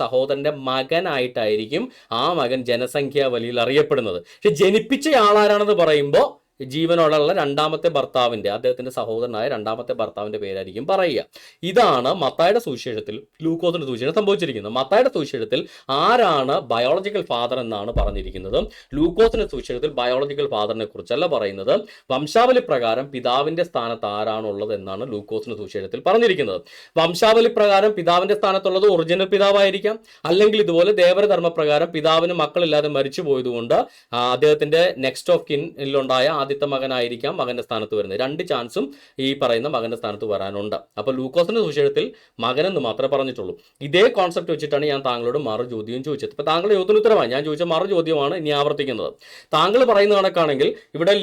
സഹോദരന്റെ മകനായിട്ടായിരിക്കും ആ മകൻ ജനസംഖ്യാവലിയിൽ അറിയപ്പെടുന്നത്. പക്ഷെ ജനിപ്പിച്ച ആളാരാണെന്ന് പറയുമ്പോൾ ജീവനോടുള്ള രണ്ടാമത്തെ ഭർത്താവിന്റെ, അദ്ദേഹത്തിന്റെ സഹോദരനായ രണ്ടാമത്തെ ഭർത്താവിന്റെ പേരായിരിക്കും പറയുക. ഇതാണ് മത്തായിയുടെ സുവിശേഷത്തിൽ ലൂക്കോസിന്റെ സുവിശേഷം സംഭവിച്ചിരിക്കുന്നത്. മത്തായിയുടെ സുവിശേഷത്തിൽ ആരാണ് ബയോളജിക്കൽ ഫാദർ എന്നാണ് പറഞ്ഞിരിക്കുന്നത്. ലൂക്കോസിന്റെ സുവിശേഷത്തിൽ ബയോളജിക്കൽ ഫാദറിനെ കുറിച്ചല്ല പറയുന്നത്. വംശാവലി പ്രകാരം പിതാവിന്റെ സ്ഥാനത്ത് ആരാണുള്ളത് എന്നാണ് ലൂക്കോസിന്റെ സുവിശേഷത്തിൽ പറഞ്ഞിരിക്കുന്നത്. വംശാവലി പ്രകാരം പിതാവിന്റെ സ്ഥാനത്തുള്ളത് ഒറിജിനൽ പിതാവായിരിക്കാം, അല്ലെങ്കിൽ ഇതുപോലെ ദേവരധർമ്മ പ്രകാരം പിതാവിന് മക്കളില്ലാതെ മരിച്ചു പോയതുകൊണ്ട് അദ്ദേഹത്തിന്റെ നെക്സ്റ്റ് ഓഫ് കിന്നിലുണ്ടായ ആദ്യത്തെ മകനായിരിക്കാം മകന്റെ സ്ഥാനത്ത് വരുന്നത്. രണ്ട് ചാൻസും ഈ പറയുന്ന മകന്റെ സ്ഥാനത്ത് വരാനുണ്ട്. അപ്പോൾ ലൂക്കോസിന്റെ സുവിശേഷത്തിൽ മകനെന്ന് മാത്രമേ പറഞ്ഞിട്ടുള്ളൂ. ഇതേ കോൺസെപ്റ്റ് വെച്ചിട്ടാണ് ഞാൻ താങ്കളോട് മറു ചോദ്യം ചോദിച്ചത്. ഇപ്പൊ താങ്കളുടെ ചോദ്യത്തിന് ഉത്തരമായി ഞാൻ ചോദിച്ച മറു ചോദ്യമാണ് ഇനി ആവർത്തിക്കുന്നത്. താങ്കൾ പറയുന്ന കണക്കാണെങ്കിൽ ഇവിടെ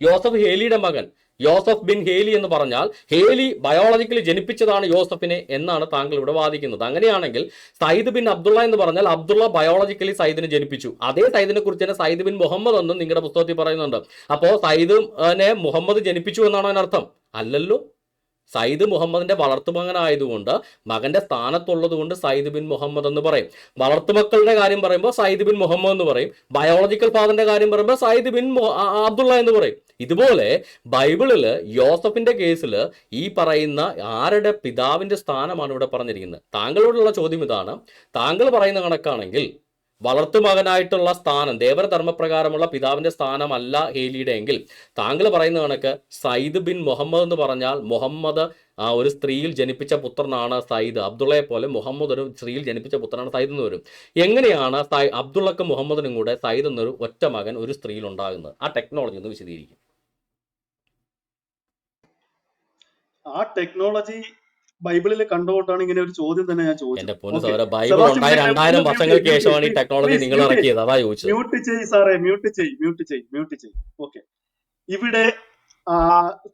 യോസഫ് ഹേലിയുടെ മകൻ യോസഫ് ബിൻ ഹേലി എന്ന് പറഞ്ഞാൽ ഹേലി ബയോളജിക്കലി ജനിപ്പിച്ചതാണ് യോസഫിനെ എന്നാണ് താങ്കൾ ഇവിടെ വാദിക്കുന്നത്. അങ്ങനെയാണെങ്കിൽ സയ്യിദ് ബിൻ അബ്ദുള്ള എന്ന് പറഞ്ഞാൽ അബ്ദുള്ള ബയോളജിക്കലി സയ്യിദിനെ ജനിപ്പിച്ചു. അതേ സയ്യിദിനെ കുറിച്ച് തന്നെ സയ്യിദ് ബിൻ മുഹമ്മദ് എന്നും നിങ്ങളുടെ പുസ്തകത്തിൽ പറയുന്നുണ്ട്. അപ്പോൾ സയ്യിദിനെ മുഹമ്മദ് ജനിപ്പിച്ചു എന്നാണോ അതിനർത്ഥം? അല്ലല്ലോ. സയ്യിദ് മുഹമ്മദിന്റെ വളർത്തുമകനായതുകൊണ്ട് മകന്റെ സ്ഥാനത്തുള്ളത് കൊണ്ട് സയ്യിദ് ബിൻ മുഹമ്മദ് എന്ന് പറയും. വളർത്തുമക്കളുടെ കാര്യം പറയുമ്പോൾ സയ്യിദ് ബിൻ മുഹമ്മദ് എന്ന് പറയും. ബയോളജിക്കൽ ഫാദറിന്റെ കാര്യം പറയുമ്പോൾ സയ്യിദ് ബിൻ അബ്ദുള്ള എന്ന് പറയും. ഇതുപോലെ ബൈബിളിൽ യോസഫിന്റെ കേസിൽ ഈ പറയുന്ന ആരുടെ പിതാവിന്റെ സ്ഥാനമാണ് ഇവിടെ പറഞ്ഞിരിക്കുന്നത്. താങ്കളോടുള്ള ചോദ്യം ഇതാണ്. താങ്കൾ പറയുന്ന കണക്കാണെങ്കിൽ വളർത്തുമകനായിട്ടുള്ള സ്ഥാനം ദേവരധർമ്മപ്രകാരമുള്ള പിതാവിന്റെ സ്ഥാനമല്ല ഹേലിയുടെ എങ്കിൽ താങ്കൾ പറയുന്ന കണക്ക് സയ്യിദ് ബിൻ മുഹമ്മദ് എന്ന് പറഞ്ഞാൽ മുഹമ്മദ് ഒരു സ്ത്രീയിൽ ജനിപ്പിച്ച പുത്രനാണ് സയ്യിദ്. അബ്ദുള്ളയെ പോലെ മുഹമ്മദ് ഒരു സ്ത്രീയിൽ ജനിപ്പിച്ച പുത്രനാണ് സയ്യിദ് എന്ന് വരും. എങ്ങനെയാണ് അബ്ദുള്ളക്കും മുഹമ്മദിനും കൂടെ സയ്യിദ് എന്നൊരു ഒറ്റ മകൻ ഒരു സ്ത്രീയിൽ ഉണ്ടാകുന്നത്? ആ ടെക്നോളജി ഒന്ന് വിശദീകരിക്കും. ആ ടെക്നോളജി ബൈബിളിൽ കണ്ടുകൊണ്ടാണ് ഇങ്ങനെ ഒരു ചോദ്യം തന്നെ ഞാൻ ചോദിച്ചത്. എന്റെ പൊന്നു സഹോദരാ, ബൈബിൾ ഉണ്ടായ 2000 വർഷങ്ങൾക്ക് ശേഷമാണ് ഈ ടെക്നോളജി നിങ്ങൾ ഇറക്കിയത്. അതാ ചോദിച്ചത്. മ്യൂട്ട് ചെയ്യ് സാറേ, മ്യൂട്ട് ചെയ്യ്. ഓക്കെ, ഇവിടെ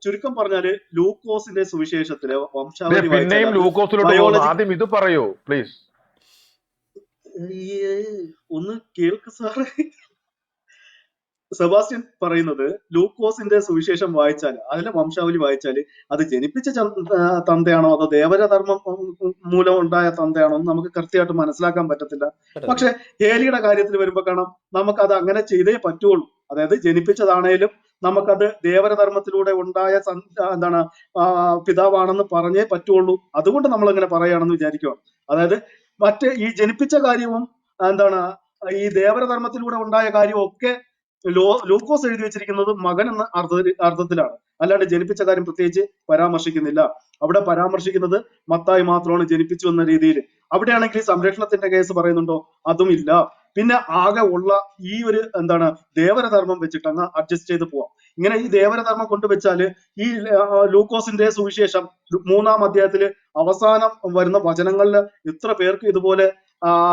ചുരുക്കം പറഞ്ഞാല് ലൂക്കോസിന്റെ സുവിശേഷത്തിലെ വംശാവലി പിന്നെയും ലൂക്കോസിലോട്ട് പോകുന്നു. ആദ്യം ഇത് പറയൂ പ്ലീസ്. ഒന്ന് കേൾക്ക് സാറേ. സെബാസ്റ്റ്യൻ പറയുന്നത് ലൂക്കോസിന്റെ സുവിശേഷം വായിച്ചാൽ, അതിലെ വംശാവലി വായിച്ചാൽ അത് ജനിപ്പിച്ച തന്തയാണോ അതോ ദേവരധർമ്മം മൂലം ഉണ്ടായ തന്തയാണോ എന്ന് നമുക്ക് കൃത്യമായിട്ട് മനസ്സിലാക്കാൻ പറ്റത്തില്ല. പക്ഷെ ഹേലിയുടെ കാര്യത്തിൽ വരുമ്പോ കാണാം നമുക്കത് അങ്ങനെ ചെയ്തേ പറ്റുള്ളൂ. അതായത് ജനിപ്പിച്ചതാണേലും നമുക്കത് ദേവരധർമ്മത്തിലൂടെ ഉണ്ടായ എന്താണ് പിതാവാണെന്ന് പറഞ്ഞേ പറ്റുള്ളൂ. അതുകൊണ്ട് നമ്മൾ അങ്ങനെ പറയുകയാണെന്ന് വിചാരിക്കുകയാണ്. അതായത് മറ്റ് ഈ ജനിപ്പിച്ച കാര്യവും എന്താണ് ഈ ദേവരധർമ്മത്തിലൂടെ ഉണ്ടായ കാര്യവും ഒക്കെ ലൂക്കോസ് എഴുതി വെച്ചിരിക്കുന്നത് മകൻ എന്ന അർത്ഥത്തിലാണ്, അല്ലാണ്ട് ജനിപ്പിച്ച കാര്യം പ്രത്യേകിച്ച് പരാമർശിക്കുന്നില്ല. അവിടെ പരാമർശിക്കുന്നത് മത്തായി മാത്രമാണ് ജനിപ്പിച്ചു എന്ന രീതിയിൽ. അവിടെയാണെങ്കിൽ സംരക്ഷണത്തിന്റെ കേസ് പറയുന്നുണ്ടോ? അതും ഇല്ല. പിന്നെ ആകെ ഉള്ള ഈ ഒരു എന്താണ് ദേവരധർമ്മം വെച്ചിട്ട് അങ്ങ് അഡ്ജസ്റ്റ് ചെയ്ത് പോവാം. ഇങ്ങനെ ഈ ദേവരധർമ്മം കൊണ്ടുവച്ചാല് ഈ ലൂക്കോസിന്റെ സുവിശേഷം 3-ാം അധ്യായത്തില് അവസാനം വരുന്ന വചനങ്ങളിൽ എത്ര പേർക്ക് ഇതുപോലെ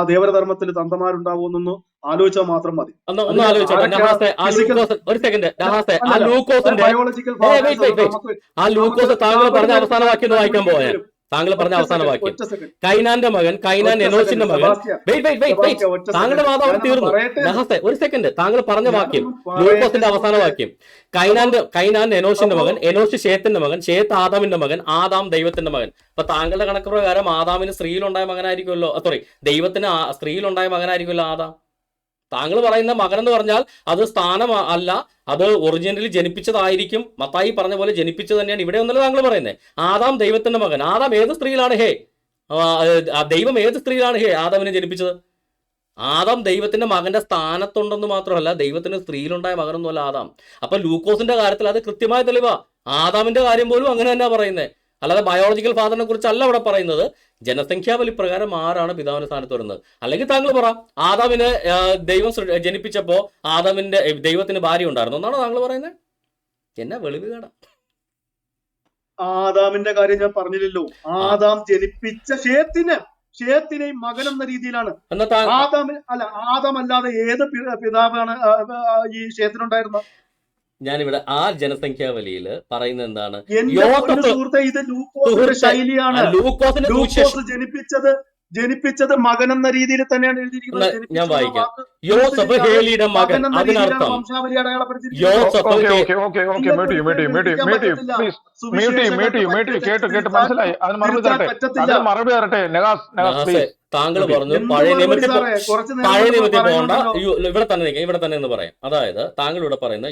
ദേവരധർമ്മത്തിൽ തന്തമാരുണ്ടാവുമെന്നൊന്ന് ആലോചിച്ചാൽ മാത്രം മതി. ബയോളജിക്കൽ താങ്കൾ പറഞ്ഞ അവസാന വാക്യം വായിക്കാൻ പോയാ താങ്കൾ പറഞ്ഞ അവസാന വാക്യം കൈനാന്റെ മകൻ, കൈനാൻ എനോഷിന്റെ മകൻ. താങ്കളുടെ വാദം അവിടെ തീർന്നു. നഹാസെ ഒരു സെക്കൻഡ്, താങ്കൾ പറഞ്ഞ വാക്യം ലൂക്കോസിന്റെ അവസാന വാക്യം കൈനാൻ എനോഷിന്റെ മകൻ, എനോഷ് ഷേത്തിന്റെ മകൻ, ഷേത്ത് ആദാമിന്റെ മകൻ, ആദാം ദൈവത്തിന്റെ മകൻ. അപ്പൊ താങ്കളുടെ കണക്ക് പ്രകാരം ആദാമിന് സ്ത്രീയിലുണ്ടായ മകനായിരിക്കുമല്ലോ, സോറി ദൈവത്തിന് സ്ത്രീയിലുണ്ടായ മകനായിരിക്കുമല്ലോ ആദാം. താങ്കൾ പറയുന്ന മകൻ എന്ന് പറഞ്ഞാൽ അത് സ്ഥാനം അല്ല, അത് ഒറിജിനലി ജനിപ്പിച്ചതായിരിക്കും. മത്തായി പറഞ്ഞ പോലെ ജനിപ്പിച്ചത് തന്നെയാണ്. ഇവിടെ ഒന്നല്ല താങ്കൾ പറയുന്നത് ആദാം ദൈവത്തിന്റെ മകൻ. ആദാം ഏത് സ്ത്രീയിലാണ് ഹേ? ദൈവം ഏത് സ്ത്രീയിലാണ് ഹേ ആദാമിനെ ജനിപ്പിച്ചത്? ആദാം ദൈവത്തിന്റെ മകന്റെ സ്ഥാനത്തുണ്ടെന്ന് മാത്രമല്ല ദൈവത്തിന് സ്ത്രീയിലുണ്ടായ മകനൊന്നുമല്ല ആദാം. അപ്പൊ ലൂക്കോസിന്റെ കാര്യത്തിൽ അത് കൃത്യമായ തെളിവാ. ആദാമിന്റെ കാര്യം പോലും അങ്ങനെ തന്നെയാ പറയുന്നത്, അല്ലാതെ ബയോളജിക്കൽ ഫാദറിനെ കുറിച്ചല്ല ഇവിടെ പറയുന്നത്. ജനസംഖ്യാബലി പ്രകാരം ആരാണ് പിതാവിന്റെ സ്ഥാനത്ത് വരുന്നത്? അല്ലെങ്കിൽ താങ്കൾ പറ ആദാമിനെ ദൈവം ജനിപ്പിച്ചപ്പോ ദൈവത്തിന് ഭാര്യ ഉണ്ടായിരുന്നു എന്നാണോ താങ്കൾ പറയുന്നത്? എന്നാ വെളിവുകേടാ. ആദാമിന്റെ കാര്യം ഞാൻ പറഞ്ഞില്ലല്ലോ. ആദാം ജനിപ്പിച്ച ഷേത്തിനെയും മകൻ എന്ന രീതിയിലാണ്. ആദാം അല്ലാതെ ഏത് പിതാവാണ് ഈ ഷേത്തിനുണ്ടായിരുന്നത്? ഞാനിവിടെ ആ ജനസംഖ്യാവലിയിൽ പറയുന്നത് എന്താണ്? ഇത് ലൂക്കോസിന്റെ ശൈലിയാണ്. ലൂക്കോസ് ജനിപ്പിച്ചത് മകൻ എന്ന രീതിയിൽ തന്നെയാണ് എഴുതിയിരിക്കുന്നത്. ഞാൻ വായിക്കാം. യോസഫ് ഹേലിയുടെ മകൻ, അതിനർത്ഥം താങ്കൾ പറഞ്ഞു പഴയ നിയമത്തിൽ പോകണ്ട, ഇവിടെ തന്നെ എന്ന് പറയാം. അതായത് താങ്കൾ ഇവിടെ പറയുന്ന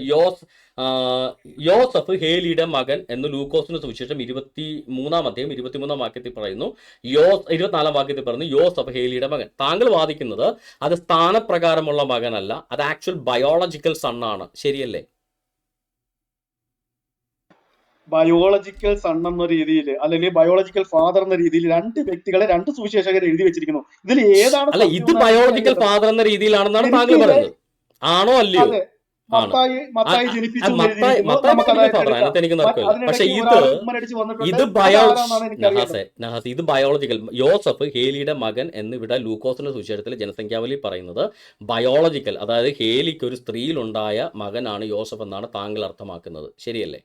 യോസഫ് ഹേലിയുടെ മകൻ എന്ന് ലൂക്കോസിന് സുവിശേഷം 23-ാം അധ്യായം 23-ാം വാക്യത്തിൽ പറയുന്നു. 24-ാം വാക്യത്തിൽ പറയുന്നു യോസഫ് ഹേലിയുടെ മകൻ. താങ്കൾ വാദിക്കുന്നത് അത് സ്ഥാനപ്രകാരമുള്ള മകനല്ല, അത് ആക്ച്വൽ ബയോളജിക്കൽ സണ്ണാണ്, ശരിയല്ലേ? ബയോളജിക്കൽ സൺ എന്ന രീതിയിൽ അല്ലെങ്കിൽ ബയോളജിക്കൽ ഫാദർ എന്ന രീതിയിൽ രണ്ട് വ്യക്തികളെ രണ്ട് സുവിശേഷകരെ എഴുതി വെച്ചിരിക്കുന്നു. ഇതിൽ ഏതാണ്? അല്ല, ഇത് ബയോളജിക്കൽ ഫാദർ എന്ന രീതിയിലാണെന്നാണ് താങ്കൾ പറയുന്നത്. ആണോ അല്ലയോ? പക്ഷെ ഇത് ബയോളജിക്കൽ. യോസഫ് ഹേലിയുടെ മകൻ എന്ന് ഇവിടെ ലൂക്കോസിന്റെ സുവിശേഷത്തിൽ ജനസംഖ്യാവലി പറയുന്നത് ബയോളജിക്കൽ, അതായത് ഹേലിക്ക് ഒരു സ്ത്രീയിലുണ്ടായ മകനാണ് യോസഫ് എന്നാണ് താങ്കൾ അർത്ഥമാക്കുന്നത്, ശരിയല്ലേ?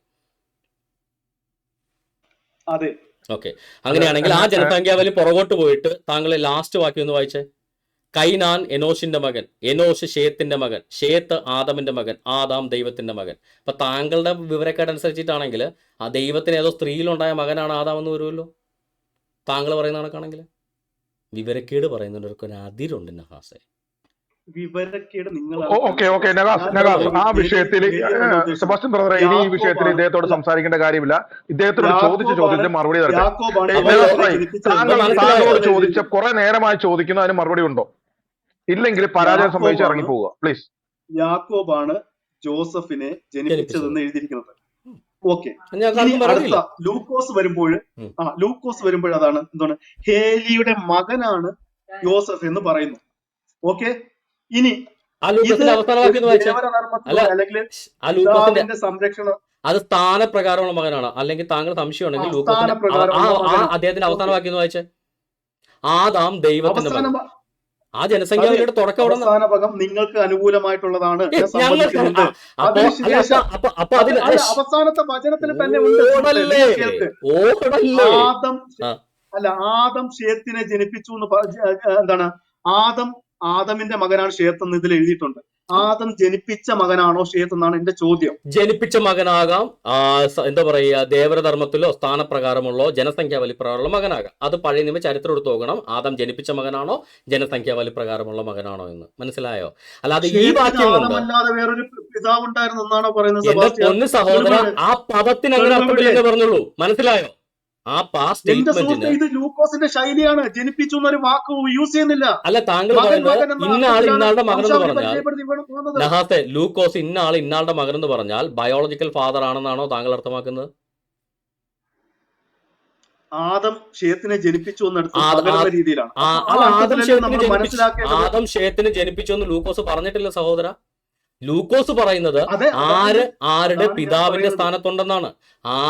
അതെ. ഓക്കെ, അങ്ങനെയാണെങ്കിൽ ആ ജനസംഖ്യാവലി പുറകോട്ട് പോയിട്ട് താങ്കൾ ലാസ്റ്റ് വാക്യം ഒന്ന് വായിച്ചേ. കൈനാൻ എനോഷിന്റെ മകൻ, എനോഷ് ഷേത്തിന്റെ മകൻ, ഷേത്ത് ആദാമിന്റെ മകൻ, ആദാം ദൈവത്തിന്റെ മകൻ. അപ്പൊ താങ്കളുടെ വിവരക്കേട് അനുസരിച്ചിട്ടാണെങ്കിൽ ആ ദൈവത്തിന് ഏതോ സ്ത്രീയിലുണ്ടായ മകനാണ് ആദാം എന്ന് വരുമല്ലോ താങ്കൾ പറയുന്ന കണക്കാണെങ്കിൽ. വിവരക്കേട് പറയുന്നവർക്ക് അതിരുണ്ട് നഹാസെ. വിവരക്കേട് നിങ്ങൾ ആ വിഷയത്തിൽ സെബാസ്റ്റ്യൻ ബ്രദറെ ഇനി ഈ വിഷയത്തിൽ ഇദ്ദേഹത്തോട് സംസാരിക്കേണ്ട കാര്യമില്ല. ഇദ്ദേഹത്തോട് ചോദിച്ച ചോദ്യത്തിന് മറുപടി താങ്കളോട് ചോദിച്ച കുറെ നേരമായി ചോദിക്കുന്നു, അതിന് മറുപടി ഉണ്ടോ? ഇല്ലെങ്കിൽ പരാജയം സംഭവിച്ച് ഇറങ്ങി പോവുക പ്ലീസ്. യാക്കോബാണ് ജോസഫിനെ ജനിപ്പിച്ചതെന്ന് എഴുതിയിരിക്കുന്നത്. ഓക്കെ, ലൂക്കോസ് വരുമ്പോൾ അതാണ് എന്താണ് ഹേലിയുടെ മകനാണ് യോസഫ് എന്ന് പറയുന്നു. ഓക്കെ, ഇനി സംരക്ഷണം അത് സ്ഥാനപ്രകാരമുള്ള മകനാണ്. അല്ലെങ്കിൽ താങ്കൾ സംശയം ഉണ്ടെങ്കിൽ അദ്ദേഹത്തിന്റെ അവസാന വാക്യം എന്ന് വായിച്ചേ. ആദാം ദൈവത്തിന്റെ മകൻ. ആ ജനസംഖ്യയുടെ തുടക്കം അവസാനഭാഗം നിങ്ങൾക്ക് അനുകൂലമായിട്ടുള്ളതാണ്. അവസാനത്തെ വചനത്തിൽ തന്നെ ആദം ഷേത്തിനെ ജനിപ്പിച്ചു എന്ന് എന്താണ്? ആദം ആദമിന്റെ മകനാണ് ഷേത്ത് എന്ന് ഇതിൽ എഴുതിയിട്ടുണ്ട്. ആദം ജനിപ്പിച്ച മകനാണോ ഷേത്ത് എന്നാണ് എന്റെ ചോദ്യം. ജനിപ്പിച്ച മകനാകാം, എന്താ പറയുക, ദേവരധർമ്മത്തിലോ സ്ഥാനപ്രകാരമുള്ളോ ജനസംഖ്യാ വലിപ്രകാരമുള്ള മകനാകാം. അത് പഴയ നിയമ ചരിത്രം എടുത്ത് നോക്കണം. ആദം ജനിപ്പിച്ച മകനാണോ ജനസംഖ്യാ വലിപ്രകാരമുള്ള മകനാണോ എന്ന്. മനസ്സിലായോ? അല്ലാതെ ഈ വാക്യം കൊണ്ട് ആദമല്ലാതെ വേറൊരു പിതാവ് ഉണ്ടായിരുന്നു എന്നാണോ പറയുന്നത്? എന്റെ പൊന്ന് സഹോദര, ആ പദത്തിന് അങ്ങനെ അർത്ഥമില്ലെന്ന് പറഞ്ഞുള്ളൂ. മനസ്സിലായോ? ആ എന്റെ സുഹൃത്തെ, ഇത് ലൂക്കോസിന്റെ ശൈലിയാണ്. ജനിപ്പിച്ചു എന്നൊരു വാക്ക് യൂസ് ചെയ്യുന്നില്ല. അല്ല, താങ്കൾ പറയുന്നത് ഇന്നാൾ ഇന്നാളുടെ മകൻ എന്ന് പറഞ്ഞാൽ, നഹാസെ, ലൂക്കോസ് ഇന്നാൾ ഇന്നാളുടെ മകൻ എന്ന് പറഞ്ഞാൽ ബയോളജിക്കൽ ഫാദർ ആണെന്നാണോ താങ്കൾ അർത്ഥമാക്കുന്നത്? ആദം ഷേത്തിനെ ജനിപ്പിച്ചു രീതിയിലാണ്. ആദം ഷേത്തിനെ ജനിപ്പിച്ചു എന്ന് ലൂക്കോസ് പറഞ്ഞിട്ടില്ല സഹോദര. ലൂക്കോസ് പറയുന്നത് ആരുടെ പിതാവിന്റെ സ്ഥാനത്തുണ്ടെന്നാണ്.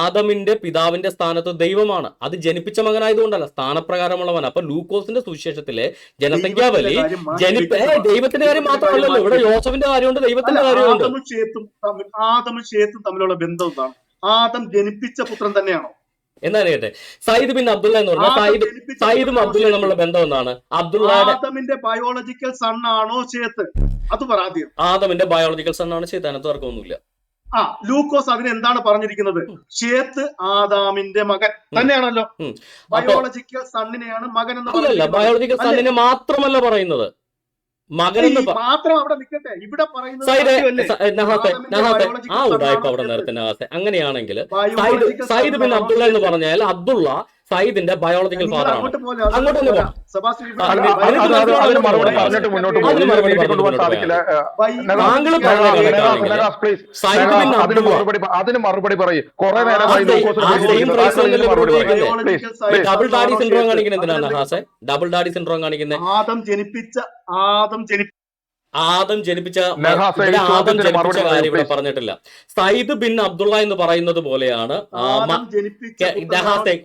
ആദമിന്റെ പിതാവിന്റെ സ്ഥാനത്ത് ദൈവമാണ്. അത് ജനിപ്പിച്ച മകനായതുകൊണ്ടല്ല, സ്ഥാനപ്രകാരമുള്ളവൻ. അപ്പൊ ലൂക്കോസിന്റെ സുവിശേഷത്തിലെ ജനസംഖ്യാബലി ദൈവത്തിന്റെ കാര്യം മാത്രമല്ലല്ലോ, ഇവിടെ യോസഫിന്റെ കാര്യമുണ്ട്, ദൈവത്തിന്റെ കാര്യമുണ്ട്. ആദമും ഷേത്തും തമ്മിലുള്ള ബന്ധം എന്താണ്? ആദം ജനിപ്പിച്ച പുത്രൻ തന്നെയാണോ? എന്താണ് കേട്ടെ, സയ്യിദ് ബിൻ അബ്ദുള്ള എന്ന് പറഞ്ഞാൽ സയ്യിദും അബ്ദുള്ള നമ്മളുടെ ബന്ധം എന്താണ്? ആദമിന്റെ ബയോളജിക്കൽ സൺ ആണോ ഷേത്ത്? അത് പറ ആദ്യം. ആദമിന്റെ ബയോളജിക്കൽ സൺ ആണ് ഷേത്ത്. അതിനകത്ത് തർക്കമൊന്നുമില്ല. ലൂക്കോസ് അതിന് എന്താണ് പറഞ്ഞിരിക്കുന്നത്? ഷേത്ത് ആദാമിന്റെ മകൻ തന്നെയാണല്ലോ. ബയോളജിക്കൽ സണ്ണിനെയാണ് മകൻ എന്ന് പറയുന്നത്. ബയോളജിക്കൽ സണ്ണിനെ മാത്രമല്ല പറയുന്നത്, മകനെന്ന് മാത്രം അവിടെ നിൽക്കട്ടെ. ഇവിടെ പറയുന്നത് ആ ഉടായ്പ അവിടെ നേരത്തെ നഹാസെ. അങ്ങനെയാണെങ്കിൽ സയ്യിദ് ബിൻ അബ്ദുള്ള എന്ന് പറഞ്ഞാൽ അബ്ദുള്ള സയ്യിദിന്റെ ബയോളജിക്കൽ ഫാദർ ആണ്. അങ്ങോട്ട് അതിന് മറുപടി പറയും. കുറെ ഡബിൾ ഡാഡി സിൻഡ്രോം കാണിക്കുന്നത് എന്തിനാണ് നഹാസെ? ഡബിൾ ഡാഡി സിൻഡ്രോം കാണിക്കുന്നത് ആദം ജനിപ്പിച്ച കാര്യം ഇവിടെ പറഞ്ഞിട്ടില്ല. സയ്യിദ് ബിൻ അബ്ദുള്ള എന്ന് പറയുന്നത് പോലെയാണ്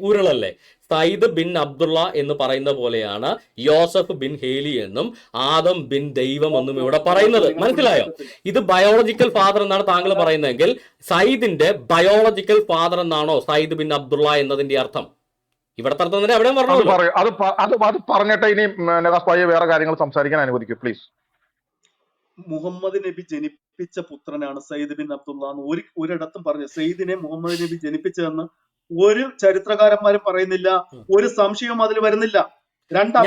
ഉരുളല്ലേ. സയ്യിദ് ബിൻ അബ്ദുള്ള എന്ന് പറയുന്ന പോലെയാണ് യോസഫ് ബിൻ ഹേലി എന്നും ആദം ബിൻ ദൈവം എന്നും ഇവിടെ പറയുന്നത്. മനസ്സിലായോ? ഇത് ബയോളജിക്കൽ ഫാദർ എന്നാണ് താങ്കൾ പറയുന്നതെങ്കിൽ സയ്യിദിന്റെ ബയോളജിക്കൽ ഫാദർ എന്നാണോ സയ്യിദ് ബിൻ അബ്ദുള്ള എന്നതിന്റെ അർത്ഥം? ഇവിടെ തർത്തം എവിടെ അത് പറഞ്ഞിട്ട് ഇനി വേറെ കാര്യങ്ങൾ സംസാരിക്കാൻ അനുവദിക്കും പ്ലീസ്. മുഹമ്മദ് നബി ജനിപ്പിച്ച പുത്രനാണ് സയ്യിദ് ബിൻ അബ്ദുള്ള എന്ന് ഒരിടത്തും പറഞ്ഞു. സയ്യിദിനെ മുഹമ്മദ് നബി ജനിപ്പിച്ചതെന്ന് ഒരു ചരിത്രകാരന്മാരും പറയുന്നില്ല. ഒരു സംശയവും അതിൽ വരുന്നില്ല.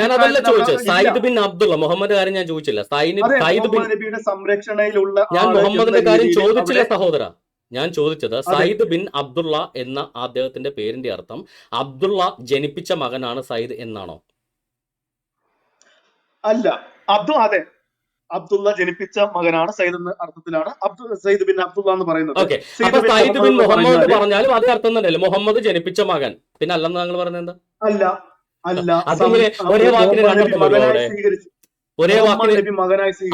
ഞാനതല്ല ചോദിച്ചത്. സയ്യിദ് ബിൻ അബ്ദുള്ള മുഹമ്മദ് കാര്യം ഞാൻ ചോദിച്ചില്ല. മുഹമ്മദ് നബിയുടെ സംരക്ഷണയിലുള്ള ഞാൻ മുഹമ്മദിന്റെ കാര്യം ചോദിച്ചില്ല സഹോദര. ഞാൻ ചോദിച്ചത് സയ്യിദ് ബിൻ അബ്ദുള്ള എന്ന അദ്ദേഹത്തിന്റെ പേരിന്റെ അർത്ഥം അബ്ദുള്ള ജനിപ്പിച്ച മകനാണ് സയ്യിദ് എന്നാണോ? അല്ല, അതെ, അബ്ദുള്ള ജനിപ്പിച്ച മകനാണ് സയ്യിദ് എന്ന അർത്ഥത്തിലാണ് സയ്യിദ് ബിൻ അബ്ദുള്ള എന്ന് പറയുന്നത്. സയ്യിദ് ബിൻ മുഹമ്മദ് എന്ന് പറഞ്ഞാലും അതേ അർത്ഥം തന്നെയല്ലേ? മുഹമ്മദ് ജനിപ്പിച്ച മകൻ. പിന്നെ അല്ലെന്ന് താങ്കൾ പറഞ്ഞത് എന്താ? ഒരേ വാക്കിന് ഒരേ വാക്കിന്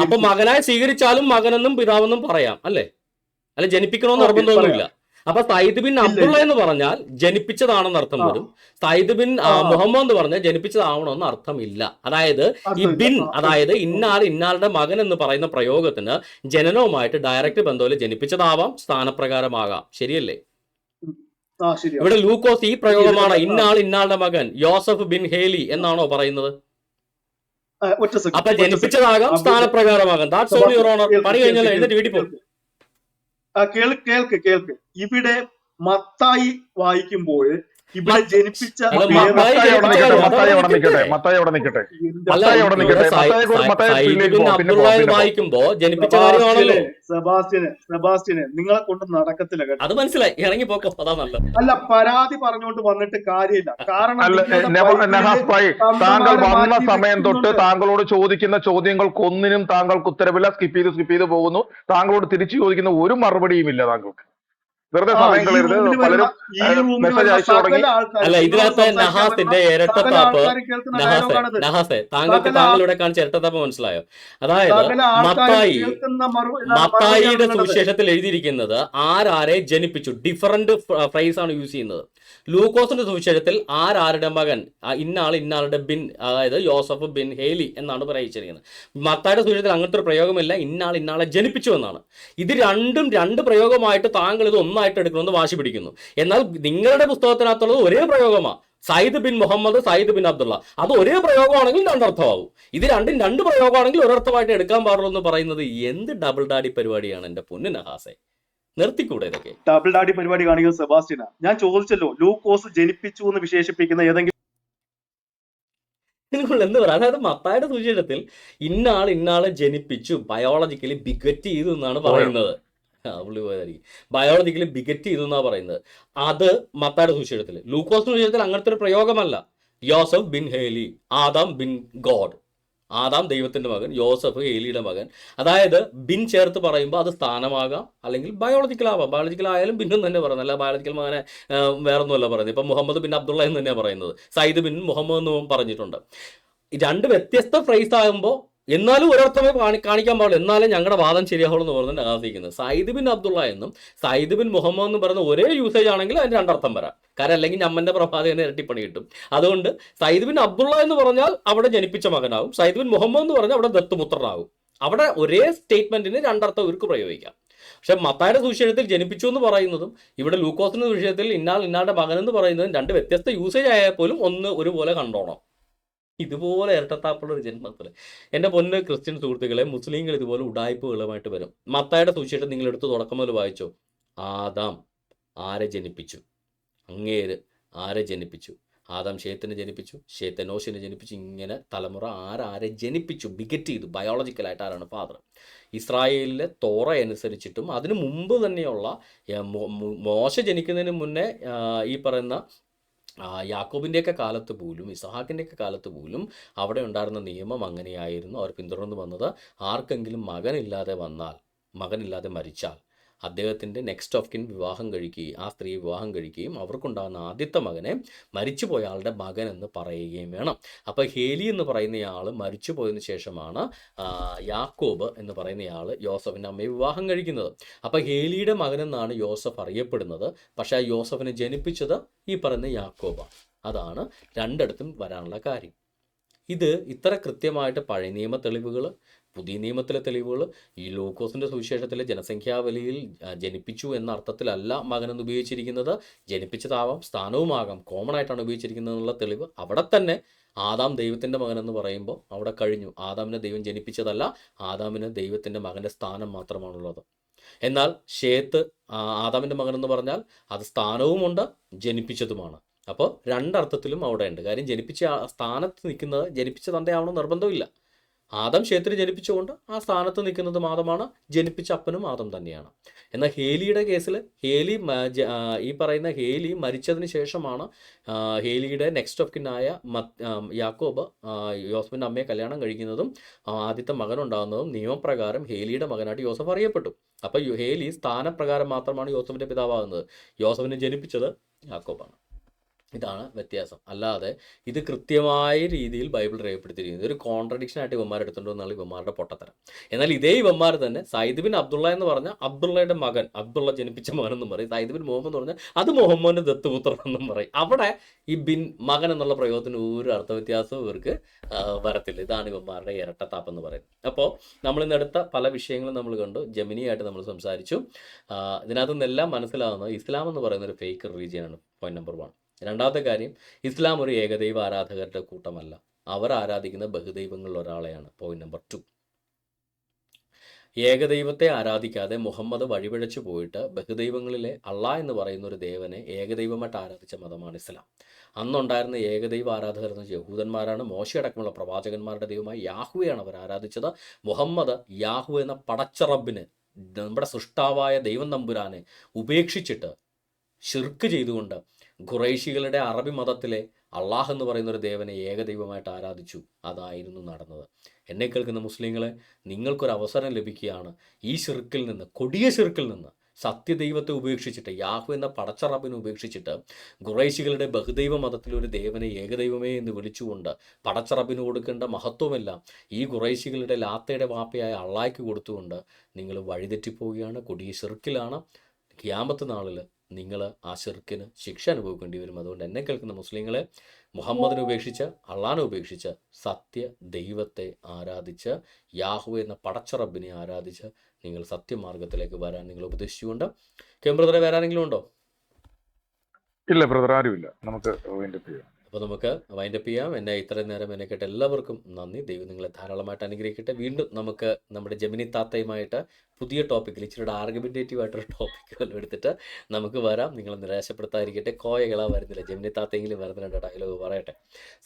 അപ്പൊ മകനായി സ്വീകരിച്ചാലും മകനെന്നും പിതാവെന്നും പറയാം അല്ലേ? അല്ല, ജനിപ്പിക്കണമെന്ന് നിർബന്ധമൊന്നുമില്ല. അപ്പൊ സയ്യിദ് ബിൻ അബ്ദുള്ള എന്ന് പറഞ്ഞാൽ ജനിപ്പിച്ചതാണെന്ന് അർത്ഥം വരും. സയ്യിദ് ബിൻ മുഹമ്മദ് എന്ന് പറഞ്ഞാൽ ജനിപ്പിച്ചതാവണമെന്ന് അർത്ഥമില്ല. അതായത് ഈ ബിൻ, അതായത് ഇന്നാളുടെ മകൻ എന്ന് പറയുന്ന പ്രയോഗത്തിന് ജനനവുമായിട്ട് ഡയറക്റ്റ് ബന്ധത്തിൽ ജനിപ്പിച്ചതാവാം, സ്ഥാനപ്രകാരമാകാം. ശരിയല്ലേ? ഇവിടെ ലൂക്കോസ് ഈ പ്രയോഗമാണ് ഇന്നാളുടെ മകൻ യോസഫ് ബിൻ ഹേലി എന്നാണോ പറയുന്നത്? അപ്പൊ ജനിപ്പിച്ചതാകാം, സ്ഥാനപ്രകാരമാകാം. That's all your honour. പണി കഴിഞ്ഞാൽ എന്നിട്ട് വീട്ടിൽ പോകും. കേൾക്ക്. ഇവിടെ മത്തായി വായിക്കുമ്പോൾ ഇവിടെ ജനിപ്പിച്ച വായിക്കുമ്പോ ജനിപ്പിച്ച കാര്യമാണല്ലോ. സെബാസ്റ്റ്യന് നിങ്ങളെ കൊണ്ട് നടക്കത്തില്ല കേട്ടോ. അത് മനസ്സിലായി. ഇറങ്ങി പോക്കാം. അതാ നല്ലത്. അല്ല, പരാതി പറഞ്ഞുകൊണ്ട് വന്നിട്ട് കാര്യമില്ല. കാരണം താങ്കൾ വന്ന സമയം തൊട്ട് താങ്കളോട് ചോദിക്കുന്ന ചോദ്യങ്ങൾക്കൊന്നിനും താങ്കൾക്ക് ഉത്തരവില്ല. സ്കിപ്പ് ചെയ്ത് പോകുന്നു. താങ്കളോട് തിരിച്ചു ചോദിക്കുന്ന ഒരു മറുപടിയും ഇല്ല താങ്കൾക്ക്. വെറുതെ സമയം കളയരുത്. പലരും മെസ്സേജ് അയച്ചു തുടങ്ങി. അല്ല, ഇതിനകത്ത് നഹാസിന്റെ ഇരട്ടത്താപ്പ്. നഹാസെ, താങ്കളിവിടെ കാണിച്ച ഇരട്ടത്താപ്പ് മനസ്സിലായോ? അതായത് മത്തായിയുടെ സുവിശേഷത്തിൽ എഴുതിയിരിക്കുന്നത് ആരെ ജനിപ്പിച്ചു, ഡിഫറന്റ് ഫ്രൈസ് ആണ് യൂസ് ചെയ്യുന്നത്. ലൂക്കോസിന്റെ സുവിശേഷത്തിൽ ആരുടെ മകൻ, ഇന്നാളുടെ ബിൻ, അതായത് യോസഫ് ബിൻ ഹേലി എന്നാണ് പറയിച്ചിരിക്കുന്നത്. മത്തായിയുടെ സുവിശേഷത്തിൽ അങ്ങനത്തെ ഒരു പ്രയോഗമില്ല. ഇന്നാളെ ജനിപ്പിച്ചു എന്നാണ്. ഇത് രണ്ട് പ്രയോഗമായിട്ട് താങ്കൾ ഇത് ഒന്നായി പ്രയോഗമായിട്ട് എടുക്കണമെന്ന് വാശി പിടിക്കുന്നു. എന്നാൽ നിങ്ങളുടെ പുസ്തകത്തിനകത്തുള്ളത് ഒരേ പ്രയോഗമാണ്. സയ്യിദ് ബിൻ മുഹമ്മദ്, സയ്യിദ് ബിൻ അബ്ദുള്ള, അത് ഒരേ പ്രയോഗമാണെങ്കിൽ രണ്ടർത്ഥമാവും. ഇത് രണ്ടും രണ്ട് പ്രയോഗമാണെങ്കിൽ ഒരർത്ഥമായിട്ട് എടുക്കാൻ പാടുള്ളൂ എന്ന് പറയുന്നത് എന്ത് ഡബിൾ ഡാഡി പരിപാടിയാണ് എൻ്റെ പൊന്നു നഹാസെ? നിർത്തിക്കൂടെ ഇതൊക്കെ? ഡബിൾ ഡാഡി പരിപാടി കാണിക്കുന്ന സെബാസ്റ്റ്യനാ. ഞാൻ ചോദിച്ചല്ലോ, ലൂക്കോസ് ജനിപ്പിച്ചു എന്ന് വിശേഷിപ്പിക്കുന്ന ഏതെങ്കിലും എന്ത് പറയാം? അതായത് മത്തായിയുടെ സുവിശേഷത്തിൽ ഇന്നാളെ ജനിപ്പിച്ചു, ബയോളജിക്കലി ബിഗറ്റ് ചെയ്തു എന്നാണ് പറയുന്നത്. പുള്ളി പോയതായിരിക്കും. ബയോളജിക്കലി ബിഗറ്റ് ചെയ്തു എന്നാണ് പറയുന്നത്. അത് മത്തായിയുടെ സുവിശേഷത്തിൽ. ലൂക്കോസ് സുവിശേഷത്തിൽ അങ്ങനത്തെ ഒരു പ്രയോഗമല്ല. യോസഫ് ബിൻ ഹേലി, ആദാം ബിൻ ഗോഡ്. ആദാം ദൈവത്തിന്റെ മകൻ, യോസഫ് ഹേലിയുടെ മകൻ. അതായത് ബിൻ ചേർത്ത് പറയുമ്പോൾ അത് സ്ഥാനമാകാം, അല്ലെങ്കിൽ ബയോളജിക്കൽ ആവാം. ബയോളജിക്കൽ ആയാലും ബിന്നും തന്നെ പറയുന്നത്, അല്ല ബയോളജിക്കൽ മകനെ വേറൊന്നുമല്ല പറയുന്നത്. ഇപ്പം മുഹമ്മദ് ബിൻ അബ്ദുള്ള എന്ന് തന്നെയാണ് പറയുന്നത്. സയ്യിദ് ബിൻ മുഹമ്മദ് എന്ന് പറഞ്ഞിട്ടുണ്ട്. രണ്ട് വ്യത്യസ്ത ഫ്രേസ് ആകുമ്പോൾ എന്നാലും ഒരർത്ഥമേ കാണിക്കാൻ പാടുള്ളൂ, എന്നാലും ഞങ്ങളുടെ വാദം ശരിയാവുള്ളൂ എന്ന് പറഞ്ഞിട്ട് ആഗ്രഹിക്കുന്നത്. സയ്യിദ് ബിൻ അബ്ദുള്ള എന്നും സയ്യിദ് ബിൻ മുഹമ്മദ് എന്ന് പറയുന്ന ഒരേ യൂസേജ് ആണെങ്കിൽ അതിന് രണ്ടർത്ഥം വരാം. കാരണം അല്ലെങ്കിൽ ഞമ്മന്റെ പ്രഭാതകന് ഇരട്ടിപ്പണി കിട്ടും. അതുകൊണ്ട് സയ്യിദ് ബിൻ അബ്ദുള്ള എന്ന് പറഞ്ഞാൽ അവിടെ ജനിപ്പിച്ച മകനാവും, സയ്യിദ് ബിൻ മുഹമ്മദ് എന്ന് പറഞ്ഞാൽ അവിടെ ദത്തുപുത്രനാവും. അവിടെ ഒരേ സ്റ്റേറ്റ്മെന്റിന് രണ്ടർത്ഥം ഇവർക്ക് പ്രയോഗിക്കാം. പക്ഷെ മത്തായിയുടെ സുവിശേഷത്തിൽ ജനിപ്പിച്ചു എന്ന് പറയുന്നതും ഇവിടെ ലൂക്കോസിന്റെ വിഷയത്തിൽ ഇന്നാളുടെ മകൻ എന്ന് പറയുന്നതും രണ്ട് വ്യത്യസ്ത യൂസേജ് ആയാൽ പോലും ഒരുപോലെ കണ്ടോണം. ഇതുപോലെ ഇരട്ടത്താപ്പുള്ള ഒരു ജന്മത്തിൽ എൻ്റെ പൊന്ന് ക്രിസ്ത്യൻ സുഹൃത്തുക്കളെ, മുസ്ലിങ്ങൾ ഇതുപോലെ ഉഡായ്പകളുമായിട്ട് വരും. മത്തായിയുടെ സുവിശേഷം നിങ്ങൾ എടുത്ത് തുടക്കം മുതൽ വായിച്ചോ. ആദാം ആരെ ജനിപ്പിച്ചു? അങ്ങേര് ആരെ ജനിപ്പിച്ചു? ആദാം ഷേത്തിനെ ജനിപ്പിച്ചു, ഷേത്ത് എനോഷിനെ ജനിപ്പിച്ചു. ഇങ്ങനെ തലമുറ ആരെ ജനിപ്പിച്ചു, ബിഗറ്റ് ചെയ്തു. ബയോളജിക്കലായിട്ട് ആരാണ്? ഫാദർ. ഇസ്രായേലിലെ തോറ അനുസരിച്ചിട്ടും അതിനു മുമ്പ് തന്നെയുള്ള മോശ ജനിക്കുന്നതിന് മുന്നേ ഈ പറയുന്ന യാക്കോബിൻ്റെയൊക്കെ കാലത്ത് പോലും ഇസഹാക്കിൻ്റെയൊക്കെ കാലത്ത് പോലും അവിടെ ഉണ്ടായിരുന്ന നിയമം അങ്ങനെയായിരുന്നു. അവർ പിന്തുടർന്ന് വന്നത് ആർക്കെങ്കിലും മകനില്ലാതെ മരിച്ചാൽ അദ്ദേഹത്തിൻ്റെ നെക്സ്റ്റ് ഓഫ് കിൻ വിവാഹം കഴിക്കുകയും ആ സ്ത്രീ വിവാഹം കഴിക്കുകയും അവർക്കുണ്ടാകുന്ന ആദ്യത്തെ മകനെ മരിച്ചുപോയ ആളുടെ മകൻ എന്ന് പറയുകയും വേണം. അപ്പോൾ ഹേലി എന്ന് പറയുന്നയാൾ മരിച്ചു പോയതിനു ശേഷമാണ് യാക്കോബ് എന്ന് പറയുന്നയാൾ യോസഫിൻ്റെ അമ്മയെ വിവാഹം കഴിക്കുന്നത്. അപ്പോൾ ഹേലിയുടെ മകനെന്നാണ് യോസഫ് അറിയപ്പെടുന്നത്. പക്ഷേ ആ യോസഫിനെ ജനിപ്പിച്ചത് ഈ പറയുന്ന യാക്കോബാണ്. അതാണ് രണ്ടിടത്തും വരാനുള്ള കാര്യം. ഇത് ഇത്ര കൃത്യമായിട്ട് പഴയ നിയമ തെളിവുകൾ, പുതിയ നിയമത്തിലെ തെളിവുകൾ, ഈ ലൂക്കോസിൻ്റെ സുവിശേഷത്തിലെ ജനസംഖ്യാവലിയിൽ ജനിപ്പിച്ചു എന്ന അർത്ഥത്തിലല്ല മകനെന്ന് ഉപയോഗിച്ചിരിക്കുന്നത്. ജനിപ്പിച്ചതാവാം, സ്ഥാനവുമാകാം, കോമൺ ആയിട്ടാണ് ഉപയോഗിച്ചിരിക്കുന്നത് എന്നുള്ള തെളിവ് അവിടെ തന്നെ. ആദാം ദൈവത്തിൻ്റെ മകനെന്ന് പറയുമ്പോൾ അവിടെ കഴിഞ്ഞു. ആദാമിനെ ദൈവം ജനിപ്പിച്ചതല്ല, ആദാമിന് ദൈവത്തിൻ്റെ മകൻ്റെ സ്ഥാനം മാത്രമാണുള്ളത്. എന്നാൽ ഷേത്ത് ആദാമിൻ്റെ മകനെന്ന് പറഞ്ഞാൽ അത് സ്ഥാനവുമുണ്ട്, ജനിപ്പിച്ചതുമാണ്. അപ്പോൾ രണ്ടർത്ഥത്തിലും അവിടെ ഉണ്ട്. കാര്യം ജനിപ്പിച്ച സ്ഥാനത്ത് നിൽക്കുന്നത് ജനിപ്പിച്ച തന്തയാവണം നിർബന്ധമില്ല. ആദം ഷേത്തിനെ ജനിപ്പിച്ചുകൊണ്ട് ആ സ്ഥാനത്ത് നിൽക്കുന്നത് ആദമാണ്, ജനിപ്പിച്ച അപ്പനും ആദം തന്നെയാണ്. എന്നാൽ ഹേലിയുടെ കേസിൽ ഈ പറയുന്ന ഹേലി മരിച്ചതിന് ശേഷമാണ് ഹേലിയുടെ നെക്സ്റ്റ് ഓഫ് കിന്നായ യാക്കോബ് യോസഫിൻ്റെ അമ്മയെ കല്യാണം കഴിക്കുന്നതും ആദ്യത്തെ മകനുണ്ടാകുന്നതും നിയമപ്രകാരം ഹേലിയുടെ മകനായിട്ട് യോസഫ് അറിയപ്പെട്ടു. അപ്പോൾ ഹേലി സ്ഥാനപ്രകാരം മാത്രമാണ് യോസഫിൻ്റെ പിതാവാകുന്നത്. യോസഫിനെ ജനിപ്പിച്ചത് യാക്കോബാണ്. ഇതാണ് വ്യത്യാസം. അല്ലാതെ ഇത് കൃത്യമായ രീതിയിൽ ബൈബിൾ രേഖപ്പെടുത്തിയിരിക്കുന്നത് ഒരു കോൺട്രഡിക്ഷൻ ആയിട്ട് ഇവന്മാർ എടുത്തുകൊണ്ട് വന്നാൽ ഇവന്മാരുടെ പൊട്ടത്തരം. എന്നാൽ ഇതേ ഇവന്മാർ തന്നെ സയ്യിദ് ബിൻ അബ്ദുള്ള എന്ന് പറഞ്ഞാൽ അബ്ദുള്ളയുടെ മകൻ, അബ്ദുള്ള ജനിപ്പിച്ച മകൻ എന്നും പറയും. സയ്യിദ് ബിൻ മുഹമ്മദ് എന്ന് പറഞ്ഞാൽ അത് മുഹമ്മദിന്റെ ദത്തുപുത്രൻ എന്നും പറയും. അവിടെ ഈ ബിൻ മകൻ എന്നുള്ള പ്രയോഗത്തിന് ഒരു അർത്ഥവ്യത്യാസവും ഇവർക്ക് വരത്തില്ല. ഇതാണ് ഇവന്മാരുടെ ഇരട്ടത്താപ്പ് എന്ന് പറയുന്നത്. അപ്പോൾ നമ്മളിന്നെടുത്ത പല വിഷയങ്ങളും നമ്മൾ കണ്ടു, ജെമിനിയായിട്ട് നമ്മൾ സംസാരിച്ചു. ഇതിനകത്തു നിന്നെല്ലാം മനസ്സിലാവുന്നത് ഇസ്ലാം എന്ന് പറയുന്ന ഒരു ഫേക്ക് റിലീജിയനാണ്. Point number 1. രണ്ടാമത്തെ കാര്യം, ഇസ്ലാം ഒരു ഏകദൈവ ആരാധകരുടെ കൂട്ടമല്ല, അവർ ആരാധിക്കുന്ന ബഹുദൈവങ്ങളിൽ ഒരാളെയാണ്. Point number 2. ഏകദൈവത്തെ ആരാധിക്കാതെ മുഹമ്മദ് വഴിപിഴച്ചു പോയിട്ട് ബഹുദൈവങ്ങളിലെ അള്ളാഹ് എന്ന് പറയുന്ന ഒരു ദേവനെ ഏകദൈവമായിട്ട് ആരാധിച്ച മതമാണ് ഇസ്ലാം. അന്നുണ്ടായിരുന്ന ഏകദൈവ ആരാധകർ എന്ന് യഹൂദന്മാരാണ്. മോശയടക്കമുള്ള പ്രവാചകന്മാരുടെ ദൈവമായി യാഹുവെയാണ് അവർ ആരാധിച്ചത്. മുഹമ്മദ് യാഹു എന്ന പടച്ച റബ്ബിന്, നമ്മുടെ സൃഷ്ടാവായ ദൈവം തമ്പുരാനെ ഉപേക്ഷിച്ചിട്ട് ഷിർക്ക് ചെയ്തുകൊണ്ട് ഖുറൈശികളുടെ അറബി മതത്തിലെ അള്ളാഹ് എന്ന് പറയുന്ന ഒരു ദേവനെ ഏകദൈവമായിട്ട് ആരാധിച്ചു. അതായിരുന്നു നടന്നത്. എന്നെ കേൾക്കുന്ന മുസ്ലിങ്ങളെ, നിങ്ങൾക്കൊരു അവസരം ലഭിക്കുകയാണ്. ഈ ഷിർക്കിൽ നിന്ന്, കൊടിയ ഷിർക്കിൽ നിന്ന് സത്യദൈവത്തെ ഉപേക്ഷിച്ചിട്ട്, യാഹു എന്ന പടച്ച റബ്ബിനെ ഉപേക്ഷിച്ചിട്ട് ഖുറൈശികളുടെ ബഹുദൈവ മതത്തിലൊരു ദേവനെ ഏകദൈവമേ എന്ന് വിളിച്ചുകൊണ്ട് പടച്ച റബ്ബിന് കൊടുക്കേണ്ട മഹത്വമെല്ലാം ഈ ഖുറൈശികളുടെ ലാത്തയുടെ വാപ്പയായ അള്ളാഹ്ക്ക് കൊടുത്തുകൊണ്ട് നിങ്ങൾ വഴിതെറ്റിപ്പോവുകയാണ്. കൊടിയ ഷിർക്കിലാണ്. ഖിയാമത്ത് നാളിൽ നിങ്ങൾ ആ ഷിർക്കിന് ശിക്ഷ അനുഭവിക്കേണ്ടി വരും. അതുകൊണ്ട് എന്നെ കേൾക്കുന്ന മുസ്ലിങ്ങളെ, മുഹമ്മദിനെ ഉപേക്ഷിച്ച്, അള്ളാഹിനെ ഉപേക്ഷിച്ച്, സത്യ ദൈവത്തെ ആരാധിച്ച്, യാഹു എന്ന പടച്ച റബ്ബിനെ ആരാധിച്ച് നിങ്ങൾ സത്യമാർഗത്തിലേക്ക് വരാൻ നിങ്ങൾ ഉപദേശിച്ചുകൊണ്ട് ബ്രദറെ വേറെ ആരെങ്കിലും ഉണ്ടോ? ഇല്ല ബ്രദർ, ആരുമില്ല. നമുക്ക് വൈൻഡപ്പ് ചെയ്യാം. അപ്പോൾ നമുക്ക് വൈൻഡപ്പ് ചെയ്യാം. എന്നെ ഇത്രയും നേരം എന്നെ കേട്ട എല്ലാവർക്കും നന്ദി. ദൈവം നിങ്ങളെ ധാരാളമായിട്ട് അനുഗ്രഹിക്കട്ടെ. വീണ്ടും നമുക്ക് നമ്മുടെ ജെമിനി താത്തയുമായിട്ട് പുതിയ ടോപ്പിക്കിൽ ഇച്ചിരി ആർഗ്യുമെൻറ്റേറ്റീവ് ആയിട്ടൊരു ടോപ്പിക്ക് വല്ലതും എടുത്തിട്ട് നമുക്ക് വരാം. നിങ്ങൾ നിരാശപ്പെടുത്താതിരിക്കട്ടെ. കോയകളാ വരുന്നില്ല, ജെമിനി താത്തയെങ്കിലും വരുന്നില്ല ഡയലോഗ് പറയട്ടെ.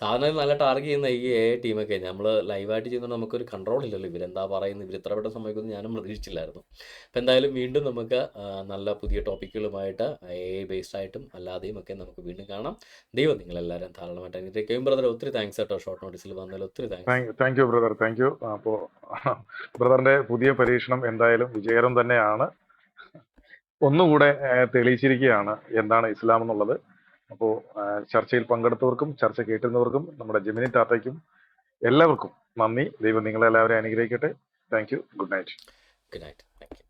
സാധാരണ നല്ല ടാർഗറ്റ് ചെയ്യുന്ന ഈ ടീമൊക്കെ നമ്മൾ ലൈവായിട്ട് ചെയ്യുന്നത് നമുക്കൊരു കൺട്രോൾ ഇല്ലല്ലോ. ഇവരെന്താ പറയുന്നത്, ഇവർ ഇത്ര പെട്ടെന്ന് സമയത്തൊന്നും ഞാനും പ്രതീക്ഷിച്ചില്ലായിരുന്നു. അപ്പോൾ എന്തായാലും വീണ്ടും നമുക്ക് നല്ല പുതിയ ടോപ്പിക്കുകളുമായിട്ട് ബേസ്ഡ് ആയിട്ടും അല്ലാതെയും ഒക്കെ നമുക്ക് വീണ്ടും കാണാം. ദൈവം നിങ്ങളെല്ലാവരും ധാരാളമായിട്ട് അനുഗ്രഹിക്കുകയും ബ്രദർ ഒത്തിരി താങ്ക്സ് കേട്ടോ, ഷോർട്ട് നോട്ടീസിൽ വന്നതിൽ ഒത്തിരി thanks. Thank you brother, thank you. അപ്പോൾ ബ്രദറിന്റെ പുതിയ പരീക്ഷണം എന്തായാലും വിജയകരം തന്നെയാണ്. ഒന്നുകൂടെ തെളിയിച്ചിരിക്കുകയാണ് എന്താണ് ഇസ്ലാം എന്നുള്ളത്. അപ്പോൾ ചർച്ചയിൽ പങ്കെടുത്തവർക്കും ചർച്ച കേട്ടിരുന്നവർക്കും നമ്മുടെ ജെമിനി താത്തയ്ക്കും എല്ലാവർക്കും നന്ദി. ദൈവം നിങ്ങളെല്ലാവരെയും അനുഗ്രഹിക്കട്ടെ. Thank you. Good night. Good night. Thank you.